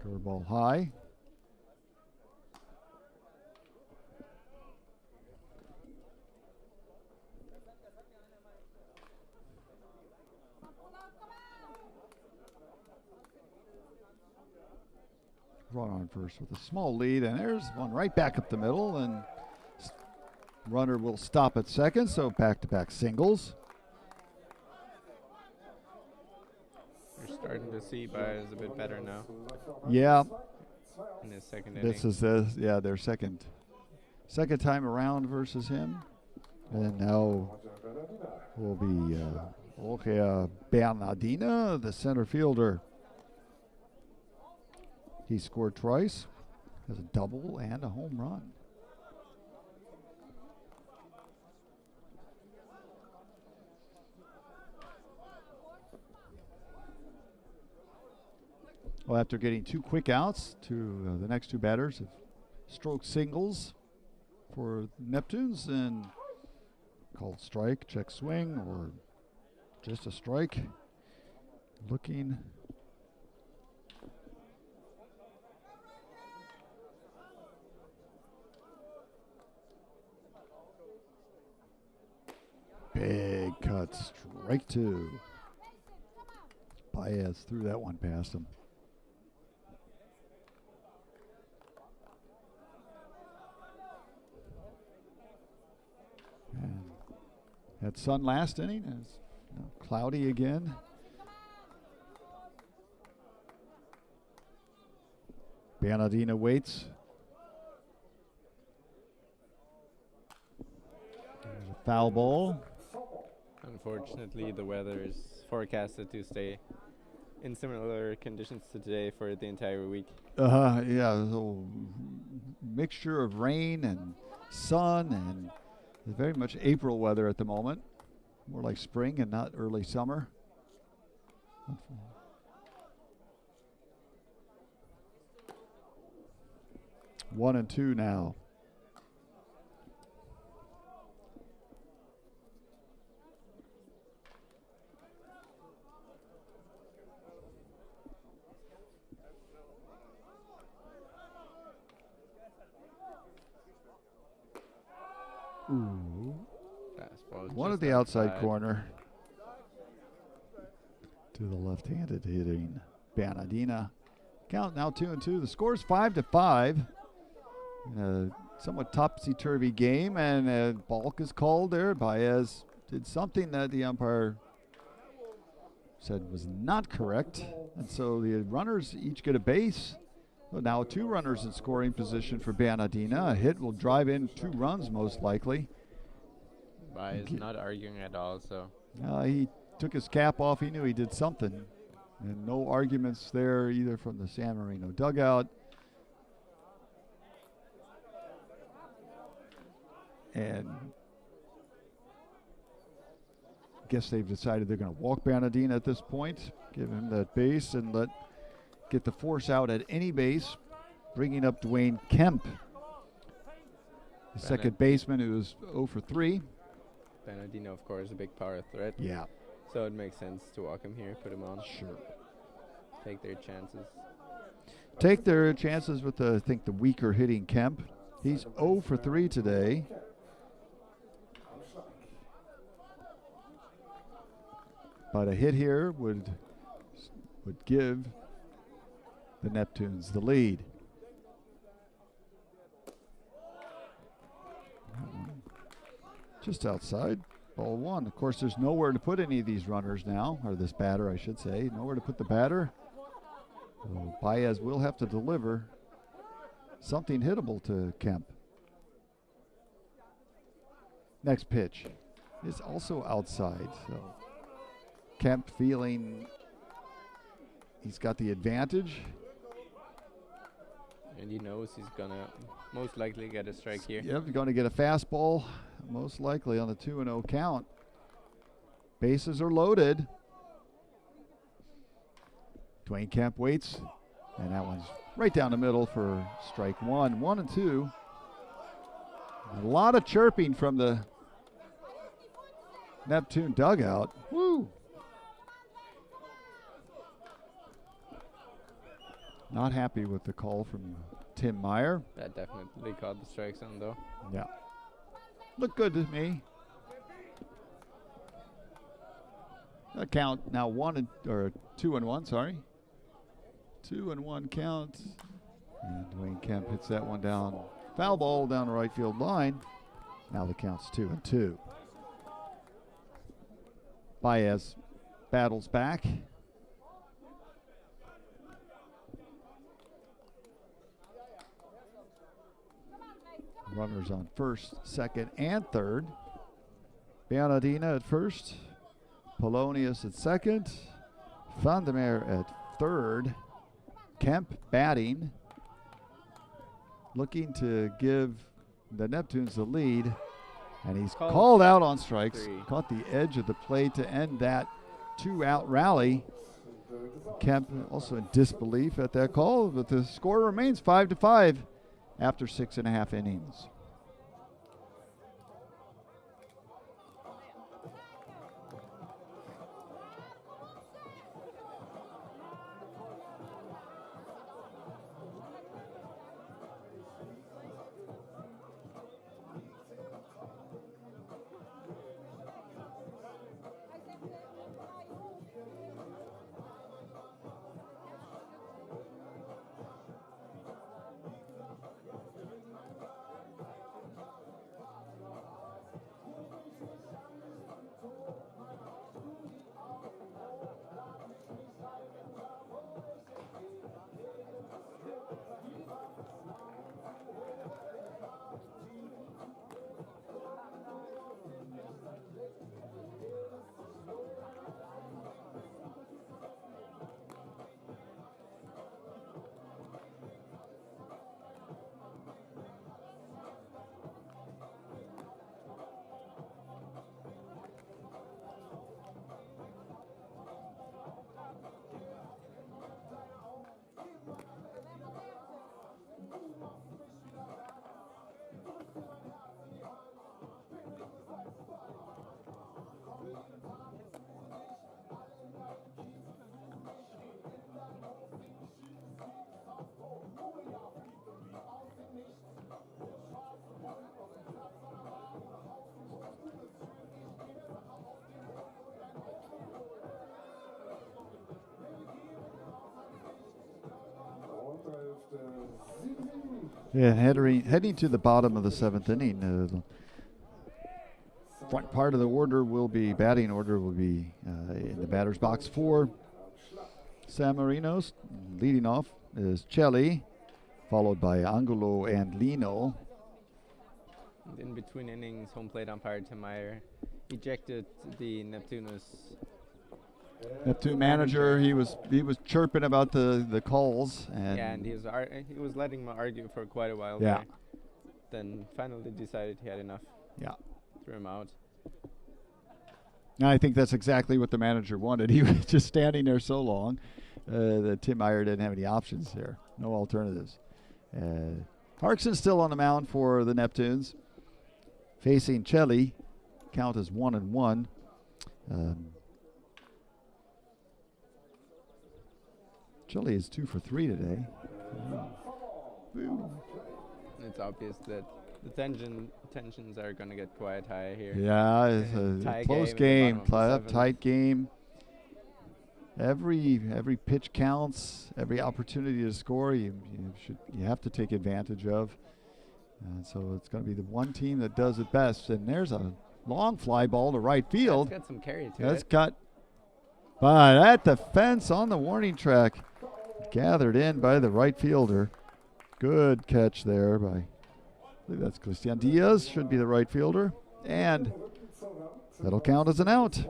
Curveball high. Run on first with a small lead, and there's one right back up the middle, and runner will stop at second, so back-to-back singles. You're starting to see Baez a bit better now. Yeah. In his second inning. This is their second time around versus him, and now will be Jorge Bernardina, the center fielder. He scored twice, has a double and a home run. Well, after getting 2 quick outs to the next 2 batters have stroked singles for Neptunes and called strike, check swing, or just a strike. Looking. Big cut, strike 2. Baez threw that one past him. And had sun last inning. It's cloudy again. Bernardino waits. There's a foul ball. Unfortunately, the weather is forecasted to stay in similar conditions to today for the entire week. Yeah, a mixture of rain and sun and very much April weather at the moment. More like spring and not early summer. 1-2 now. Ooh. One at the outside corner to the left-handed hitting Bernardina. Count now 2-2. The score's 5-5. Somewhat topsy-turvy game, and a balk is called there. Baez did something that the umpire said was not correct, and so the runners each get a base. So now 2 runners in scoring position for Bernardina. A hit will drive in 2 runs most likely. Baez not arguing at all, so. He took his cap off. He knew he did something. And no arguments there either from the San Marino dugout. And I guess they've decided they're going to walk Bernardina at this point, give him that base and get the force out at any base, bringing up Dwayne Kemp, the second baseman, who was 0 for 3. Bernardino, of course, a big power threat. Yeah. So it makes sense to walk him here, put him on. Sure. Take their chances. Take their chances with, I think, the weaker hitting Kemp. He's 0 for 3 today. But a hit here would give the Neptunes the lead. Just outside, ball 1. Of course, there's nowhere to put any of these runners now, or this batter, I should say. Nowhere to put the batter. So Baez will have to deliver something hittable to Kemp. Next pitch is also outside, so Kemp feeling he's got the advantage. And he knows he's going to most likely get a strike here. Yep, he's going to get a fastball, most likely on the 2-0 count. Bases are loaded. Dwayne Kemp waits, and that one's right down the middle for strike 1. 1-2. A lot of chirping from the Neptune dugout. Woo! Not happy with the call from Tim Meyer. That definitely caught the strike zone, though. Yeah. Looked good to me. That count now 2-1, sorry. 2-1 count. And Dwayne Kemp hits that one down. Foul ball down the right field line. Now the count's 2-2. Baez battles back. Runners on first, second, and third. Bernardina at first. Polonius at second. Vandermeer at third. Kemp batting. Looking to give the Neptunes the lead. And he's called out on strikes. 3. Caught the edge of the plate to end that 2-out rally. Kemp also in disbelief at that call, but the score remains 5-5 after 6.5 innings. Yeah, heading to the bottom of the 7th inning. The front part of the batting order will be in the batter's box for San Marino's. Leading off is Celli, followed by Angulo and Lino. In between innings, home plate umpire Meyer ejected the Neptunus. Neptune manager, he was chirping about the calls, and yeah, and he was letting him argue for quite a while. Yeah. There. Then finally decided he had enough. Yeah. Threw him out. And I think that's exactly what the manager wanted. He was just standing there so long that Tim Meyer didn't have any options there. No alternatives. Harkson's still on the mound for the Neptunes. Facing Celli. Count is 1-1. Celli is 2 for 3 today. It's obvious that the tensions are going to get quite high here. Yeah, it's a close game, tight game. Every pitch counts. Every opportunity to score, you have to take advantage of. So it's going to be the one team that does it best. And there's a long fly ball to right field. That's got some carry to That's it. got, but at the fence on the warning track, gathered in by the right fielder. Good catch there by, I believe that's Christian Diaz, should be the right fielder. And that'll count as an out.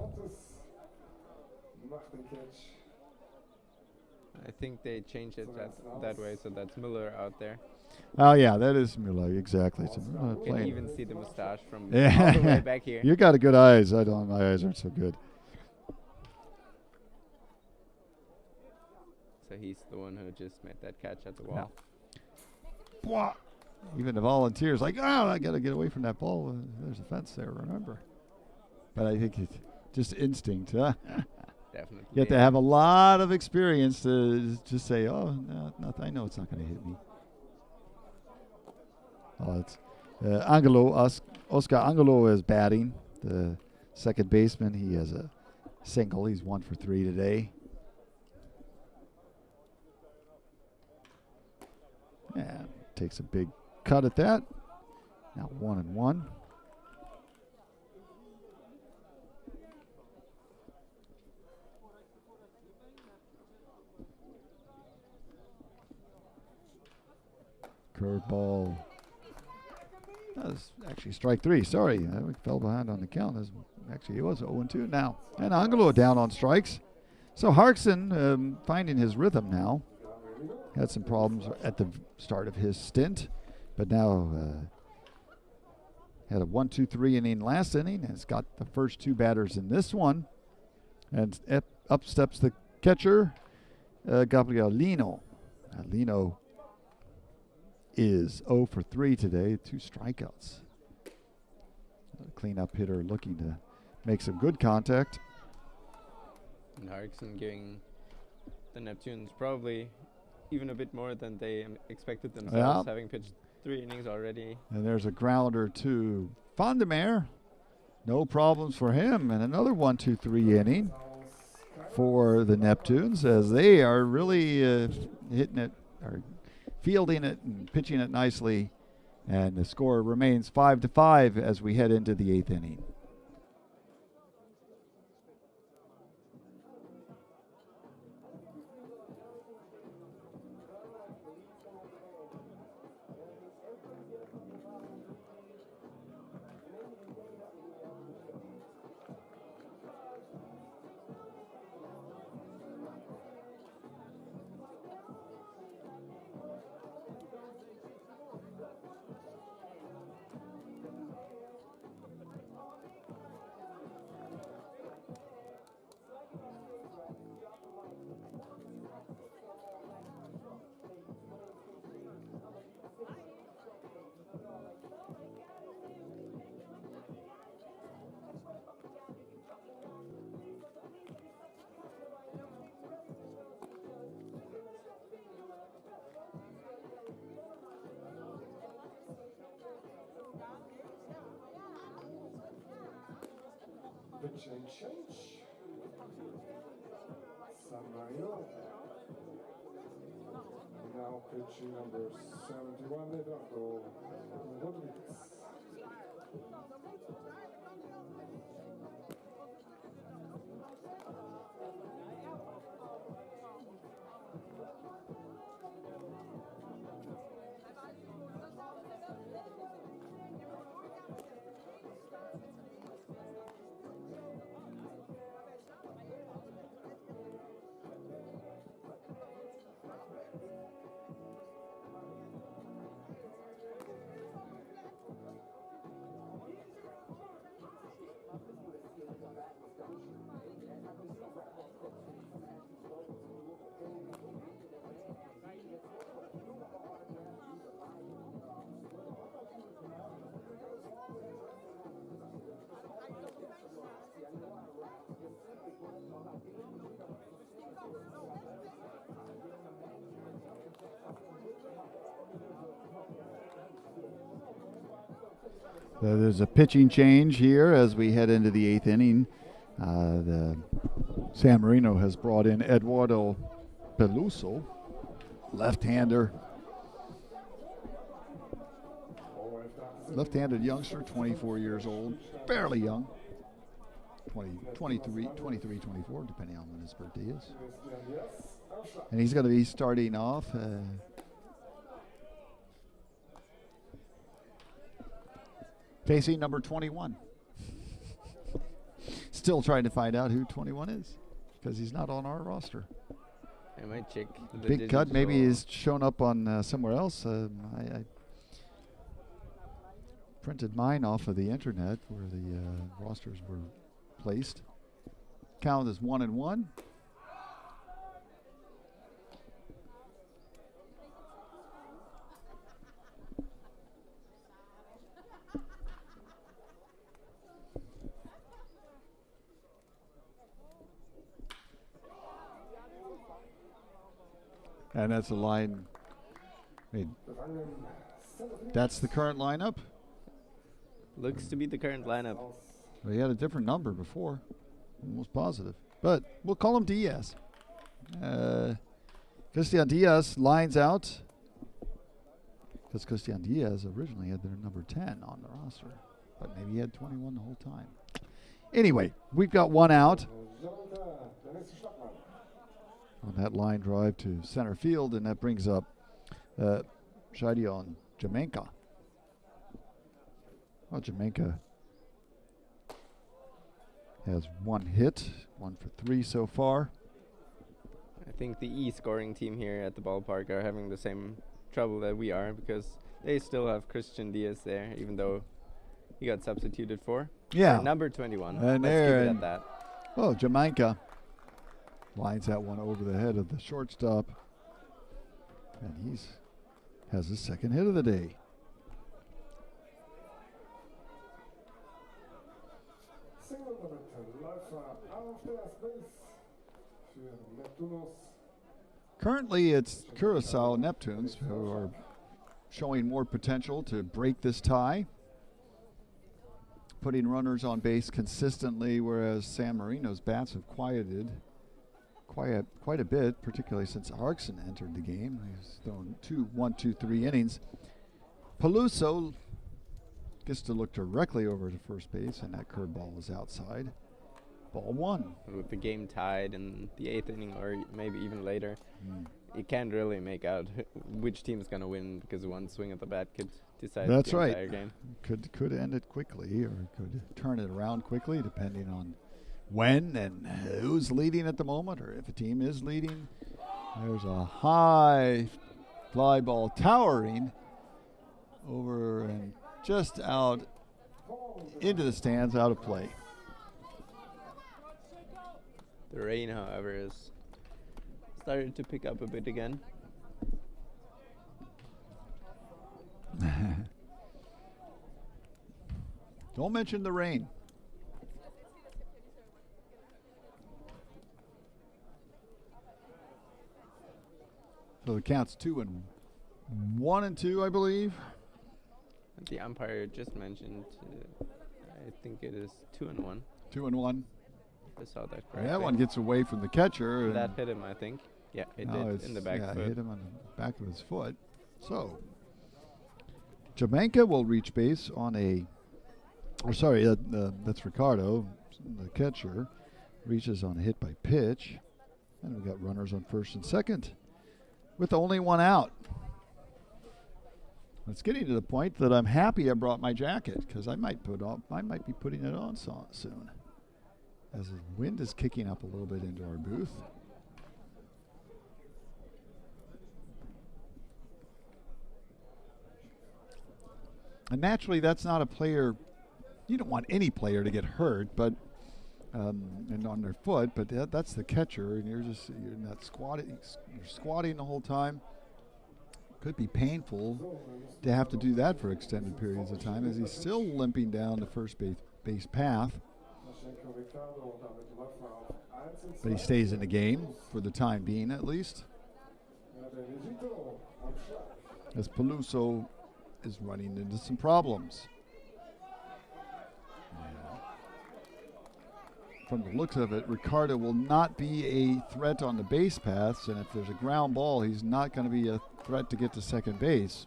I think they changed it that way, so that's Muller out there. Oh, yeah, that is Muller, exactly. So You can even see the mustache from all yeah. the way back here. You got good eyes. My eyes aren't so good. So he's the one who just made that catch at the wall. Yeah. Even the volunteers like, oh, I got to get away from that ball. There's a fence there, remember. But I think it's just instinct, huh? Definitely. You have to have a lot of experience to just say, oh, no, I know it's not going to hit me. Oh, it's Oscar Angulo is batting. The second baseman, he has a single. He's 1 for 3 today. And takes a big cut at that. Now 1-1. Curveball. That was actually strike 3. Sorry, I fell behind on the count. Actually, it was 0-2 now. And Angulo down on strikes. So Harkson finding his rhythm now. Had some problems at the start of his stint, but now had a 1-2-3 inning last inning. Has got the first 2 batters in this one, and up steps the catcher, Gabriel Lino. Lino is 0 for 3 today, 2 strikeouts. Cleanup hitter looking to make some good contact. And Harkson giving the Neptunes probably even a bit more than they expected themselves, having pitched 3 innings already. And there's a grounder to Vandermeer. No problems for him. And another 1-2-3 inning for the Neptunes, as they are really hitting it, or fielding it and pitching it nicely. And the score remains 5-5 as we head into the 8th inning. Pitch and change. Marino. Now pitching number 71, Eduardo Rodriguez. There's a pitching change here as we head into the 8th inning. The San Marino has brought in Eduardo Peluso, left-hander. Left-handed youngster, 24 years old, fairly young. 23, 24, depending on when his birthday is. And he's going to be starting off facing number 21. Still trying to find out who 21 is, because he's not on our roster. I might check the Big cut, maybe he's shown up on somewhere else. I printed mine off of the internet where the rosters were placed. Count is 1-1. And that's a line. That's the current lineup. Looks to be the current lineup. Well, he had a different number before. Almost positive. But we'll call him Diaz. Christian Diaz lines out. Because Christian Diaz originally had their number 10 on the roster. But maybe he had 21 the whole time. Anyway, we've got one out on that line drive to center field, and that brings up Shadion Jamaica. Well, Jamaica has one hit, 1 for 3 so far. I think the E scoring team here at the ballpark are having the same trouble that we are, because they still have Christian Diaz there, even though he got substituted for. Yeah. Number 21. And Let's keep it at that. Oh, Jamaica Lines that one over the head of the shortstop. And he's has his second hit of the day. Single Nummer 10, Läufer auf der Base für Neptunus. Currently, it's Curacao Neptunes who are showing more potential to break this tie, putting runners on base consistently, whereas San Marino's bats have quieted quite a bit, particularly since Argson entered the game. He's thrown 3 innings. Peluso gets to look directly over to first base, and that curveball is outside. Ball 1. With the game tied in the 8th inning or maybe even later, you can't really make out which team's going to win because one swing at the bat could decide That's the right. entire game. Could end it quickly or could turn it around quickly depending on when and who's leading at the moment, or if a team is leading. There's a high fly ball towering over and just out into the stands, out of play. The rain, however, has started to pick up a bit again. Don't mention the rain. So the count's 2-1 and 2, I believe. The umpire just mentioned, I think it is 2-1. 2-1. I saw that correctly. That one gets away from the catcher. That hit him, I think. Yeah, it did in the back foot. Hit him on the back of his foot. So, Jamaica will reach base on a. Oh, sorry, that's Ricardo, the catcher, reaches on a hit by pitch, and we've got runners on first and second, with only one out. It's getting to the point that I'm happy I brought my jacket because I might be putting it on soon, as the wind is kicking up a little bit into our booth. And naturally, that's not a player. You don't want any player to get hurt, but and on their foot. But that's the catcher, and you're not squatting. You're squatting the whole time. Could be painful to have to do that for extended periods of time, as he's still limping down the first base path. But he stays in the game for the time being, at least. As Peluso is running into some problems. From the looks of it, Ricardo will not be a threat on the base paths, and if there's a ground ball, he's not going to be a threat to get to second base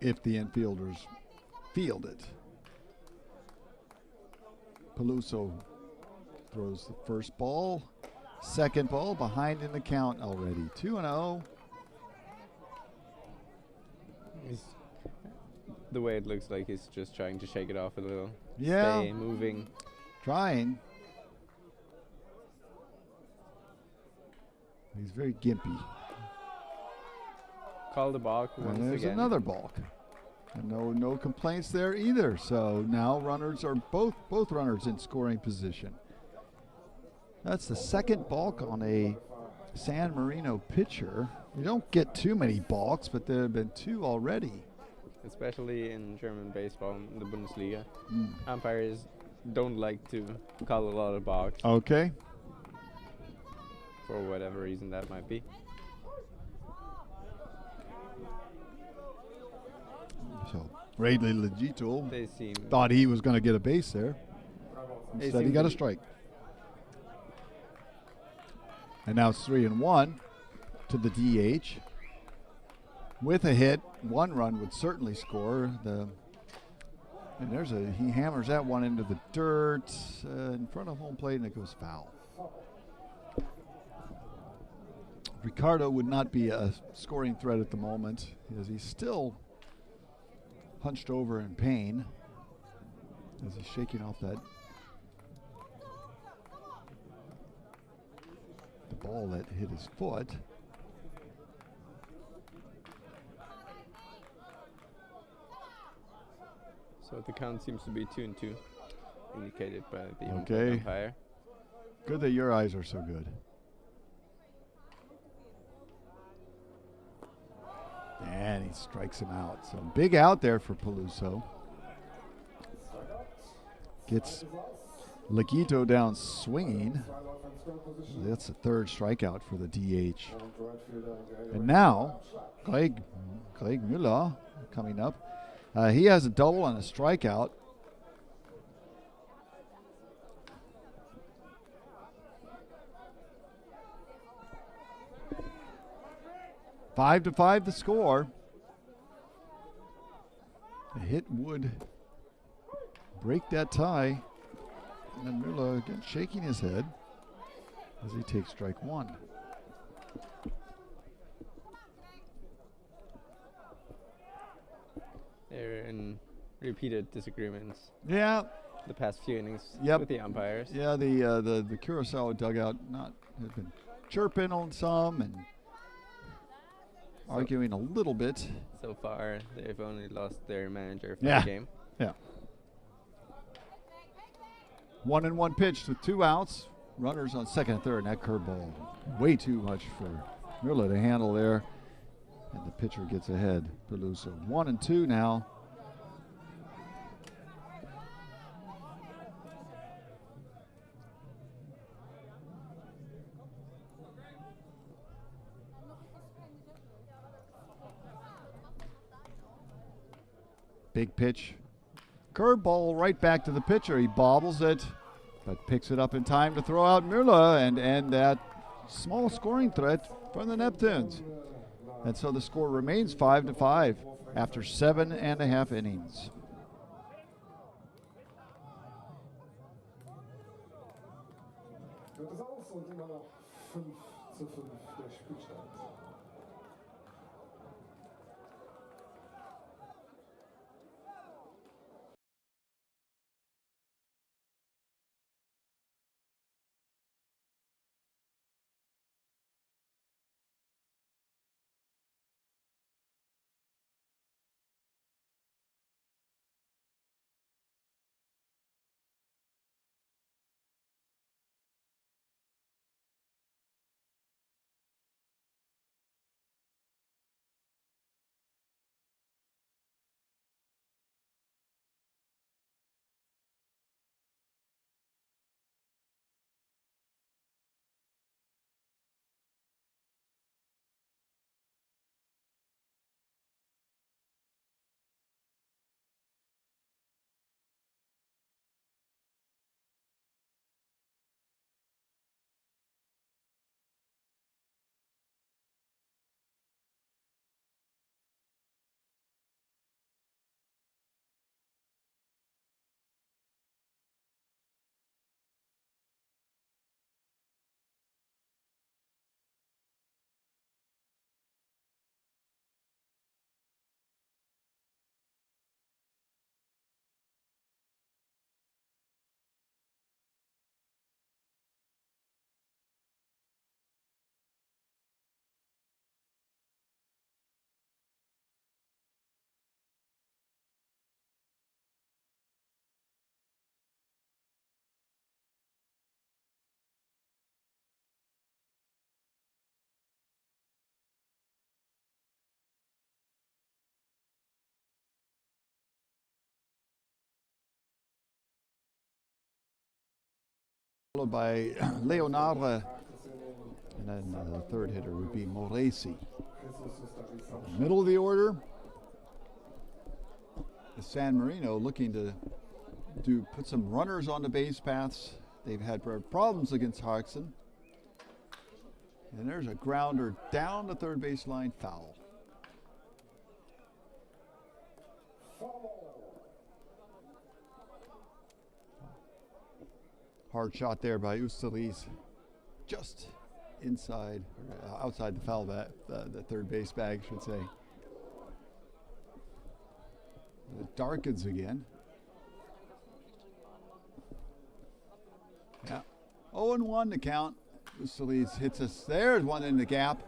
if the infielders field it. Peluso throws the first ball, second ball, behind in the count already. 2-0. The way it looks like he's just trying to shake it off a little. Yeah. Stay moving. Trying. He's very gimpy. Call the balk once And there's again. another balk. And no complaints there either. So now runners are both runners in scoring position. That's the second balk on a San Marino pitcher. You don't get too many balks, but there have been 2 already. Especially in German baseball, in the Bundesliga. Umpires don't like to call a lot of balks. Okay. For whatever reason that might be. So Radley Legito They seem thought he was going to get a base there. Instead, he seem got to a strike. And now it's 3-1 to the DH. With a hit, 1 run would certainly score. And he hammers that one into the dirt in front of home plate, and it goes foul. Ricardo would not be a scoring threat at the moment, as he's still hunched over in pain as he's shaking off the ball that hit his foot. So the count seems to be 2-2. indicated by the Okay. umpire. Good that your eyes are so good. And he strikes him out. So big out there for Peluso. Gets Laguito down swinging. That's the third strikeout for the DH. And now, Greg Müller coming up. He has a double and a strikeout. Five to five the score. A hit would break that tie. And then Müller again shaking his head as he takes strike one. They're in repeated disagreements Yeah. the past few innings Yep. with the umpires. Yeah, the Curacao dugout has been chirping on some and arguing a little bit. So far, they've only lost their manager for Yeah. the game. Yeah. 1-1 pitch with 2 outs. Runners on second and third, and that curveball way too much for Müller to handle there. And the pitcher gets ahead. Peluso 1-2 now. Big pitch. Curveball right back to the pitcher. He bobbles it, but picks it up in time to throw out Müller and end that small scoring threat from the Neptunes. And so the score remains 5-5 after 7.5 innings. Das ist aus und immer noch 5:5 der Spielstand. Followed by Leonardo, and then the third hitter would be Moresi. Middle of the order is San Marino, looking to put some runners on the base paths. They've had problems against Harkson. And there's a grounder down the third baseline, foul. Hard shot there by Ustaliz, just inside, or outside the foul bat, the third base bag, I should say. It darkens again. Yeah, 0-1 to count. Ustaliz hits us. There's one in the gap.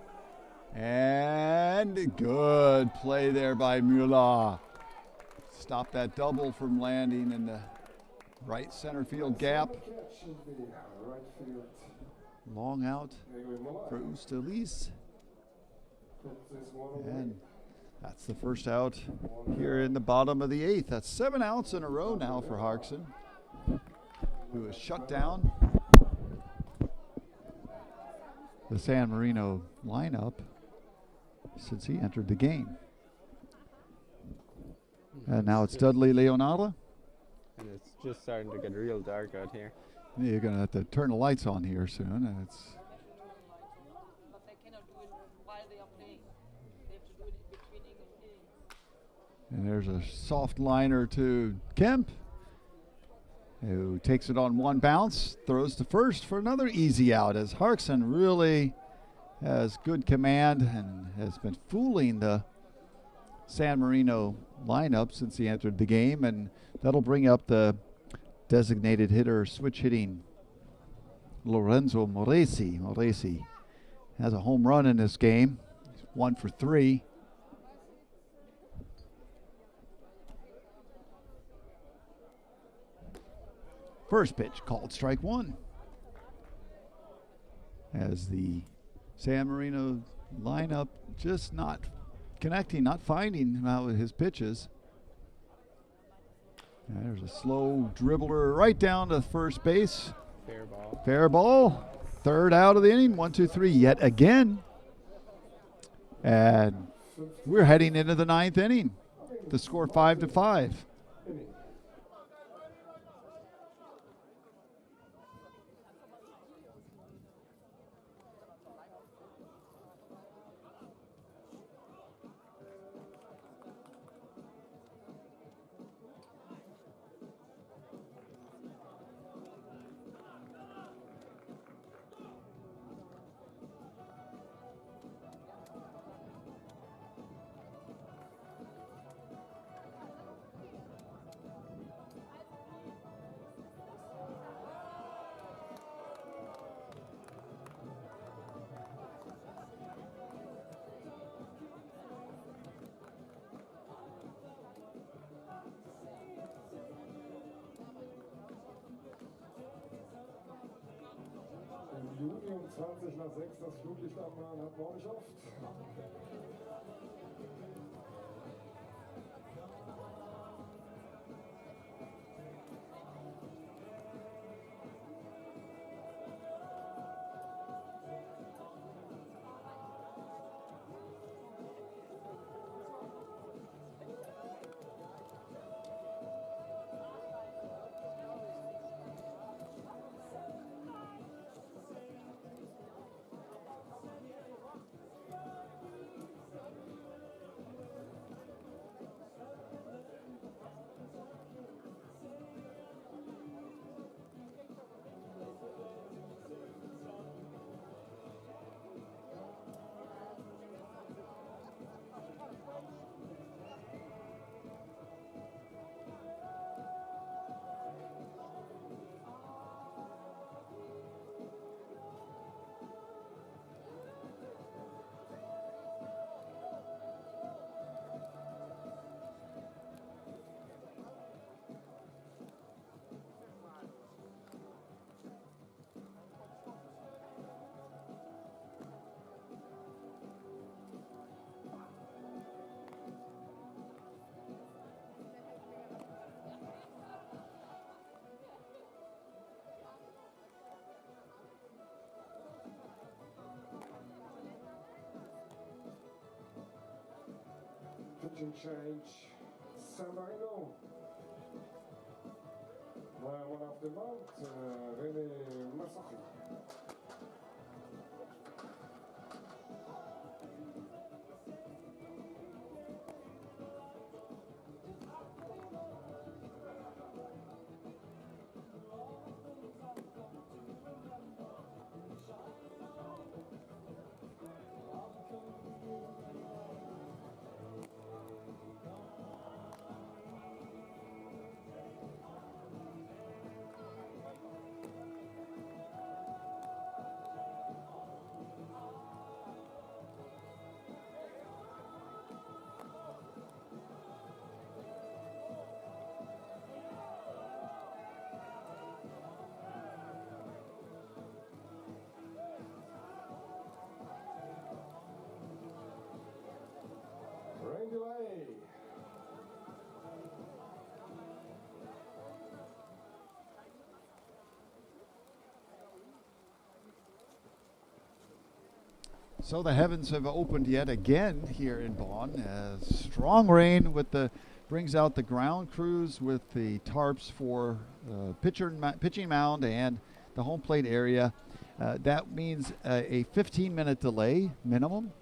And good play there by Müller. Stop that double from landing in the Right center field gap. Catch in the right field. Long out Gregory Muller for Oosterlies. puts this one away. And that's the first out here in the bottom of the 8th. That's 7 outs in a row now for Harksen, who is shut down the San Marino lineup since he entered the game. And now it's Dudley Leonardo. And it's just starting to get real dark out here. You're going to have to turn the lights on here soon. And it's But they cannot do it while they are playing. They have to do it in between innings. and there's a soft liner to Kemp, who takes it on one bounce, throws to first for another easy out, as Harksen really has good command and has been fooling the San Marino lineup since he entered the game, and that'll bring up the designated hitter switch hitting Lorenzo Moresi. Moresi has a home run in this game. He's 1 for 3. First pitch called strike 1. As the San Marino lineup just not connecting, not finding out his pitches. There's a slow dribbler right down to first base. Fair ball. Fair ball. Third out of the inning. 1, 2, 3 yet again. And we're heading into the 9th inning. The score 5-5. Im Juni um 20 nach 6 das Flutlicht anmachen hat man auch nicht oft. Pitching change, San Marino. One off the mount, René Massachi. So the heavens have opened yet again here in Bonn as strong rain brings out the ground crews with the tarps for pitching mound and the home plate area. That means a 15-minute delay minimum.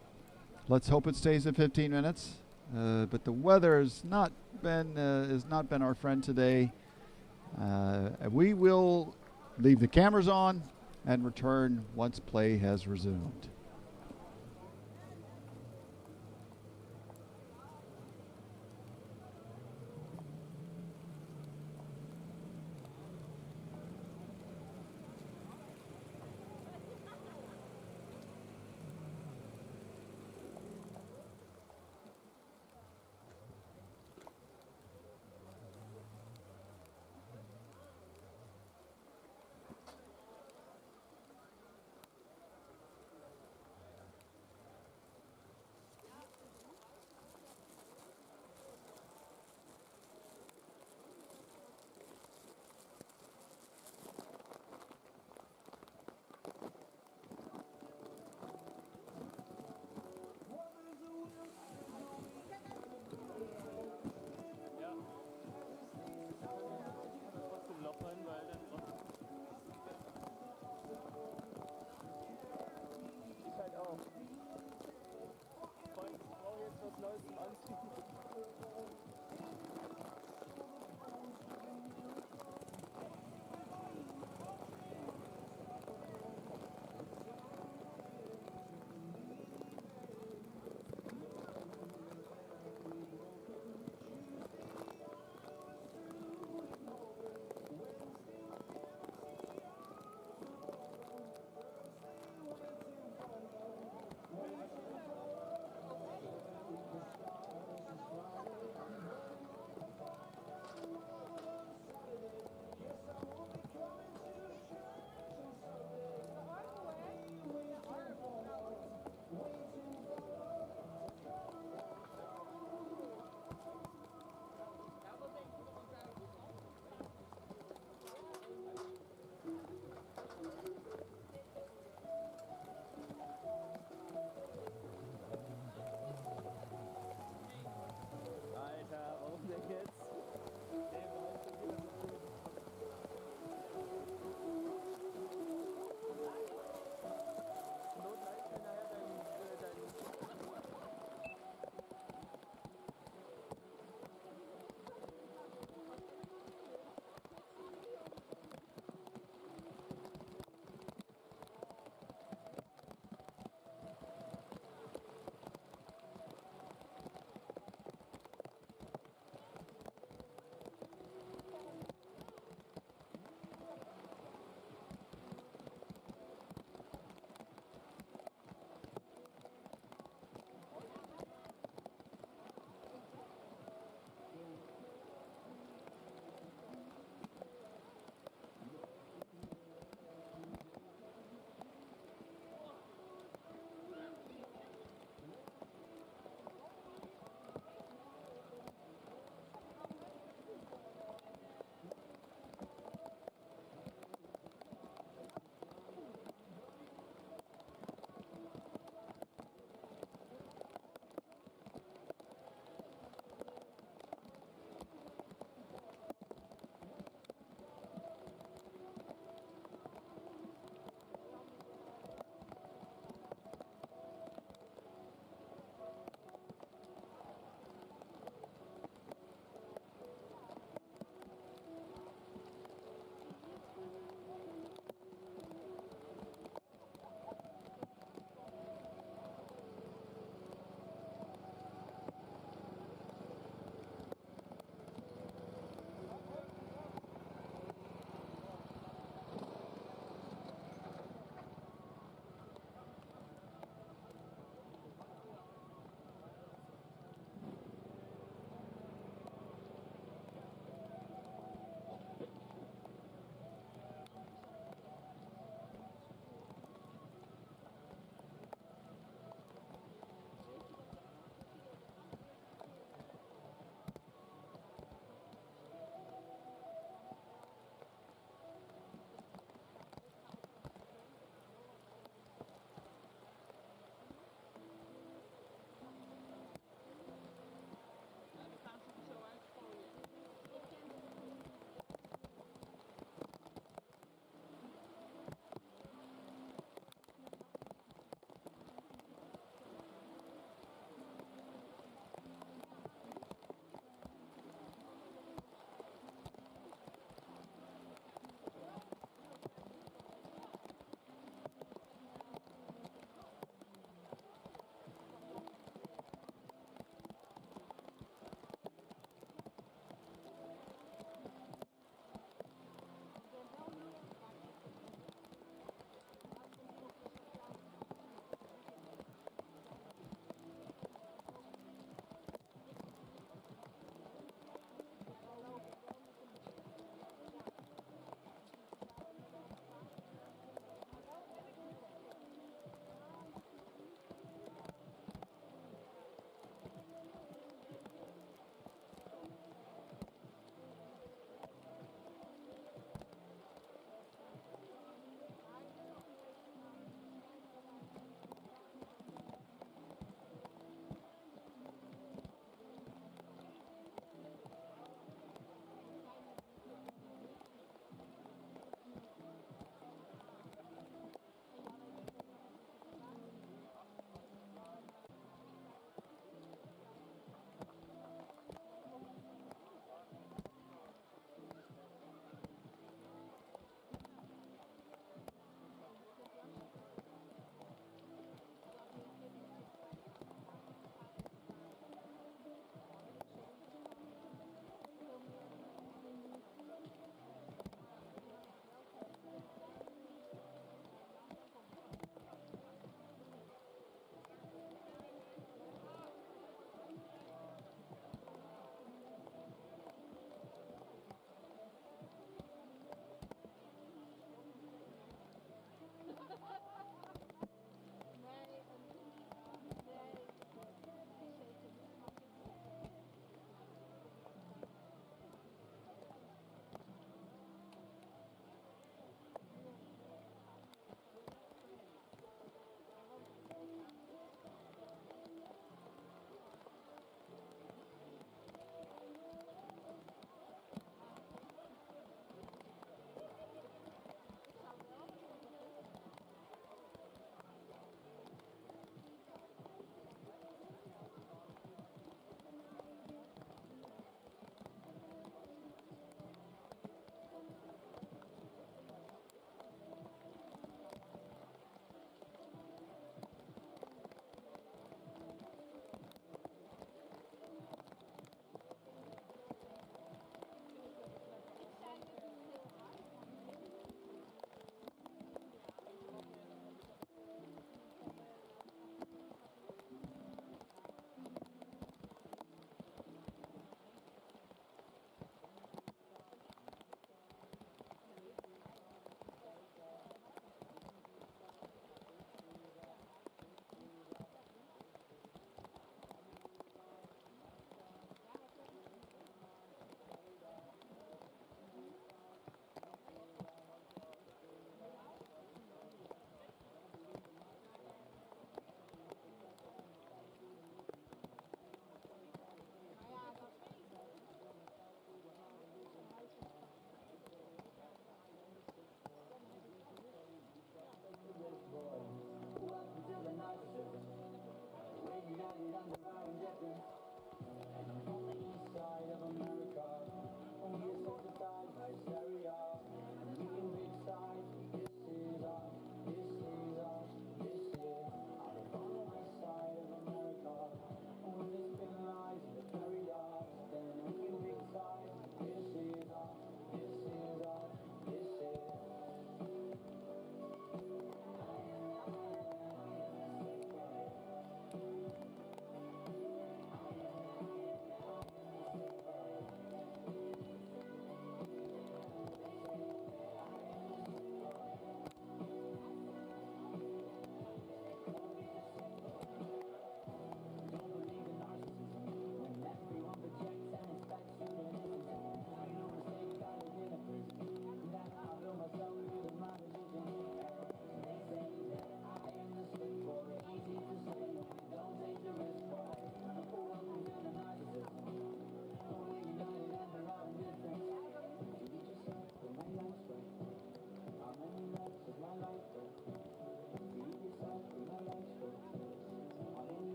Let's hope it stays at 15 minutes. But the weather has not been our friend today. We will leave the cameras on and return once play has resumed.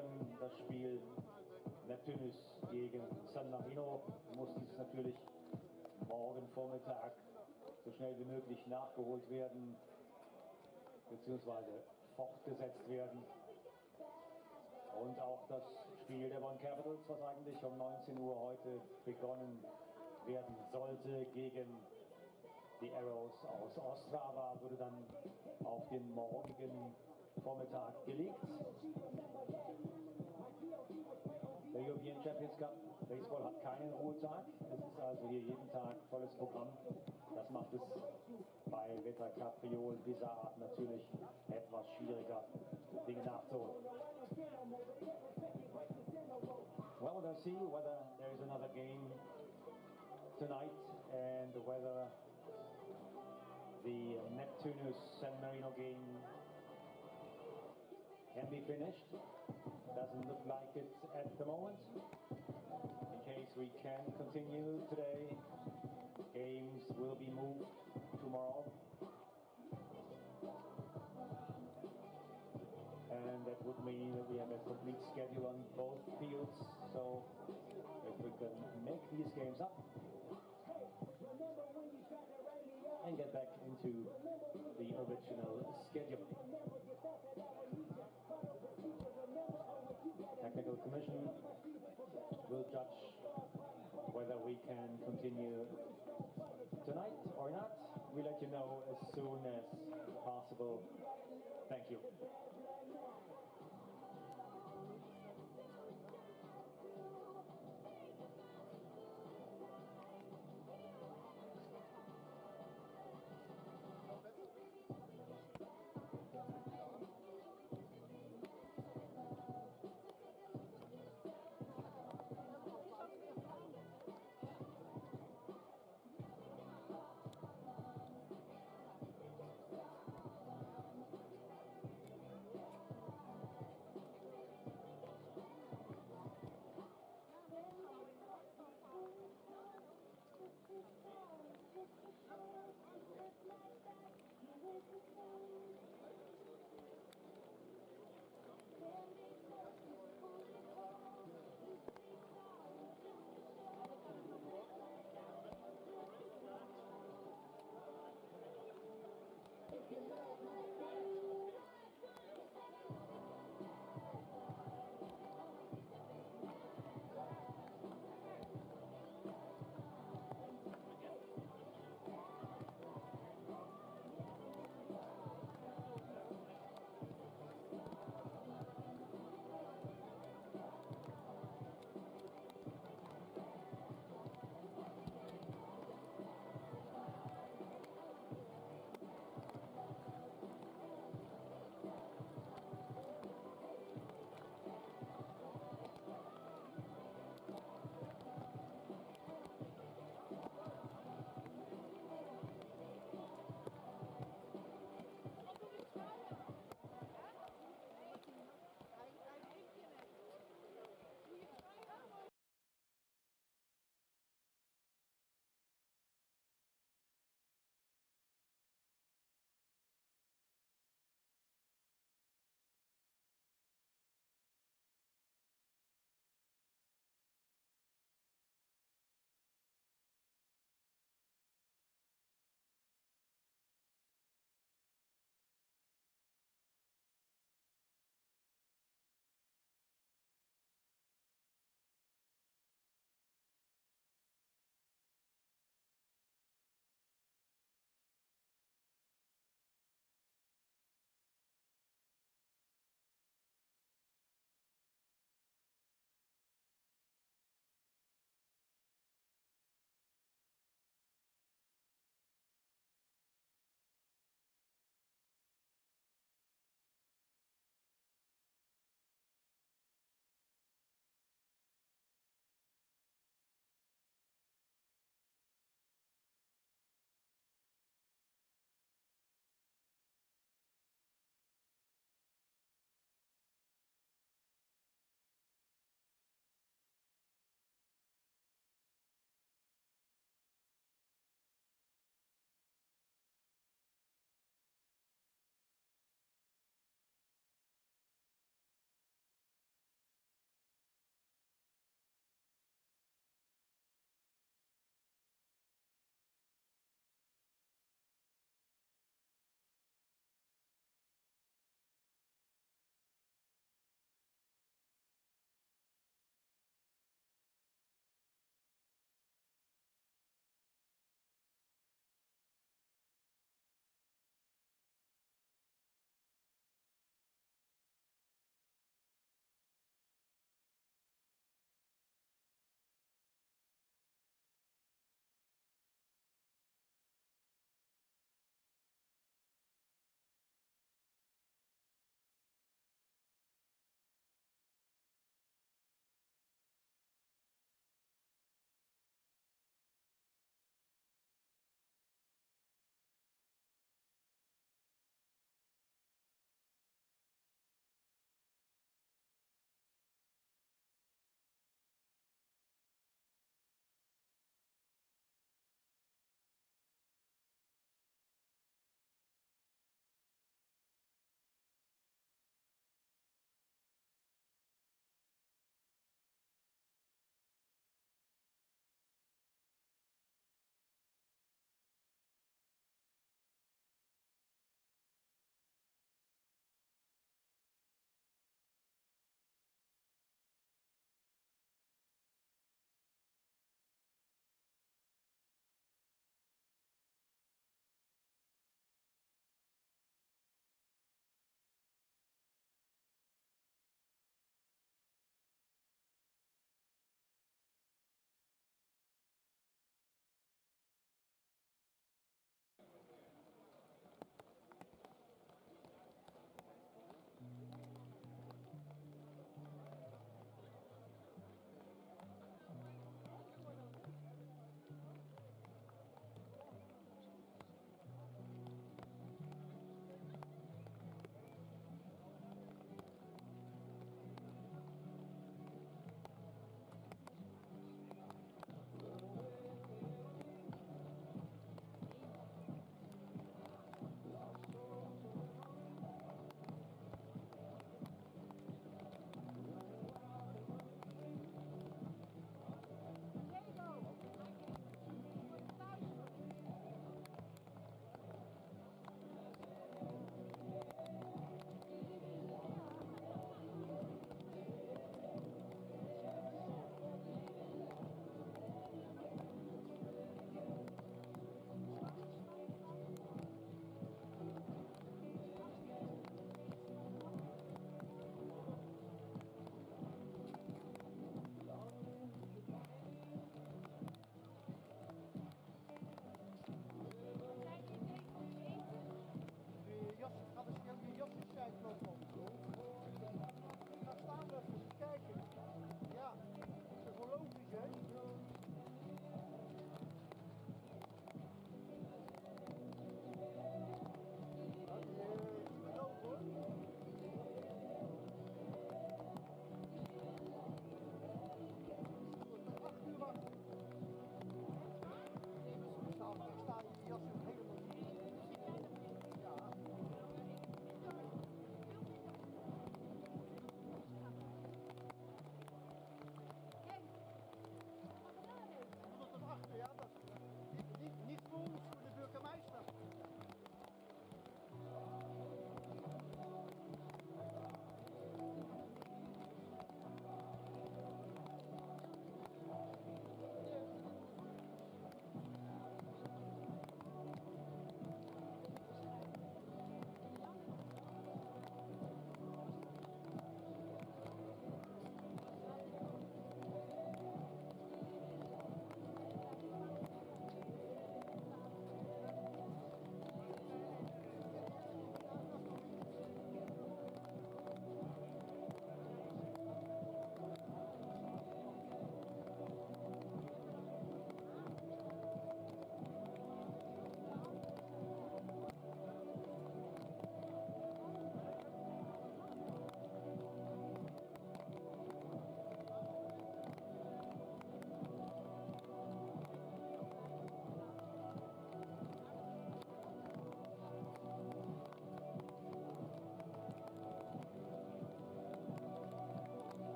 können. Das Spiel Neptunus gegen San Marino muss dies natürlich morgen Vormittag so schnell wie möglich nachgeholt werden bzw. fortgesetzt werden. Und auch das Spiel der Bonn Capitals, was eigentlich um 19 Uhr heute begonnen werden sollte gegen die Arrows aus Ostrava, wurde dann auf den morgigen Vormittag gelegt. Der European Champions Cup Baseball hat keinen Ruhetag. Es ist also hier jeden Tag volles Programm. Das macht es bei Wetter, Capriol, dieser Art natürlich etwas schwieriger, Dinge nachzuholen. Well, we'll see whether there is another game tonight and whether the Neptunus San Marino game can be finished. Doesn't look like it at the moment. In case we can continue today, games will be moved tomorrow. And that would mean that we have a complete schedule on both fields. So if we can make these games up and get back into the original schedule. Technical Commission will judge whether we can continue tonight or not. We'll let you know as soon as possible. Thank you.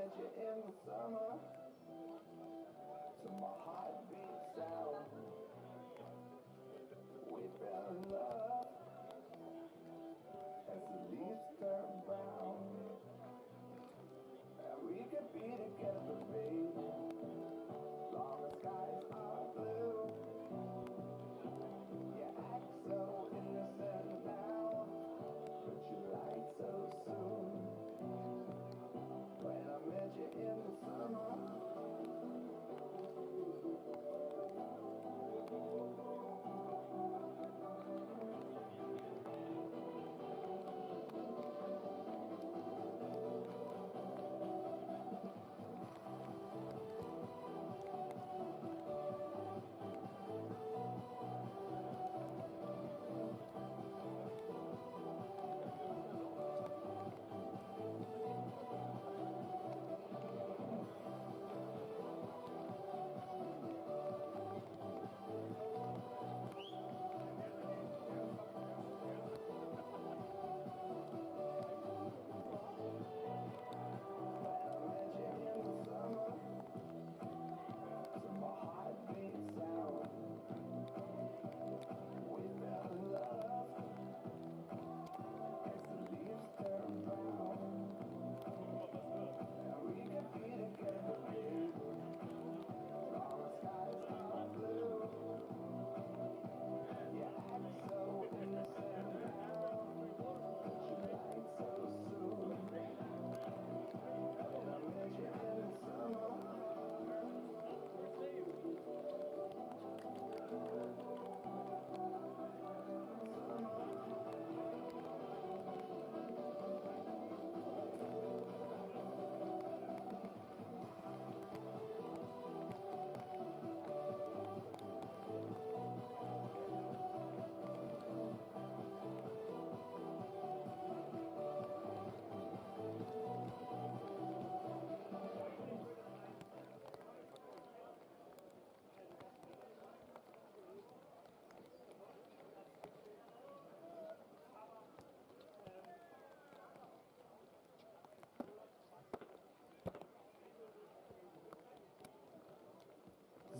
met you in the summer, to my heartbeat sound. We fell in love as the leaves turn brown. And we could be together, babe, long as skies are blue. You act so innocent now, but you lied so soon. When I met you in the summer,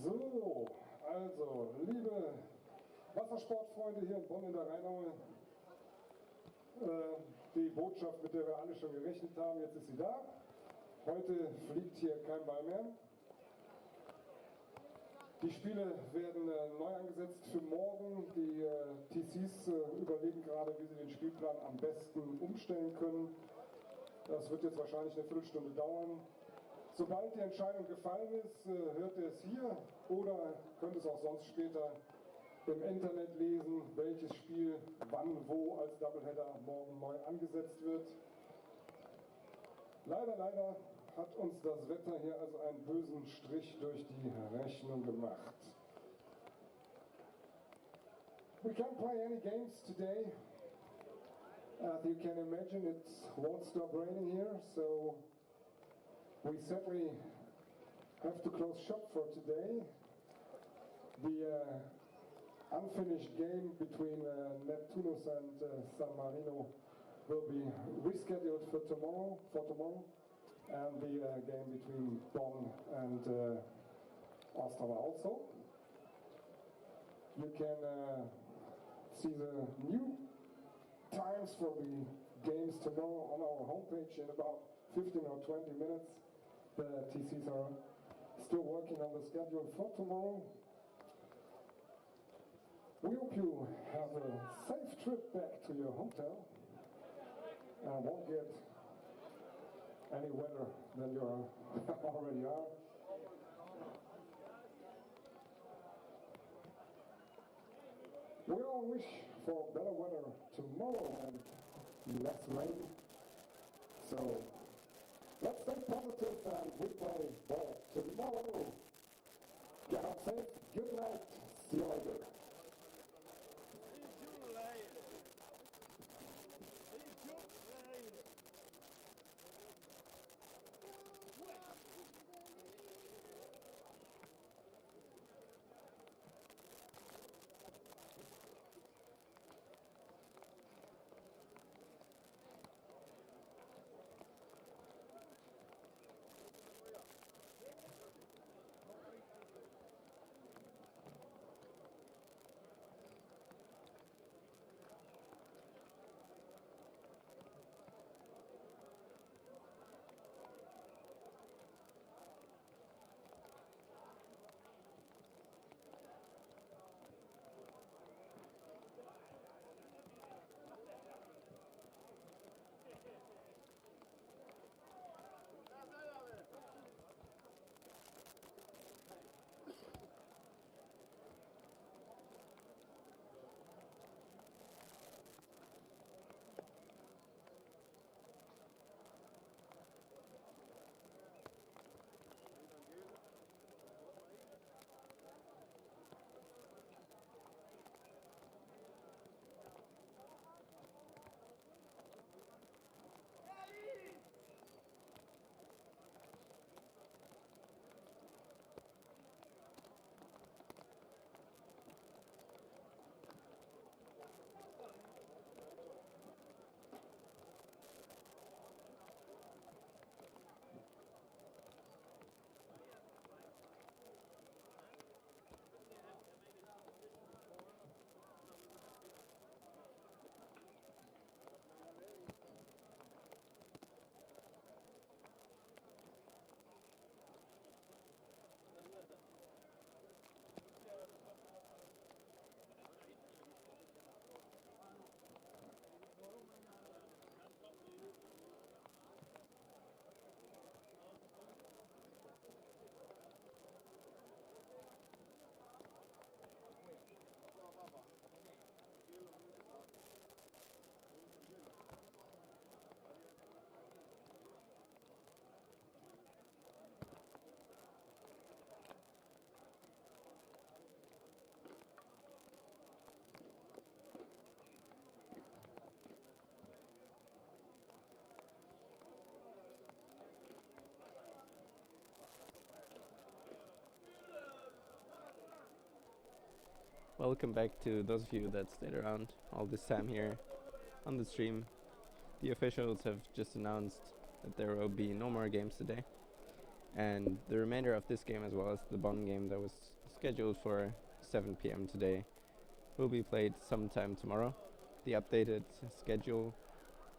so, also, liebe Wassersportfreunde hier in Bonn in der Rheinaue, die Botschaft, mit der wir alle schon gerechnet haben, jetzt ist sie da. Heute fliegt hier kein Ball mehr. Die Spiele werden neu angesetzt für morgen. Die TCs überlegen gerade, wie sie den Spielplan am besten umstellen können. Das wird jetzt wahrscheinlich eine Viertelstunde dauern. Sobald die Entscheidung gefallen ist, hört ihr es hier oder könnt es auch sonst später im Internet lesen, welches Spiel wann wo als Doubleheader morgen neu angesetzt wird. Leider hat uns das Wetter hier also einen bösen Strich durch die Rechnung gemacht. We can't play any games today. As you can imagine, it won't stop raining here, so we sadly have to close shop for today. The unfinished game between Neptunus and San Marino will be rescheduled for tomorrow, and the game between Bonn and Ostrava also. You can see the new times for the games tomorrow on our homepage in about 15 or 20 minutes. The TCs are still working on the schedule for tomorrow. We hope you have a safe trip back to your hotel and won't get any wetter than you already are. We all wish for better weather tomorrow and less rain. So let's stay positive and we play ball tomorrow. Get out safe. Good night. See you later. Welcome back to those of you that stayed around all this time here on the stream. The officials have just announced that there will be no more games today, and the remainder of this game, as well as the Bonn game that was scheduled for 7 p.m. today, will be played sometime tomorrow. The updated schedule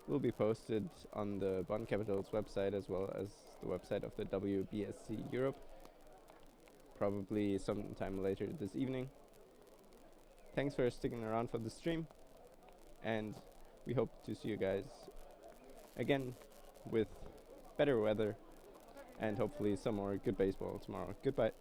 will be posted on the Bonn Capitals website as well as the website of the WBSC Europe, probably sometime later this evening. Thanks for sticking around for the stream, and we hope to see you guys again with better weather and hopefully some more good baseball tomorrow. Goodbye.